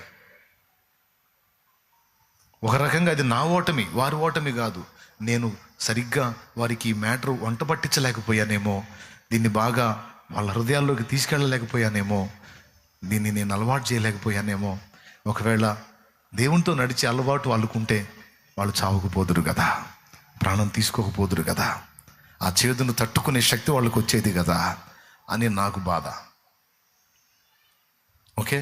ఒక రకంగా అది నా ఓటమి, వారి ఓటమి కాదు. నేను సరిగ్గా వారికి ఈ మ్యాటర్ వంట పట్టించలేకపోయానేమో, దీన్ని బాగా వాళ్ళ హృదయాల్లోకి తీసుకెళ్ళలేకపోయానేమో, దీన్ని నేను అలవాటు చేయలేకపోయానేమో. ఒకవేళ దేవునితో నడిచే అలవాటు వాళ్ళకుంటే వాళ్ళు చావకపోదురు కదా, ప్రాణం తీసుకోకపోదురు కదా, ఆ చేదును తట్టుకునే శక్తి వాళ్ళకు వచ్చేది కదా అని నాకు బాధ. ఓకే,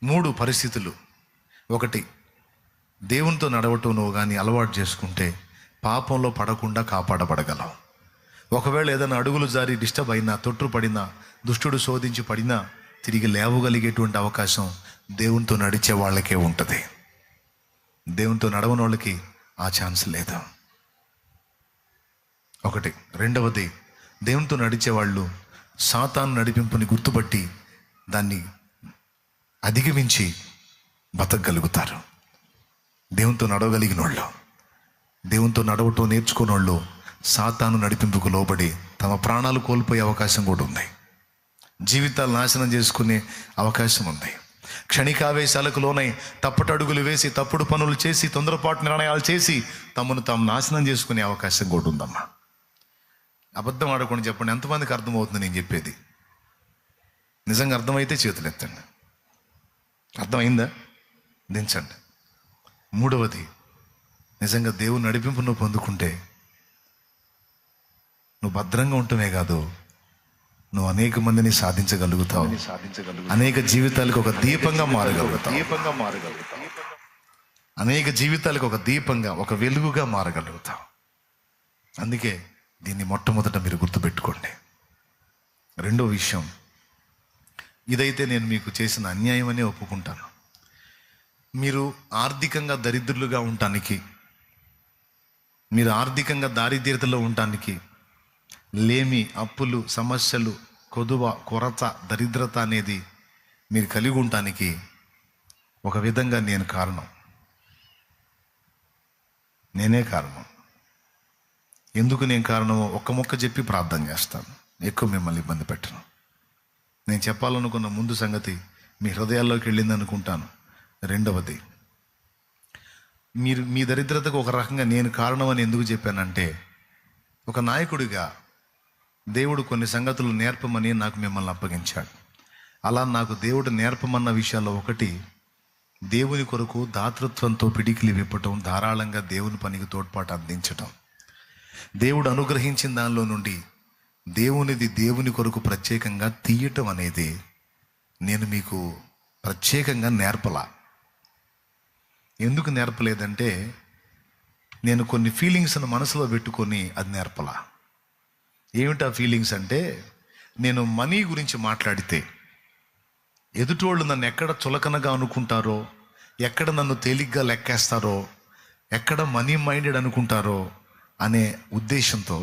3 పరిస్థితులు. ఒకటి, దేవునితో నడవటం నువ్వు కానీ అలవాటు చేసుకుంటే పాపంలో పడకుండా కాపాడబడగలవు. ఒకవేళ ఏదైనా అడుగులు జారి డిస్టర్బ్ అయినా, తొట్టుపడినా, దుష్టుడు శోధించి పడినా తిరిగి లేవగలిగేటువంటి అవకాశం దేవునితో నడిచే వాళ్ళకే ఉంటుంది. దేవునితో నడవని వాళ్ళకి ఆ ఛాన్స్ లేదు. ఒకటి. రెండవది, దేవునితో నడిచేవాళ్ళు సాతాను నడిపింపుని గుర్తుపట్టి దాన్ని అధిగమించి బతకగలుగుతారు. దేవునితో నడవగలిగిన వాళ్ళు, దేవునితో నడవటం నేర్చుకున్న వాళ్ళు సాతాను నడిపింపుకు లోబడి తమ ప్రాణాలు కోల్పోయే అవకాశం కూడా ఉంది. జీవితాలు నాశనం చేసుకునే అవకాశం ఉంది. క్షణికావేశాలకు లోనై తప్పటడుగులు వేసి, తప్పుడు పనులు చేసి, తొందరపాటు నిర్ణయాలు చేసి తమను తాము నాశనం చేసుకునే అవకాశం కూడా ఉందమ్మా. అబద్ధం ఆడకుండా చెప్పండి, ఎంతమందికి అర్థమవుతుంది నేను చెప్పేది? నిజంగా అర్థమైతే చేతులు ఎత్తండి. అర్థమైందా? దించండి. మూడవది, నిజంగా దేవుని నడిపింపు నువ్వు పొందుకుంటే నువ్వు భద్రంగా ఉండటమే కాదు, నువ్వు అనేక మందిని సాధించగలుగుతావు. అనేక జీవితాలకు ఒక దీపంగా మారగలుగుతావు. అనేక జీవితాలకు ఒక దీపంగా, ఒక వెలుగుగా మారగలుగుతావు. అందుకే దీన్ని మొట్టమొదట మీరు గుర్తుపెట్టుకోండి. రెండో విషయం, ఇదైతే నేను మీకు చేసిన అన్యాయం అనే ఒప్పుకుంటాను. మీరు ఆర్థికంగా దరిద్రులుగా ఉండటానికి, మీరు ఆర్థికంగా దారిద్ర్యతలో ఉండటానికి, లేమి, అప్పులు, సమస్యలు, కొదువ, కొరత, దరిద్రత అనేది మీరు కలిగి ఉండటానికి ఒక విధంగా నేను కారణం. నేనే కారణం. ఎందుకు నేను కారణమో ఒక్క మొక్క చెప్పి ప్రార్థన చేస్తాను. ఎక్కువ మిమ్మల్ని ఇబ్బంది పెట్టను. నేను చెప్పాలనుకున్న ముందు సంగతి మీ హృదయాల్లోకి వెళ్ళింది అనుకుంటాను. రెండవది, మీ దరిద్రతకు ఒక రకంగా నేను కారణం అని ఎందుకు చెప్పానంటే, ఒక నాయకుడిగా దేవుడు కొన్ని సంగతులు నేర్పమని నాకు మిమ్మల్ని అప్పగించాడు. అలా నాకు దేవుడు నేర్పమన్న విషయాల్లో ఒకటి, దేవుని కొరకు దాతృత్వంతో పిడికిలి విప్పటం, ధారాళంగా దేవుని పనికి తోడ్పాటు అందించటం. దేవుడు అనుగ్రహించిన దానిలో నుండి దేవునిది దేవుని కొరకు ప్రత్యేకంగా తీయటం అనేది నేను మీకు ప్రత్యేకంగా నేర్పలా. ఎందుకు నేర్పలేదంటే, నేను కొన్ని ఫీలింగ్స్ను మనసులో పెట్టుకొని అది నేర్పలా. ఏమిటా ఫీలింగ్స్ అంటే, నేను మనీ గురించి మాట్లాడితే ఎదుటోళ్ళు నన్ను ఎక్కడ చులకనగా అనుకుంటారో, ఎక్కడ నన్ను తేలిగ్గా లెక్కేస్తారో, ఎక్కడ మనీ మైండెడ్ అనుకుంటారో అనే ఉద్దేశంతో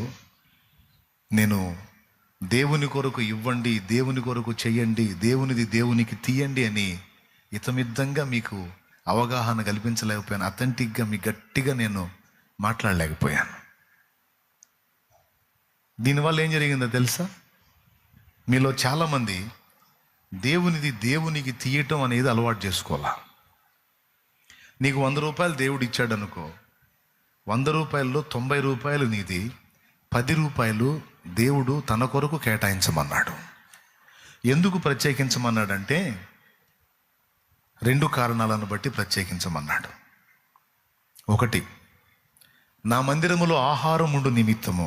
నేను దేవుని కొరకు ఇవ్వండి, దేవుని కొరకు చెయ్యండి, దేవునిది దేవునికి తీయండి అని ఇతమిద్దంగా మీకు అవగాహన కల్పించలేకపోయాను. అథెంటిక్గా మీ గట్టిగా నేను మాట్లాడలేకపోయాను. దీనివల్ల ఏం జరిగిందో తెలుసా? మీలో చాలామంది దేవునిది దేవునికి తీయటం అనేది అలవాటు చేసుకోవాలా. నీకు 100 రూపాయలు దేవుడు ఇచ్చాడు అనుకో, 100 రూపాయల్లో 90 రూపాయలు నీది, 10 రూపాయలు దేవుడు తన కొరకు కేటాయించమన్నాడు. ఎందుకు ప్రత్యేకించమన్నాడంటే, 2 కారణాలను బట్టి ప్రత్యేకించమన్నాడు. ఒకటి, నా మందిరములో ఆహారం ఉండు నిమిత్తము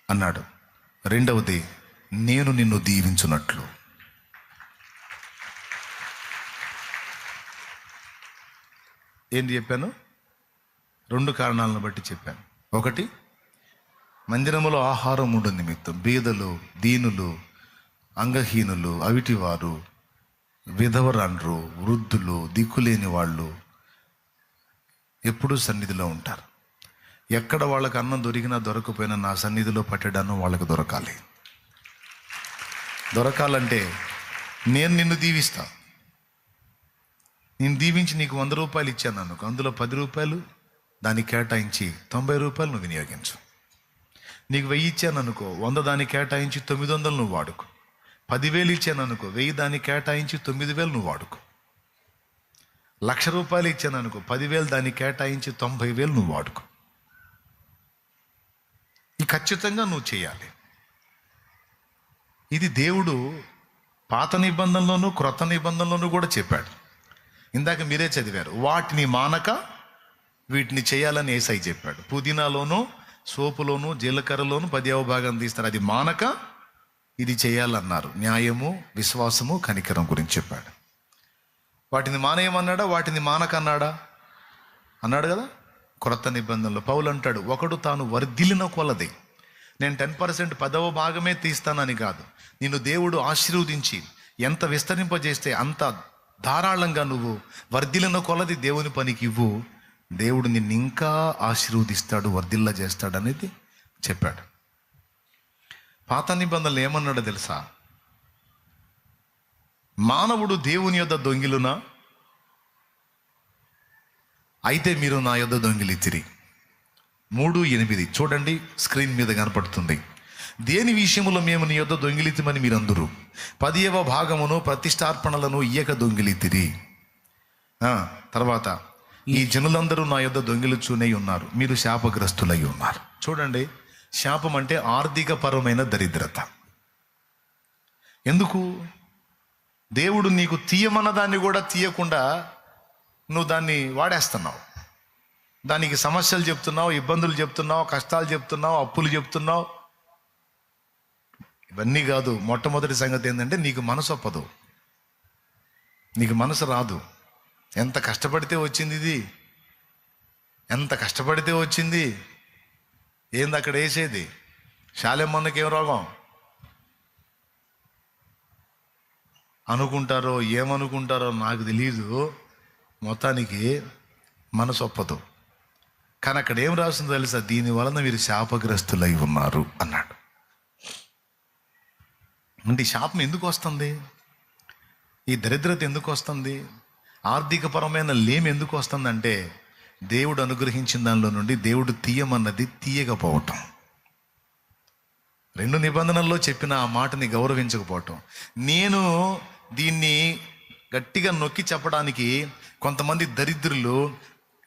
అన్నాడు. రెండవది, నేను నిన్ను దీవించున్నట్లు. ఏంటి చెప్పాను? 2 కారణాలను బట్టి చెప్పాను. ఒకటి, మందిరములో ఆహారం ఉండు నిమిత్తం బీదలు, దీనులు, అంగహీనులు, అవిటివారు, విధవరాండ్రు, వృద్ధులు, దిక్కులేని వాళ్ళు ఎప్పుడూ సన్నిధిలో ఉంటారు. ఎక్కడ వాళ్ళకి అన్నం దొరికినా దొరకపోయినా నా సన్నిధిలో పట్టడాన్ని వాళ్ళకి దొరకాలి. దొరకాలంటే నేను నిన్ను దీవిస్తా. నేను దీవించి నీకు 100 రూపాయలు ఇచ్చాను అనుకో, అందులో 10 రూపాయలు దానికి కేటాయించి 90 రూపాయలు నువ్వు వినియోగించు. నీకు 1000 ఇచ్చాను అనుకో, 100 దానికి కేటాయించి 900 నువ్వు వాడుకో. 10,000 ఇచ్చాను అనుకో, 1000 దానికి కేటాయించి 9,000 నువ్వు వాడుకో. 1,00,000 రూపాయలు ఇచ్చాను అనుకో, 10,000 దానికి కేటాయించి 90,000 నువ్వు వాడుకో. ఇది ఖచ్చితంగా నువ్వు చేయాలి. ఇది దేవుడు పాత నిబంధనలోను క్రొత్త నిబంధనలోను కూడా చెప్పాడు. ఇందాక మీరే చదివారు, వాటిని మానక వీటిని చేయాలని యేసయ్య చెప్పాడు. పుదీనాలోను, సోపులోను, జీలకర్రలోను 10వ భాగం తీస్తారు. అది మానక ఇది చేయాలన్నారు. న్యాయము, విశ్వాసము, కనికరం గురించి చెప్పాడు. వాటిని మానేయమన్నాడా? వాటిని మానక అన్నాడా? అన్నాడు కదా. క్రొత్త నిబంధనలో పౌలు అంటాడు, ఒకడు తాను వర్ధిల్లిన కొలది, నేను 10% 10వ భాగమే తీస్తానని కాదు, నిన్ను దేవుడు ఆశీర్వదించి ఎంత విస్తరింపజేస్తే అంత ధారాళంగా నువ్వు వర్ధిల్లిన కొలది దేవుని పనికి ఇవ్వు, దేవుడు నిన్ను ఇంకా ఆశీర్వదిస్తాడు, వర్ధిల్ల చేస్తాడు అనేది చెప్పాడు. పాత నిబంధనలు ఏమన్నాడో తెలుసా? మానవుడు దేవుని యొద్ద దొంగిలునా, అయితే మీరు నా యొద్ద దొంగిలితిరి. 3:8 చూడండి, స్క్రీన్ మీద కనపడుతుంది. దేని విషయములో మేము నీ యొద్ద దొంగిలితిమని మీరందరూ 10వ భాగమును ప్రతిష్టార్పణలను ఇయ్యక దొంగిలితిరి. తర్వాత, ఈ జనులందరూ నా యొద్ద దొంగిలిచూనే ఉన్నారు, మీరు శాపగ్రస్తులై ఉన్నారు. చూడండి, శాపం అంటే ఆర్థిక పరమైన దరిద్రత. ఎందుకు? దేవుడు నీకు తీయమన్న దాన్ని కూడా తీయకుండా నువ్వు దాన్ని వాడేస్తున్నావు. దానికి సమస్యలు చెప్తున్నావు, ఇబ్బందులు చెప్తున్నావు, కష్టాలు చెప్తున్నావు, అప్పులు చెప్తున్నావు. ఇవన్నీ కాదు. మొట్టమొదటి సంగతి ఏంటంటే నీకు మనసు ఒప్పదు, నీకు మనసు రాదు. ఎంత కష్టపడితే వచ్చింది ఇది, ఎంత కష్టపడితే వచ్చింది. ఏంది అక్కడ వేసేది? శాలెమ్మన్నకి ఏం రోగం అనుకుంటారో ఏమనుకుంటారో నాకు తెలీదు, మొత్తానికి మనసు ఒప్పదు. కానీ అక్కడ ఏం రాస్తుందో తెలుసా? దీని వలన మీరు శాపగ్రస్తులై ఉన్నారు అన్నాడు. అంటే ఈ శాపం ఎందుకు వస్తుంది? ఈ దరిద్రత ఎందుకు వస్తుంది? ఆర్థికపరమైన లేమి ఎందుకు వస్తుందంటే దేవుడు అనుగ్రహించిన దానిలో నుండి దేవుడు తీయమన్నది తీయకపోవటం. 2 నిబంధనల్లో చెప్పిన ఆ మాటని గౌరవించకపోవటం. నేను దీన్ని గట్టిగా నొక్కి చెప్పడానికి కొంతమంది దరిద్రులు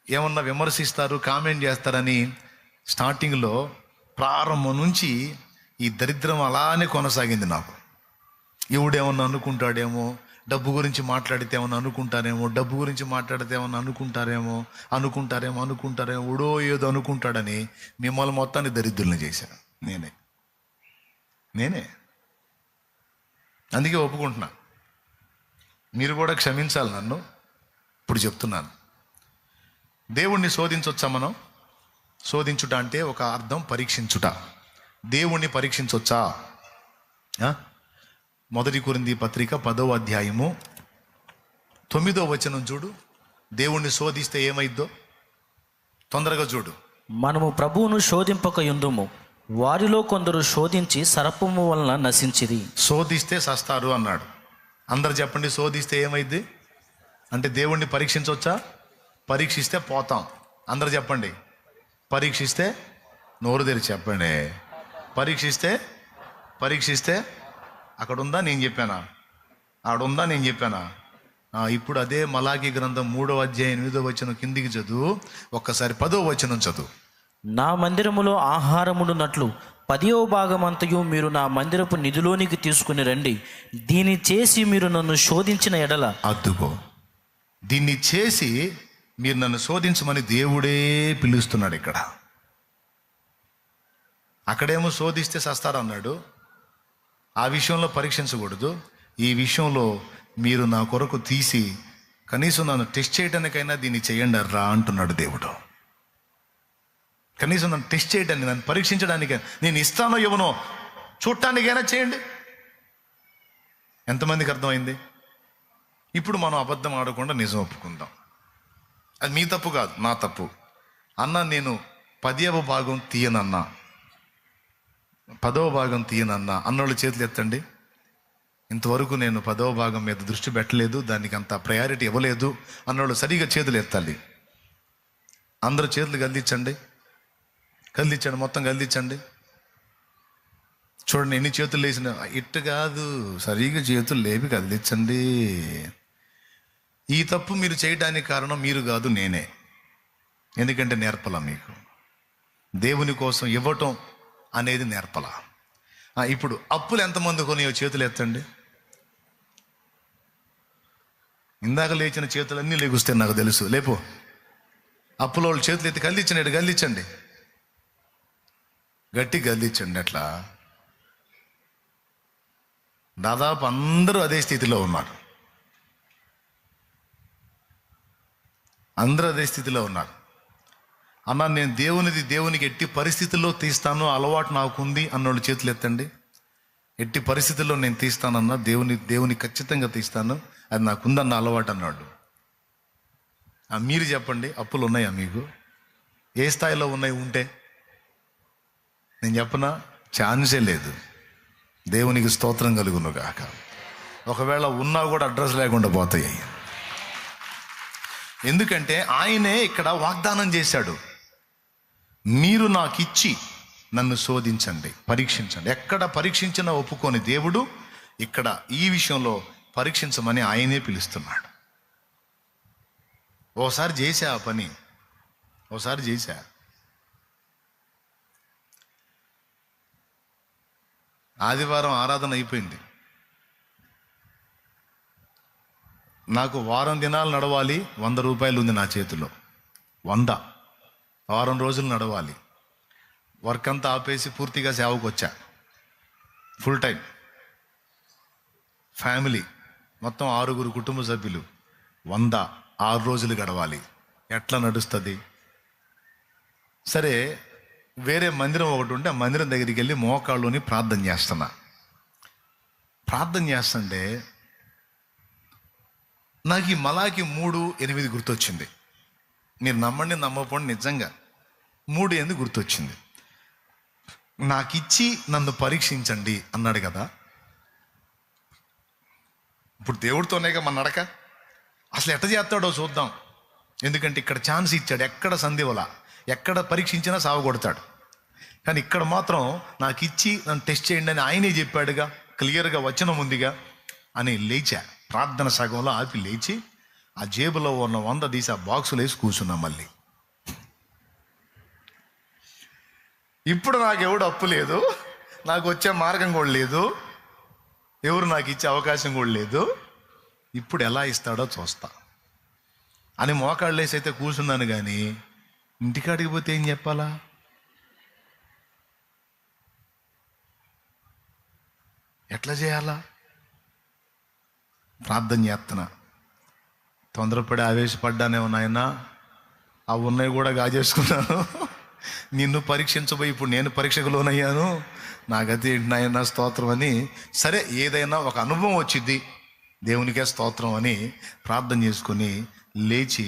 ఏమన్నా విమర్శిస్తారు, కామెంట్ చేస్తారని స్టార్టింగ్లో ప్రారంభం నుంచి ఈ దరిద్రం అలానే కొనసాగింది నాకు. ఎవడేమన్నా అనుకుంటాడేమో, డబ్బు గురించి మాట్లాడితే ఏమన్నా అనుకుంటారేమో, డబ్బు గురించి మాట్లాడితే ఏమన్నా అనుకుంటారేమో ఎవడో ఏదో అనుకుంటాడని మిమ్మల్ని మొత్తాన్ని దరిద్రుల్ని చేశాను నేనే. అందుకే ఒప్పుకుంటున్నా, మీరు కూడా క్షమించాలి నన్ను. ఇప్పుడు చెప్తున్నాను, దేవుణ్ణి శోధించవచ్చా మనం? శోధించుట అంటే ఒక అర్థం పరీక్షించుట. దేవుణ్ణి పరీక్షించవచ్చా? 1 కొరింథీ పత్రిక 10వ అధ్యాయము 9వ వచనం చూడు. దేవుణ్ణి శోధిస్తే ఏమైద్దో తొందరగా చూడు. మనము ప్రభువును శోధింపక యుందుము, వారిలో కొందరు శోధించి సర్పము వలన నశించిరి. శోధిస్తే సస్తారు అన్నాడు. అందరు చెప్పండి, శోధిస్తే ఏమైద్ది అంటే దేవుణ్ణి పరీక్షించవచ్చా? పరీక్షిస్తే పోతాం. అందరు చెప్పండి, పరీక్షిస్తే. నోరు తెరిచి చెప్పండి. పరీక్షిస్తే అక్కడ ఉందా నేను చెప్పానా? ఆడుందా నేను చెప్పానా? ఇప్పుడు అదే మలాకి గ్రంథం 3వ అధ్యాయం 8వ వచనం కిందికి చదువు. ఒక్కసారి 10వ వచనం చదువు. నా మందిరములో ఆహారముడునట్లు 10వ భాగమంతయు మీరు నా మందిరపు నిధిలోనికి తీసుకుని రండి. దీన్ని చేసి మీరు నన్ను శోధించిన ఎడల, అద్దుకో, దీన్ని చేసి మీరు నన్ను శోధించమని దేవుడే పిలుస్తున్నాడు ఇక్కడ. అక్కడేమో శోధిస్తే సస్తారన్నాడు, ఆ విషయంలో పరీక్షించకూడదు. ఈ విషయంలో మీరు నా కొరకు తీసి కనీసం నన్ను టెస్ట్ చేయడానికైనా దీన్ని చేయండి రా అంటున్నాడు దేవుడు. కనీసం నన్ను టెస్ట్ చేయడానికి, నన్ను పరీక్షించడానికి, నేను ఇస్తానో ఇవ్వనో చూడటానికైనా చేయండి. ఎంతమందికి అర్థమైంది? ఇప్పుడు మనం అబద్ధం ఆడకుండా నిజం ఒప్పుకుందాం. అది మీ తప్పు కాదు, నా తప్పు. అన్న నేను 10వ భాగం తీయనన్నా, 10వ భాగం తీయనన్నా అన్నోళ్ళు చేతులు ఎత్తండి. ఇంతవరకు నేను 10వ భాగం మీద దృష్టి పెట్టలేదు, దానికి అంత ప్రయారిటీ ఇవ్వలేదు అన్నోళ్ళు సరిగా చేతులు ఎత్తాలి. అందరూ చేతులు కదిలించండి, మొత్తం కదిలించండి. చూడండి ఎన్ని చేతులు లేచిన. ఇట్టు కాదు, సరిగా చేతులు లేపి కదిలించండి. ఈ తప్పు మీరు చేయడానికి కారణం మీరు కాదు, నేనే. ఎందుకంటే నేర్పలా మీకు. దేవుని కోసం ఇవ్వటం అనేది నేర్పలా. ఇప్పుడు అప్పులు ఎంతమంది కొనియో చేతులు ఎత్తండి. ఇందాక లేచిన చేతులన్నీ లేగుస్తే నాకు తెలుసు. లేపు. అప్పుల వాళ్ళు చేతులు ఎత్తి కదిలించండి, గట్టి కదిలించండి. అట్లా దాదాపు అందరూ అదే స్థితిలో ఉన్నారు. అన్న నేను దేవునికి ఎట్టి పరిస్థితుల్లో తీస్తాను, అలవాటు నాకుంది అన్నోళ్ళు చేతులు ఎత్తండి. ఎట్టి పరిస్థితుల్లో నేను తీస్తానన్నా, దేవుని ఖచ్చితంగా తీస్తాను, అది నాకుందన్న అలవాటు అన్నాడు. మీరు చెప్పండి, అప్పులు ఉన్నాయా మీకు? ఏ స్థాయిలో ఉన్నాయి? ఉంటే నేను చెప్పనా, ఛాన్సే లేదు. దేవునికి స్తోత్రం కలుగును గాక. ఒకవేళ ఉన్నా కూడా అడ్రస్ లేకుండా పోతాయి. ఎందుకంటే ఆయనే ఇక్కడ వాగ్దానం చేశాడు, మీరు నాకు ఇచ్చి నన్ను శోధించండి, పరీక్షించండి. ఎక్కడ పరీక్షించినా ఒప్పుకొని దేవుడు ఇక్కడ ఈ విషయంలో పరీక్షించమని ఆయనే పిలుస్తున్నాడు. ఓసారి చేశా ఆ పని, ఆదివారం ఆరాధన అయిపోయింది. నాకు వారం దినాలు నడవాలి, 100 రూపాయలు ఉంది నా చేతిలో. 100 వారం రోజులు నడవాలి. వర్క్ అంతా ఆపేసి పూర్తిగా సేవకు వచ్చా, ఫుల్ టైం. ఫ్యామిలీ మొత్తం 6 కుటుంబ సభ్యులు, 106 రోజులు గడవాలి. ఎట్లా నడుస్తుంది? సరే, వేరే మందిరం ఒకటి ఉంటే ఆ మందిరం దగ్గరికి వెళ్ళి మోకాళ్ళుని ప్రార్థన చేస్తుంటే నాకు ఈ మలాకి 3:8 గుర్తొచ్చింది. మీరు నమ్మండి నమ్మకపోండి, నిజంగా 3:8 గుర్తొచ్చింది. నాకు ఇచ్చి నన్ను పరీక్షించండి అన్నాడు కదా. ఇప్పుడు దేవుడితోనేగా మన నడక. అసలు ఎట్ట చేస్తాడో చూద్దాం. ఎందుకంటే ఇక్కడ ఛాన్స్ ఇచ్చాడు, ఎక్కడ సందేవలా, ఎక్కడ పరీక్షించినా సావగొడతాడు. కానీ ఇక్కడ మాత్రం నాకు ఇచ్చి నన్ను టెస్ట్ చేయండి అని ఆయనే చెప్పాడుగా, క్లియర్గా వచనం ఉందిగా అని లేచా. ప్రార్థన సగంలో ఆపి లేచి ఆ జేబులో ఉన్న 100 తీసి ఆ బాక్సులు వేసి కూర్చున్నా. మళ్ళీ ఇప్పుడు నాకు ఎవడు అప్పు లేదు, నాకు వచ్చే మార్గం కూడా లేదు, ఎవరు నాకు ఇచ్చే అవకాశం కూడా లేదు. ఇప్పుడు ఎలా ఇస్తాడో చూస్తా అని మోకాళ్ళు వేసి అయితే కూర్చున్నాను. కానీ ఇంటికాడికి పోతే ఏం చెప్పాలా? ఎట్లా చేయాలా? ప్రార్థన చేస్తున్నా. తొందరపడి ఆవేశపడ్డానేమో నాయనా, అవి ఉన్నాయి కూడా గాజేసుకున్నాను. నిన్ను పరీక్షించబోయి ఇప్పుడు నేను పరీక్షకు లోనయ్యాను, నా గతి ఏంటి నాయనా, స్తోత్రం అని. సరే, ఏదైనా ఒక అనుభవం వచ్చింది, దేవునికే స్తోత్రం అని ప్రార్థన చేసుకొని లేచి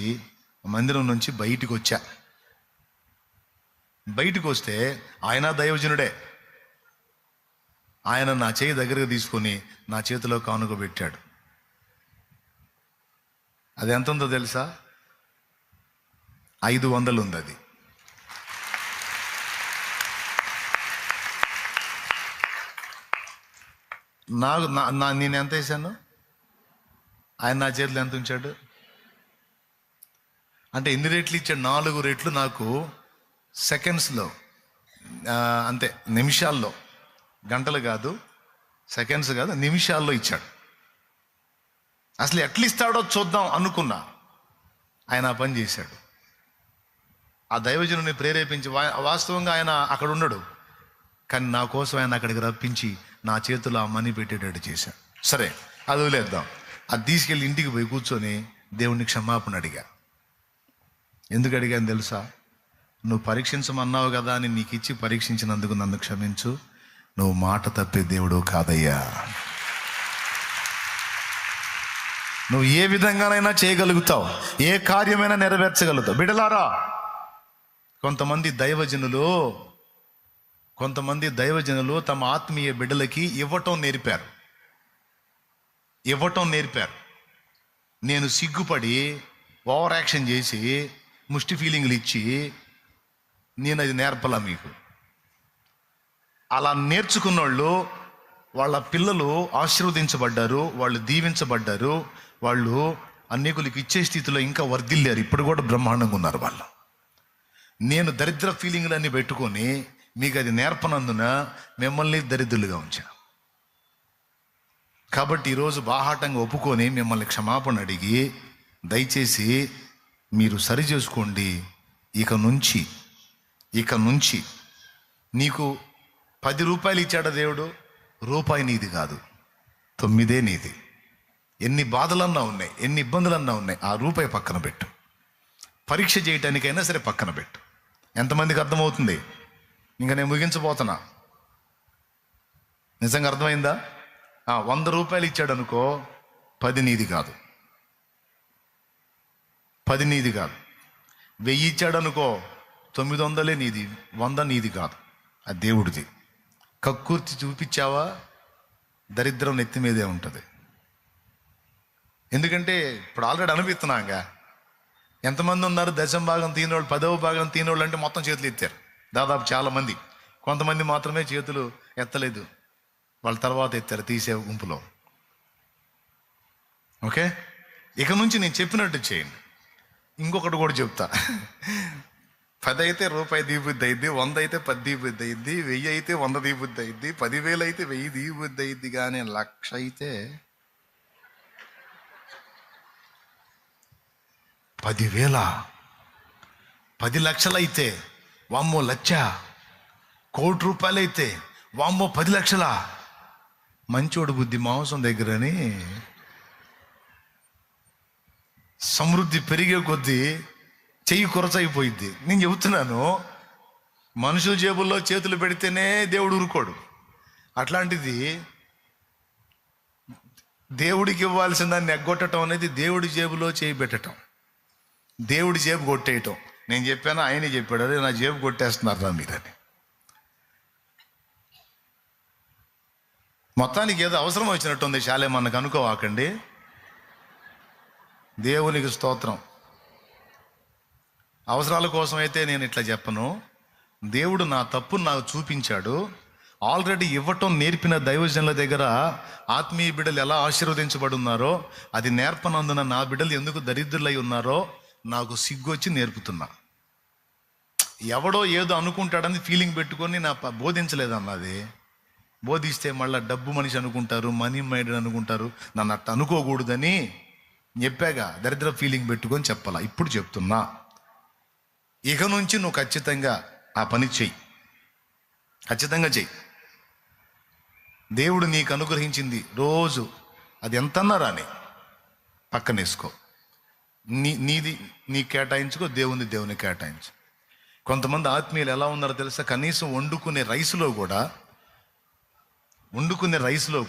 మందిరం నుంచి బయటికి వచ్చా. బయటికి వస్తే ఆయన దైవజనుడే. ఆయన నా చేయి దగ్గరకు తీసుకొని నా చేతిలో కానుక పెట్టాడు. అది ఎంత ఉందో తెలుసా? 500 ఉంది అది. నేను ఎంత వేసాను, ఆయన నా చేతిలో ఎంత ఉంచాడు అంటే ఎన్ని రెట్లు ఇచ్చాడు? 4 రెట్లు నాకు సెకండ్స్లో, అంతే, నిమిషాల్లో, గంటలు కాదు, సెకండ్స్ కాదు, నిమిషాల్లో ఇచ్చాడు. అసలు ఎట్లా ఇస్తాడో చూద్దాం అనుకున్నా. ఆయన ఆ పని చేశాడు. ఆ దైవజనుని ప్రేరేపించి, వాస్తవంగా ఆయన అక్కడ ఉండడు, కానీ నా కోసం ఆయన అక్కడికి రప్పించి నా చేతిలో ఆ మనీ పెట్టేటట్టు చేశాడు. సరే, అది వదిలేద్దాం. అది తీసుకెళ్ళి ఇంటికి పోయి కూర్చొని దేవుడిని క్షమాపణ అడిగా. ఎందుకు అడిగాను తెలుసా? నువ్వు పరీక్షించమన్నావు కదా అని నీకు ఇచ్చి పరీక్షించినందుకు నన్ను క్షమించు. నువ్వు మాట తప్పే దేవుడు కాదయ్యా. నువ్వు ఏ విధంగానైనా చేయగలుగుతావు, ఏ కార్యమైనా నెరవేర్చగలుగుతావు. బిడ్డలారా, కొంతమంది దైవజనులు తమ ఆత్మీయ బిడ్డలకి ఇవ్వటం నేర్పారు. నేను సిగ్గుపడి ఓవర్ యాక్షన్ చేసి ముష్టి ఫీలింగ్లు ఇచ్చి నేను అది నేర్పలా మీకు. అలా నేర్చుకున్నోళ్ళు, వాళ్ళ పిల్లలు ఆశీర్వదించబడ్డారు, వాళ్ళు దీవించబడ్డారు, వాళ్ళు అనేకులకు ఇచ్చే స్థితిలో ఇంకా వర్ధిల్లారు. ఇప్పుడు కూడా బ్రహ్మాండంగా ఉన్నారు వాళ్ళు. నేను దరిద్ర ఫీలింగ్లన్నీ పెట్టుకొని మీకు అది నేర్పనందున మిమ్మల్ని దరిద్రులుగా ఉంచా. కాబట్టి ఈరోజు బాహాటంగా ఒప్పుకొని మిమ్మల్ని క్షమాపణ అడిగి, దయచేసి మీరు సరి చేసుకోండి. ఇక నుంచి నీకు 10 రూపాయలు ఇచ్చాడా దేవుడు? రూపాయి నీది కాదు, 9 నీది. ఎన్ని బాధలన్నా ఉన్నాయి, ఎన్ని ఇబ్బందులన్నా ఉన్నాయి, ఆ రూపాయి పక్కన పెట్టు. పరీక్ష చేయటానికైనా సరే పక్కన పెట్టు. ఎంతమందికి అర్థమవుతుంది? ఇంకా నేను ముగించబోతున్నా. నిజంగా అర్థమైందా? 100 రూపాయలు ఇచ్చాడు అనుకో, 10 నీది కాదు. 1000 ఇచ్చాడు అనుకో, 900 నీది, 100 నీది కాదు, అది దేవుడిది. కక్కుర్తి చూపించావా, దరిద్రం నెత్తి మీదే ఉంటుంది. ఎందుకంటే ఇప్పుడు ఆల్రెడీ అనిపిస్తున్నాగా. ఎంతమంది ఉన్నారు 10వ భాగం తీనోళ్ళు, 10వ భాగం తీనోళ్ళు అంటే మొత్తం చేతులు ఎత్తారు దాదాపు చాలామంది. కొంతమంది మాత్రమే చేతులు ఎత్తలేదు, వాళ్ళ తర్వాత ఎత్తారు తీసే గుంపులో. ఓకే, ఇక నుంచి నేను చెప్పినట్టు చేయండి. ఇంకొకటి కూడా చెప్తా. 10 అయితే రూపాయి దీబుద్ధి అయింది, 100 అయితే 10 దీబుద్ధి అయింది, 1000 అయితే 100 దీబుద్ధి అయింది, 10,000 అయితే 1000 దీబుద్ధి అయింది. కానీ 1,00,000 అయితే 10,000, 10 లక్షలు అయితే వామ్మో 1,00,000, 1,00,00,000 రూపాయలు అయితే వామ్మో 10 లక్షల. మంచోడు బుద్ధి మాంసం దగ్గరని సమృద్ధి పెరిగే కొద్దీ చెయ్యి కొరచైపోయింది. నేను చెబుతున్నాను, మనుషుల జేబుల్లో చేతులు పెడితేనే దేవుడు ఊరుకోడు. అట్లాంటిది దేవుడికి ఇవ్వాల్సిన దాన్ని ఎగ్గొట్టడం అనేది దేవుడి జేబులో చేయి పెట్టడం, దేవుడి జేబు కొట్టేయటం. నేను చెప్పాను, ఆయనే చెప్పాడు, అదే నా జేబు కొట్టేస్తున్నారా మీరని. మొత్తానికి ఏదో అవసరం వచ్చినట్టుంది చాలే, మనకు అనుకోవాకండి. దేవునికి స్తోత్రం. అవసరాల కోసం అయితే నేను ఇట్లా చెప్పను. దేవుడు నా తప్పును నాకు చూపించాడు. ఆల్రెడీ ఇవ్వటం నేర్పిన దైవజనుల దగ్గర ఆత్మీయ బిడ్డలు ఎలా ఆశీర్వదించబడి ఉన్నారో అది నేర్పనందున నా బిడ్డలు ఎందుకు దరిద్రులై ఉన్నారో నాకు సిగ్గొచ్చి నేర్పుతున్నా. ఎవడో ఏదో అనుకుంటాడని ఫీలింగ్ పెట్టుకొని నా బోధించలేదన్నది. బోధిస్తే మళ్ళీ డబ్బు మనిషి అనుకుంటారు, మనీ మైండెడ్ అనుకుంటారు. నన్ను అట్ట అనుకోకూడదని చెప్పాగా, దరిద్ర ఫీలింగ్ పెట్టుకొని చెప్పాలా. ఇప్పుడు చెప్తున్నా, ఇక నుంచి నువ్వు ఖచ్చితంగా ఆ పని చెయ్యి, ఖచ్చితంగా చెయ్యి. దేవుడు నీకు అనుగ్రహించింది రోజు అది ఎంతన్నా రాని పక్కనేసుకో. నీది నీ కేటాయించుకో, దేవుని కేటాయించు. కొంతమంది ఆత్మీయులు ఎలా ఉన్నారో తెలుసా? కనీసం వండుకునే రైస్లో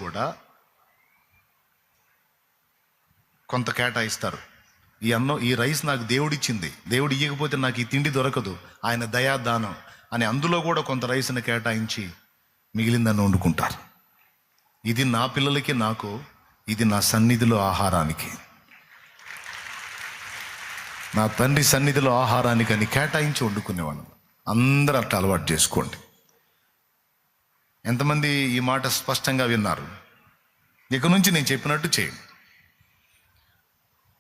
కూడా కొంత కేటాయిస్తారు. ఈ రైస్ నాకు దేవుడిచ్చింది, దేవుడు ఇవ్వకపోతే నాకు ఈ తిండి దొరకదు, ఆయన దయాదానం అని అందులో కూడా కొంత రైస్ని కేటాయించి మిగిలిందని వండుకుంటారు. ఇది నా పిల్లలకి, నాకు, ఇది నా సన్నిధిలో ఆహారానికి, నా తండ్రి సన్నిధిలో ఆహారానికి అని కేటాయించి వండుకునేవాళ్ళం. అందరూ అట్లా అలవాటు చేసుకోండి. ఎంతమంది ఈ మాట స్పష్టంగా విన్నారు? ఇక నుంచి నేను చెప్పినట్టు చేయండి.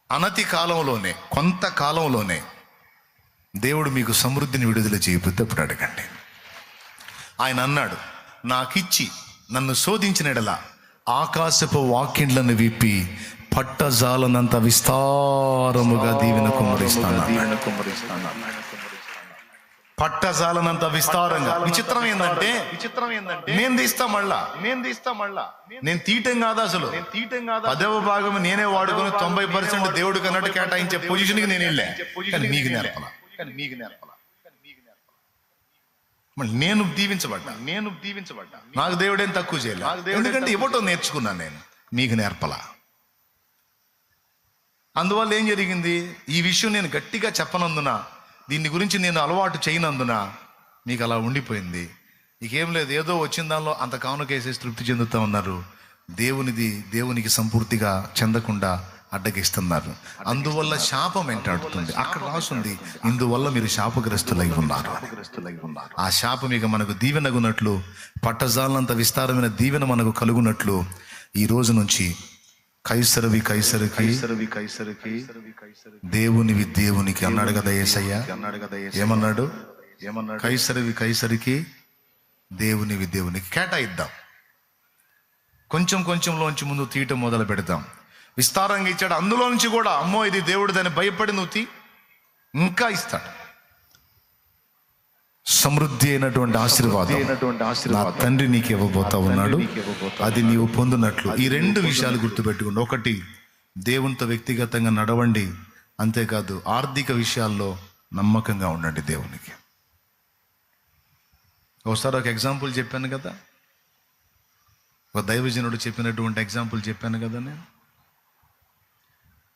అనతి కాలంలోనే, కొంతకాలంలోనే దేవుడు మీకు సమృద్ధిని విడుదల చేయకపోతే అప్పుడు అడగండి. ఆయన అన్నాడు, నాకిచ్చి నన్ను శోధించిన ఎడల ఆకాశపు వాకిండ్లను విప్పి పట్టజాలనంత విస్తారముగా దీవెన కుమ్మరిస్తాను. పట్టజాలనంత విస్తారంగా. విచిత్రం ఏంటంటే నేను తీస్తా మళ్ళా నేను తీయటం కాదు, అసలు 10వ భాగం నేనే వాడుకొని 90% దేవుడికి అన్నట్టు కేటాయించే పొజిషన్కి నేను వెళ్ళా. కానీ మీకు నేర్పలా. మళ్ళీ నేను దీవించబడ్డా. నాకు దేవుడేం తక్కువ చేయలేదు, ఎందుకంటే ఇవ్వటం నేర్చుకున్నాను నేను, మీకు నేర్పలా. అందువల్ల ఏం జరిగింది, ఈ విషయం నేను గట్టిగా చెప్పనందున, దీని గురించి నేను అలవాటు చేయనందున మీకు అలా ఉండిపోయింది. నీకేం లేదు, ఏదో వచ్చిన దానిలో అంత కానుకేసేసి తృప్తి చెందుతూ ఉన్నారు. దేవునికి సంపూర్తిగా చెందకుండా అడ్డగిస్తున్నారు. అందువల్ల శాపం వెంటాడుతుంది. అక్కడ రాసుంది, ఇందువల్ల మీరు శాపగ్రస్తులై ఉన్నారు. ఆ శాపం ఇక మనకు దీవెనగున్నట్లు, పట్టజాలంత విస్తారమైన దీవెన మనకు కలుగునట్లు ఈ రోజు నుంచి కైసరవి కైసరికి, దేవునివి దేవునికి అన్నాడు కదా యేసయ్య. ఏమన్నాడు? కైసరవి కైసరికి, దేవునివి దేవునికి కేటాయిద్దాం. కొంచెంలోంచి ముందు తీయటం మొదలు పెడతాం. విస్తారంగా ఇచ్చాడు, అందులో నుంచి కూడా అమ్మో ఇది దేవుడు దాన్ని భయపడి నువ్వు ఇంకా ఇస్తాడు. సమృద్ధి అయినటువంటి ఆశీర్వాదం నా తండ్రి నీకు ఇవ్వబోతా ఉన్నాడు, అది నీవు పొందినట్లు. ఈ 2 విషయాలు గుర్తుపెట్టుకోండి. ఒకటి, దేవునితో వ్యక్తిగతంగా నడవండి. అంతేకాదు, ఆర్థిక విషయాల్లో నమ్మకంగా ఉండండి దేవునికి. ఒకసారి ఒక ఎగ్జాంపుల్ చెప్పాను కదా, ఒక దైవజనుడు చెప్పినటువంటి ఎగ్జాంపుల్ చెప్పాను కదా నేను.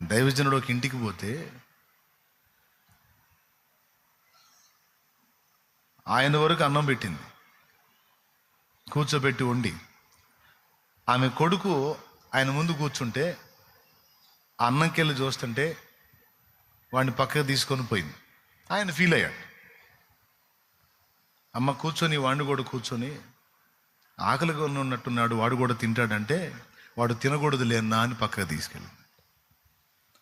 దైవజనుడు ఒక ఇంటికి పోతే ఆయన వరకు అన్నం పెట్టింది, కూర్చోబెట్టి వండి. ఆమె కొడుకు ఆయన ముందు కూర్చుంటే అన్నంకెళ్ళి చూస్తుంటే వాడిని పక్కకు తీసుకొని పోయింది. ఆయన ఫీల్ అయ్యాడు. అమ్మ కూర్చొని, వాడిని కూడా కూర్చొని, ఆకలిగా ఉన్నట్టున్నాడు, వాడు కూడా తింటాడంటే వాడు తినకూడదు లేనా అని పక్కకు తీసుకెళ్ళి.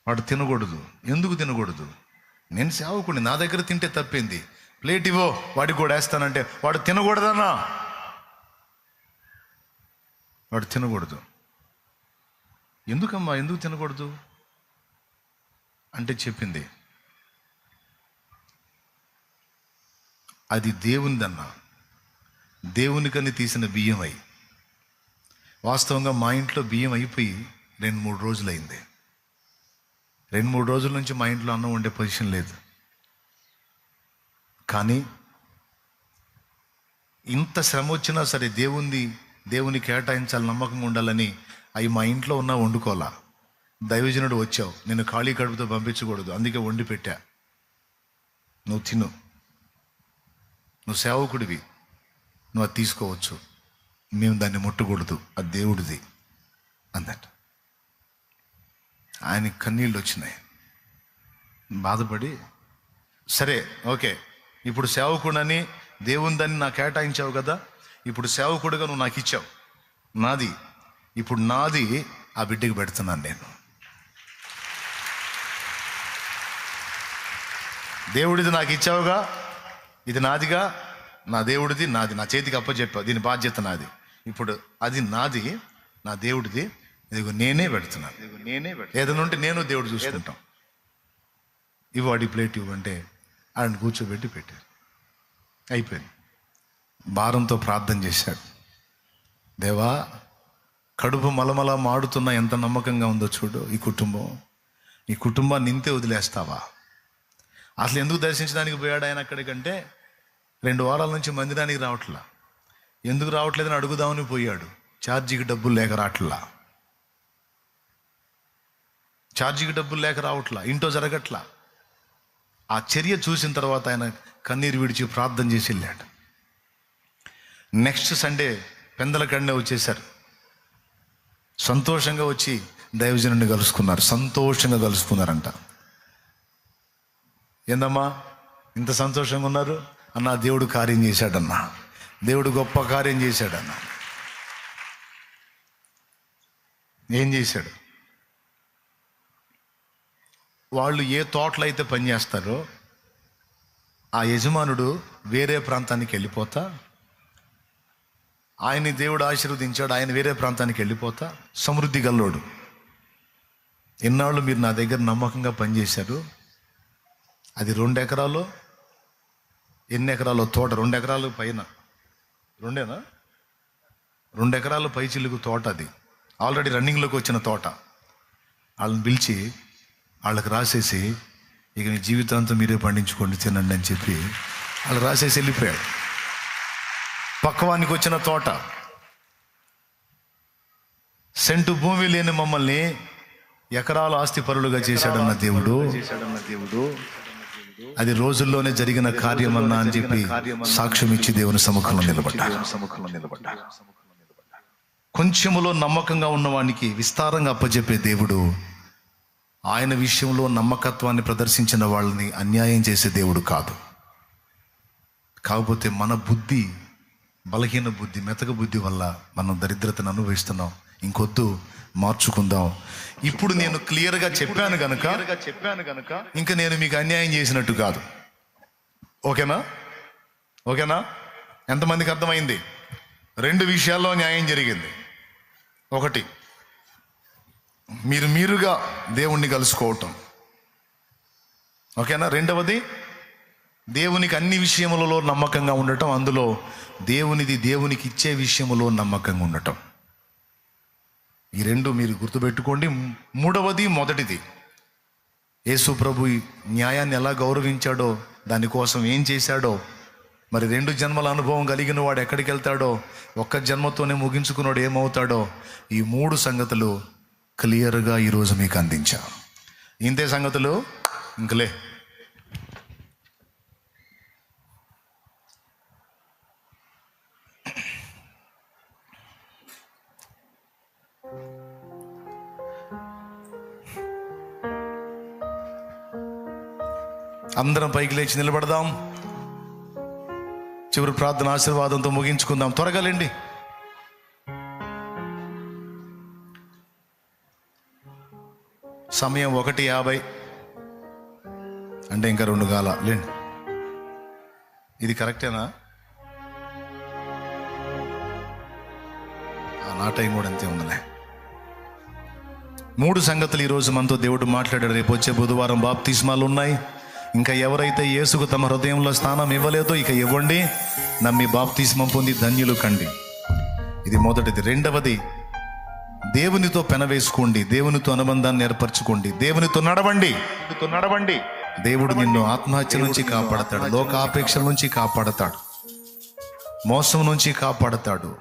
వాడు తినకూడదు. ఎందుకు తినకూడదు? నేను సేవకుడిని, నా దగ్గర తింటే తప్పింది, ప్లేట్ ఇవ్వో వాడికి కూడా వేస్తానంటే వాడు తినకూడదన్నా. వాడు తినకూడదు. ఎందుకమ్మా, ఎందుకు తినకూడదు అంటే చెప్పింది, అది దేవునిదన్నా, దేవునికని తీసిన బియ్యం అయి. వాస్తవంగా మా ఇంట్లో బియ్యం అయిపోయి 2-3 రోజులైంది. 2-3 రోజుల నుంచి మా ఇంట్లో అన్నం వండే పొజిషన్ లేదు. కానీ ఇంత శ్రమ వచ్చినా సరే దేవుని కేటాయించాలి, నమ్మకంగా ఉండాలని అవి మా ఇంట్లో ఉన్నా వండుకోవాలా. దైవజనుడు వచ్చావు, నేను ఖాళీ కడుపుతో పంపించకూడదు, అందుకే వండి పెట్టా, నువ్వు తిను, నువ్వు సేవకుడివి, నువ్వు అది తీసుకోవచ్చు, మేము దాన్ని ముట్టకూడదు, అది దేవుడిది అందట. ఆయనకి కన్నీళ్ళు వచ్చినాయి. బాధపడి, సరే ఓకే, ఇప్పుడు సేవకుడని దేవుని దాన్ని నాకు కేటాయించావు కదా, ఇప్పుడు సేవకుడుగా నువ్వు నాకు ఇచ్చావు, నాది ఇప్పుడు నాది ఆ బిడ్డకి పెడుతున్నాను నేను. దేవుడిది నాకు ఇచ్చావుగా, ఇది నాదిగా, నా దేవుడిది నాది, నా చేతికి అప్పచెప్పావు, దీని బాధ్యత నాది, ఇప్పుడు అది నాది, నా దేవుడిది, ఇదిగో నేనే పెడుతున్నాను. ఏదైనా ఉంటే నేను దేవుడు చూసుకుంటాం. ఇవ్వు వాడి ప్లేట్ ఇవ్వంటే ఆయన కూర్చోబెట్టి పెట్టారు. అయిపోయింది. భారంతో ప్రార్థన చేశాడు, దేవా కడుపు మలమల మాడుతున్నా ఎంత నమ్మకంగా ఉందో చూడు ఈ కుటుంబాన్ని ఇంతే వదిలేస్తావా? అసలు ఎందుకు దర్శించడానికి పోయాడు ఆయన అక్కడికంటే 2 వారాల నుంచి మందిరానికి రావట్లా. ఎందుకు రావట్లేదని అడుగుదామని పోయాడు. ఛార్జీకి డబ్బులు లేక రావట్లా, రావట్లా, ఇంట్లో జరగట్లా. ఆ చర్య చూసిన తర్వాత ఆయన కన్నీరు విడిచి ప్రార్థన చేసి వెళ్ళాడు. నెక్స్ట్ సండే పెందలకడనే వచ్చేసారు. సంతోషంగా వచ్చి దైవజనుడిని సంతోషంగా కలుసుకున్నారంట. ఏందమ్మా ఇంత సంతోషంగా ఉన్నారు అన్న? దేవుడు కార్యం చేశాడన్నా, దేవుడు గొప్ప కార్యం చేశాడన్నా. ఏం చేశాడు? వాళ్ళు ఏ తోటలో అయితే పనిచేస్తారో ఆ యజమానుడు వేరే ప్రాంతానికి వెళ్ళిపోతా, ఆయన్ని దేవుడు ఆశీర్వదించాడు, ఆయన వేరే ప్రాంతానికి వెళ్ళిపోతా, సమృద్ధి గల్లోడు ఎన్నాళ్ళు మీరు నా దగ్గర నమ్మకంగా పనిచేశారు. అది 2 ఎకరాలు, ఎన్ని ఎకరాలు తోట, 2 ఎకరాలు పైన, 2 ఎకరాలు పై చిలుకు తోట. అది ఆల్రెడీ రన్నింగ్లోకి వచ్చిన తోట. వాళ్ళని పిలిచి వాళ్ళకి రాసేసి, ఇక మీ జీవితాంతం మీరే పండించుకోండి, తినండి అని చెప్పి వాళ్ళు రాసేసి వెళ్ళిపోయాడు. పక్కవానికి వచ్చిన తోట, సెంటు భూమి లేని మమ్మల్ని ఎకరాల ఆస్తి పరులుగా చేశాడన్న దేవుడు. అది రోజుల్లోనే జరిగిన కార్యమన్నా అని చెప్పి సాక్ష్యం ఇచ్చి దేవుని సముఖంలో నిలబడ్డారు. కొంచెములో నమ్మకంగా ఉన్నవానికి విస్తారంగా అప్పచెప్పే దేవుడు, ఆయన విషయంలో నమ్మకత్వాన్ని ప్రదర్శించిన వాళ్ళని అన్యాయం చేసే దేవుడు కాదు. కాకపోతే మన బుద్ధి, బలహీన బుద్ధి, మెతక బుద్ధి వల్ల మనం దరిద్రతను అనుభవిస్తున్నాం. ఇంకొద్దు, మార్చుకుందాం. ఇప్పుడు నేను క్లియర్గా చెప్పాను గనక ఇంకా నేను మీకు అన్యాయం చేసినట్టు కాదు. ఓకేనా? ఎంతమందికి అర్థమైంది? 2 విషయాల్లో న్యాయం జరిగింది. ఒకటి, మీరుగా దేవుణ్ణి కలుసుకోవటం. ఓకేనా? రెండవది, దేవునికి అన్ని విషయములలో నమ్మకంగా ఉండటం. అందులో దేవునికి ఇచ్చే విషయములో నమ్మకంగా ఉండటం. ఈ 2 మీరు గుర్తుపెట్టుకోండి. మూడవది, మొదటిది, యేసు ప్రభు న్యాయాన్ని ఎలా గౌరవించాడో, దానికోసం ఏం చేశాడో, మరి 2 జన్మల అనుభవం కలిగిన వాడు ఎక్కడికి వెళ్తాడో, ఒక్క జన్మతోనే ముగించుకున్నాడు ఏమవుతాడో, ఈ 3 సంగతులు క్లియర్గా ఈరోజు మీకు అందించా. ఇంతే సంగతులు, ఇంకలే. అందరం పైకి లేచి నిలబడదాం. చివరి ప్రార్థన ఆశీర్వాదంతో ముగించుకుందాం. త్వరగా లేండి. సమయం 1:50 అంటే ఇంకా 2 గాల లేండి. ఇది కరెక్టేనా? నా టైం కూడా అంతే ఉందిలే. 3 సంగతులు ఈరోజు మనతో దేవుడు మాట్లాడాడు. రేపు వచ్చే బుధవారం బాప్తిస్మాలు ఉన్నాయి. ఇంకా ఎవరైతే యేసుకు తమ హృదయంలో స్థానం ఇవ్వలేదో ఇక ఇవ్వండి. నమ్మి బాప్తిస్మం పొంది ధన్యులు కండి. ఇది మొదటిది. రెండవది, దేవునితో పెనవేసుకోండి, దేవునితో అనుబంధాన్ని ఏర్పరచుకోండి, దేవునితో నడవండి. దేవుడు నిన్ను ఆత్మహత్య నుంచి కాపాడతాడు, లోకాపేక్షల నుంచి కాపాడతాడు, మోసం నుంచి కాపాడతాడు,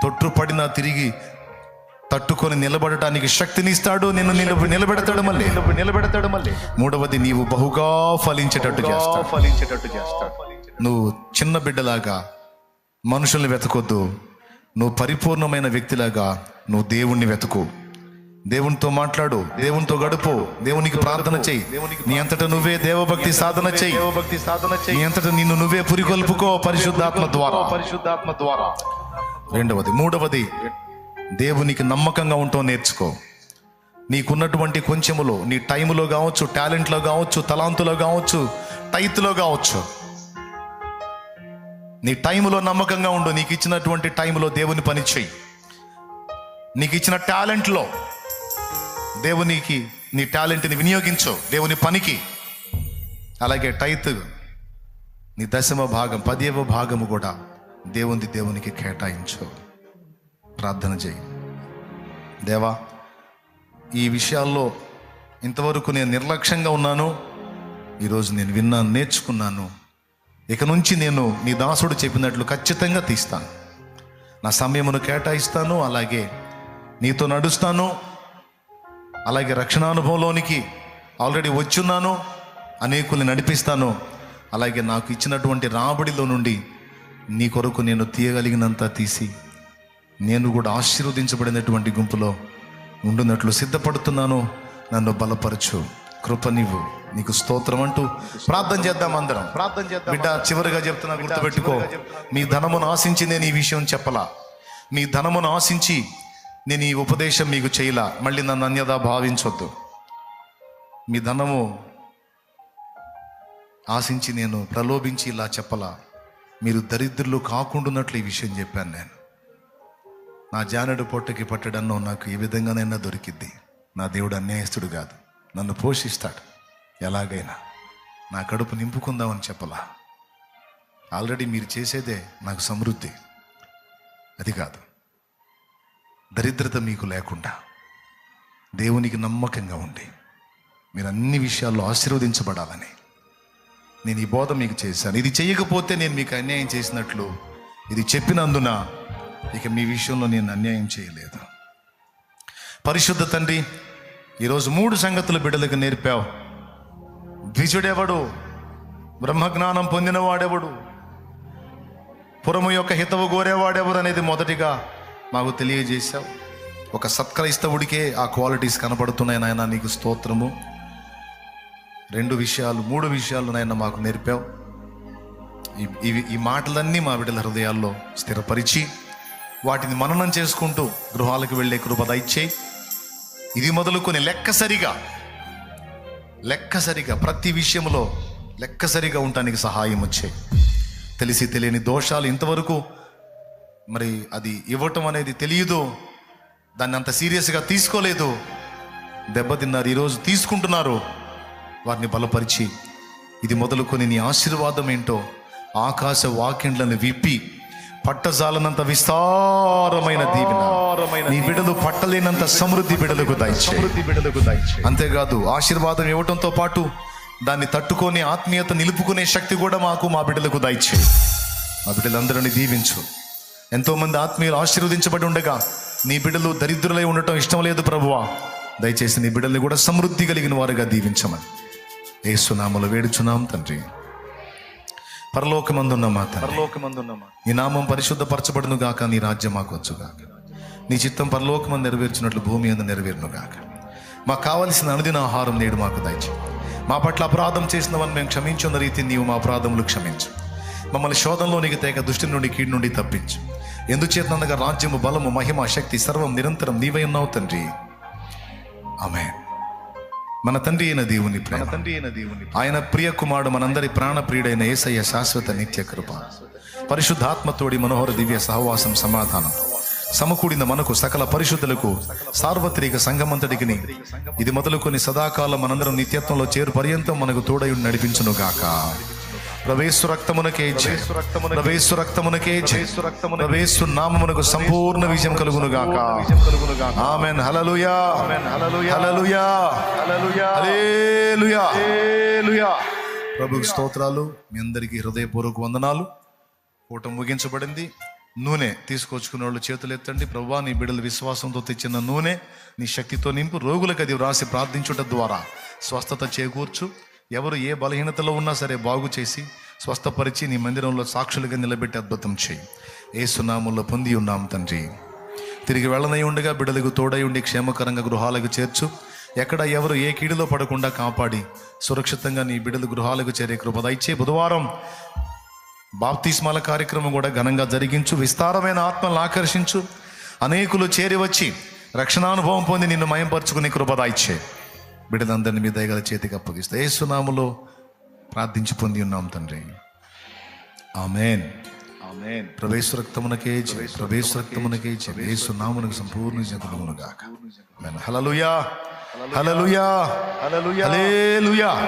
తొట్టుపడినా తిరిగి తట్టుకొని నిలబడటానికి శక్తిని ఇస్తాడు. నిన్ను నిలబెడతాడు మళ్ళీ. మూడవది, నీవు బహుగా ఫలించేటట్టు చేస్తాడు. నువ్వు చిన్న బిడ్డలాగా మనుషుల్ని వెతకొద్దు. నువ్వు పరిపూర్ణమైన వ్యక్తిలాగా నువ్వు దేవుణ్ణి వెతుకు. దేవునితో మాట్లాడు, దేవునితో గడుపు, దేవునికి ప్రార్థన చెయ్యి. నీ అంతటా నువ్వే దేవభక్తి సాధన చెయ్యి. నీ అంతటా నిన్ను నువ్వే పురికొల్పుకో పరిశుద్ధాత్మ ద్వారా. మూడవది, దేవునికి నమ్మకంగా ఉంటావు నేర్చుకో. నీకున్నటువంటి కొంచెములో, నీ టైములో కావచ్చు, టాలెంట్లో కావచ్చు, తలాంతులో కావచ్చు, టైత్లో కావచ్చు, నీ టైములో నమ్మకంగా ఉండు. నీకు ఇచ్చినటువంటి టైంలో దేవుని పని చెయ్యి. నీకు ఇచ్చిన టాలెంట్లో దేవునికి నీ టాలెంట్ని వినియోగించు దేవుని పనికి. అలాగే టైత్, నీ 10వ భాగం, 10వ భాగము కూడా దేవునికి కేటాయించు. ప్రార్థన చేయి. దేవా, ఈ విషయాల్లో ఇంతవరకు నేను నిర్లక్ష్యంగా ఉన్నాను. ఈరోజు నేను విన్నాను, నేర్చుకున్నాను. ఇక నుంచి నేను నీ దాసుడు చెప్పినట్లు ఖచ్చితంగా తీస్తాను. నా సమయమును కేటాయిస్తాను. అలాగే నీతో నడుస్తాను. అలాగే రక్షణానుభవంలోనికి ఆల్రెడీ వచ్చున్నాను. అనేకుల్ని నడిపిస్తాను. అలాగే నాకు ఇచ్చినటువంటి రాబడిలో నుండి నీ కొరకు నేను తీయగలిగినంత తీసి నేను కూడా ఆశీర్వదించబడినటువంటి గుంపులో ఉండునట్లు సిద్ధపడుతున్నాను. నన్ను బలపరచు, కృపనివ్వు. నీకు స్తోత్రం అంటూ ప్రార్థన చేద్దాం. అందరం ప్రార్థన చేద్దాం. బిడ్డ, చివరిగా చెప్తున్నా, గుర్తుపెట్టుకో. మీ ధనమును ఆశించి నేను ఈ విషయం చెప్పలా. మీ ధనమును ఆశించి నేను ఈ ఉపదేశం మీకు చేయలా. మళ్ళీ నన్ను అన్యదా భావించొద్దు. మీ ధనము ఆశించి నేను ప్రలోభించి ఇలా చెప్పలా. మీరు దరిద్రులు కాకుండాన్నట్లు ఈ విషయం చెప్పాను. నేను నా జానడు పొట్టకి పట్టడన్నో నాకు ఏ విధంగానైనా దొరికిద్ది. నా దేవుడు అన్యాయస్తుడు కాదు, నన్ను పోషిస్తాడు. ఎలాగైనా నా కడుపు నింపుకుందామని చెప్పలా. ఆల్రెడీ మీరు చేసేదే నాకు సమృద్ధి. అది కాదు, దరిద్రత మీకు లేకుండా దేవునికి నమ్మకంగా ఉండి మీరు అన్ని విషయాల్లో ఆశీర్వదించబడాలని నేను ఈ బోధ మీకు చేశాను. ఇది చేయకపోతే నేను మీకు అన్యాయం చేసినట్లు, ఇది చెప్పినందున ఇక మీ విషయంలో నేను అన్యాయం చేయలేదు. పరిశుద్ధ తండ్రి, ఈరోజు 3 సంగతులు బిడ్డలకు నేర్పావు. ద్విజుడెవడు, బ్రహ్మజ్ఞానం పొందినవాడెవడు, పురము యొక్క హితవు కోరేవాడెవరు అనేది మొదటిగా మాకు తెలియజేశావు. ఒక సత్క్రైస్తవుడికే ఆ క్వాలిటీస్ కనపడుతున్నాయి నాయన, నీకు స్తోత్రము. 3 విషయాలు నాయన మాకు నేర్పావు. ఈ మాటలన్నీ మా బిడ్డల హృదయాల్లో స్థిరపరిచి వాటిని మననం చేసుకుంటూ గృహాలకు వెళ్ళే కృప దయచేయి. ఇది మొదలుకొని లెక్కసరిగా ప్రతి విషయంలో లెక్కసరిగా ఉండటానికి సహాయం వచ్చాయి. తెలిసి తెలియని దోషాలు ఇంతవరకు మరి అది ఇవ్వటం అనేది తెలియదు, దాన్ని అంత సీరియస్గా తీసుకోలేదు, దెబ్బతిన్నారు. ఈరోజు తీసుకుంటున్నారు. వారిని బలపరిచి ఇది మొదలుకొని నీ ఆశీర్వాదం ఏంటో ఆకాశ వాకిండ్లను విప్పి పట్టజాలనంత విస్తారమైన దీవెన నీ బిడ్డలు పట్టలేనంత సమృద్ధి బిడ్డలకు దయచేయి. అంతేకాదు ఆశీర్వాదం ఇవ్వటంతో పాటు దాన్ని తట్టుకొని ఆత్మీయత నిలుపుకునే శక్తి కూడా మా బిడ్డలకు దయచేయి. మా బిడ్డలందరినీ దీవించు. ఎంతోమంది ఆత్మీయులు ఆశీర్వదించబడి ఉండగా నీ బిడ్డలు దరిద్రులై ఉండటం ఇష్టం లేదు ప్రభువా. దయచేసి నీ బిడ్డల్ని కూడా సమృద్ధి కలిగిన వారుగా దీవించమని యేసు నామములో వేడుచున్నాం తండ్రి. పరలోకమందున్న మా తండ్రి, నీ నామం పరిశుద్ధపరచబడును గాక, నీ రాజ్యం మాకు వచ్చుగాక, నీ చిత్తం పరలోకమందు నెరవేర్చినట్లు భూమి అందు నెరవేరును గాక. మాకు కావలసిన అనుదిన ఆహారం నేడు మాకు దయచేయి. మా పట్ల అపరాధం చేసిన వారిని మేము క్షమించున్న రీతి నీవు మా అపరాధములు క్షమించు. మమ్మల్ని శోధనలోనికి తేక దుష్టి నుండి కీడు నుండి తప్పించు. ఎందుచేతనగా రాజ్యము, బలము, మహిమ, శక్తి సర్వం నిరంతరం నీవై ఉన్నావు తండ్రి. ఆమేన్. మన తండ్రి అయిన దేవుని ప్రేమ, ఆయన ప్రియ కుమారుడు మనందరి ప్రాణ ప్రియుడైన యేసయ్య శాశ్వత నిత్య కృప, పరిశుద్ధాత్మతోడి మనోహర దివ్య సహవాసం, సమాధానం సమకూడిన మనకు సకల పరిశుద్ధులకు సార్వత్రిక సంఘమంతటికి ఇది మొదలుకొని సదాకాలం మనందరం నిత్యత్వంలో చేరు పర్యంతం మనకు తోడయుడు నడిపించును గాక. ప్రవేశు రక్తమునకే జయ, ప్రవేశు రక్తమునకే జయ, ప్రవేశు నామమునకు సంపూర్ణ విజయం కలుగును గాక. ఆమేన్. హల్లెలూయా, హల్లెలూయా, హల్లెలూయా. ప్రభువుకి స్తోత్రాలు. మీ అందరికీ హృదయపూర్వక వందనాలు. పూట ముగించబడింది. నూనె తీసుకొచ్చుకునే వాళ్ళు చేతులు ఎత్తండి. ప్రభువా, నీ బిడ్డల విశ్వాసంతో తెచ్చిన నూనె నీ శక్తితో నింపు. రోగులకు అది వ్రాసి ప్రార్థించుట ద్వారా స్వస్థత చేకూర్చు. ఎవరు ఏ బలహీనతలో ఉన్నా సరే బాగు చేసి స్వస్థపరిచి నీ మందిరంలో సాక్షులుగా నిలబెట్టి అద్భుతం చేయి. యేసు నామములో పొంది ఉన్నాం తండ్రి. తిరిగి వెళ్ళనై ఉండగా బిడ్డలకు తోడై ఉండి క్షేమకరంగా గృహాలకు చేర్చు. ఎక్కడ ఎవరు ఏ కీడులో పడకుండా కాపాడి సురక్షితంగా నీ బిడ్డలు గృహాలకు చేరే కృప దయచేయి. బుధవారం బాప్తిస్మాల కార్యక్రమం కూడా ఘనంగా జరిగించు. విస్తారమైన ఆత్మలను ఆకర్షించు. అనేకులు చేరి వచ్చి రక్షణానుభవం పొంది నిన్ను మయంపరుచుకుని కృప దయచేయి. బిడ్డలందరినీ మీ దయగల చేతికి అప్పగిస్తే యేసు నామములో ప్రార్థించి పొంది ఉన్నాం తండ్రి. ఆమేన్. ప్రవేశ రక్తమునకే జయ, ప్రవేశ రక్తమునకే జయ. యేసు నామమునకు సంపూర్ణ జయం కలుగును గాక. ఆమేన్. హల్లెలూయా, హల్లెలూయా,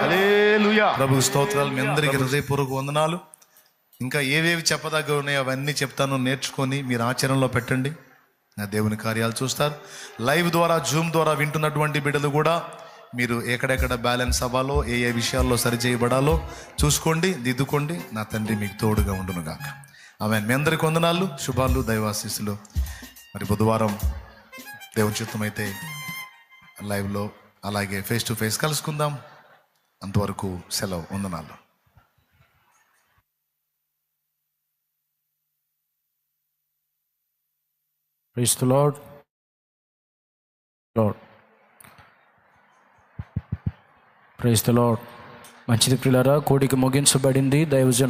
హల్లెలూయా. ప్రభు స్తోత్రాలు. మీ అందరికీ హృదయపూర్వక వందనాలు. ఇంకా ఏవేవి చెప్పదగ్గ ఉన్నాయో అవన్నీ చెప్తాను. నేర్చుకొని మీరు ఆచరణలో పెట్టండి. నా దేవుని కార్యాలు చూస్తారు. లైవ్ ద్వారా, జూమ్ ద్వారా వింటున్నటువంటి బిడ్డలు కూడా మీరు ఎక్కడెక్కడ బ్యాలెన్స్ అవ్వాలో, ఏ ఏ విషయాల్లో సరిచేయబడాలో చూసుకోండి, దిద్దుకోండి. నా తండ్రి మీకు తోడుగా ఉండును గాక. ఆమె మీ అందరికి వందనాలు, శుభాలు, దైవాశీస్సులు. మరి బుధవారం దేవుని చిత్తమైతే లైవ్లో అలాగే ఫేస్ టు ఫేస్ కలుసుకుందాం. అంతవరకు సెలవు. వందనాలు. Praise the lord. Praise the lord. మంచిది ప్రియులారా, కూడిక ముగించబడింది. దైవజన్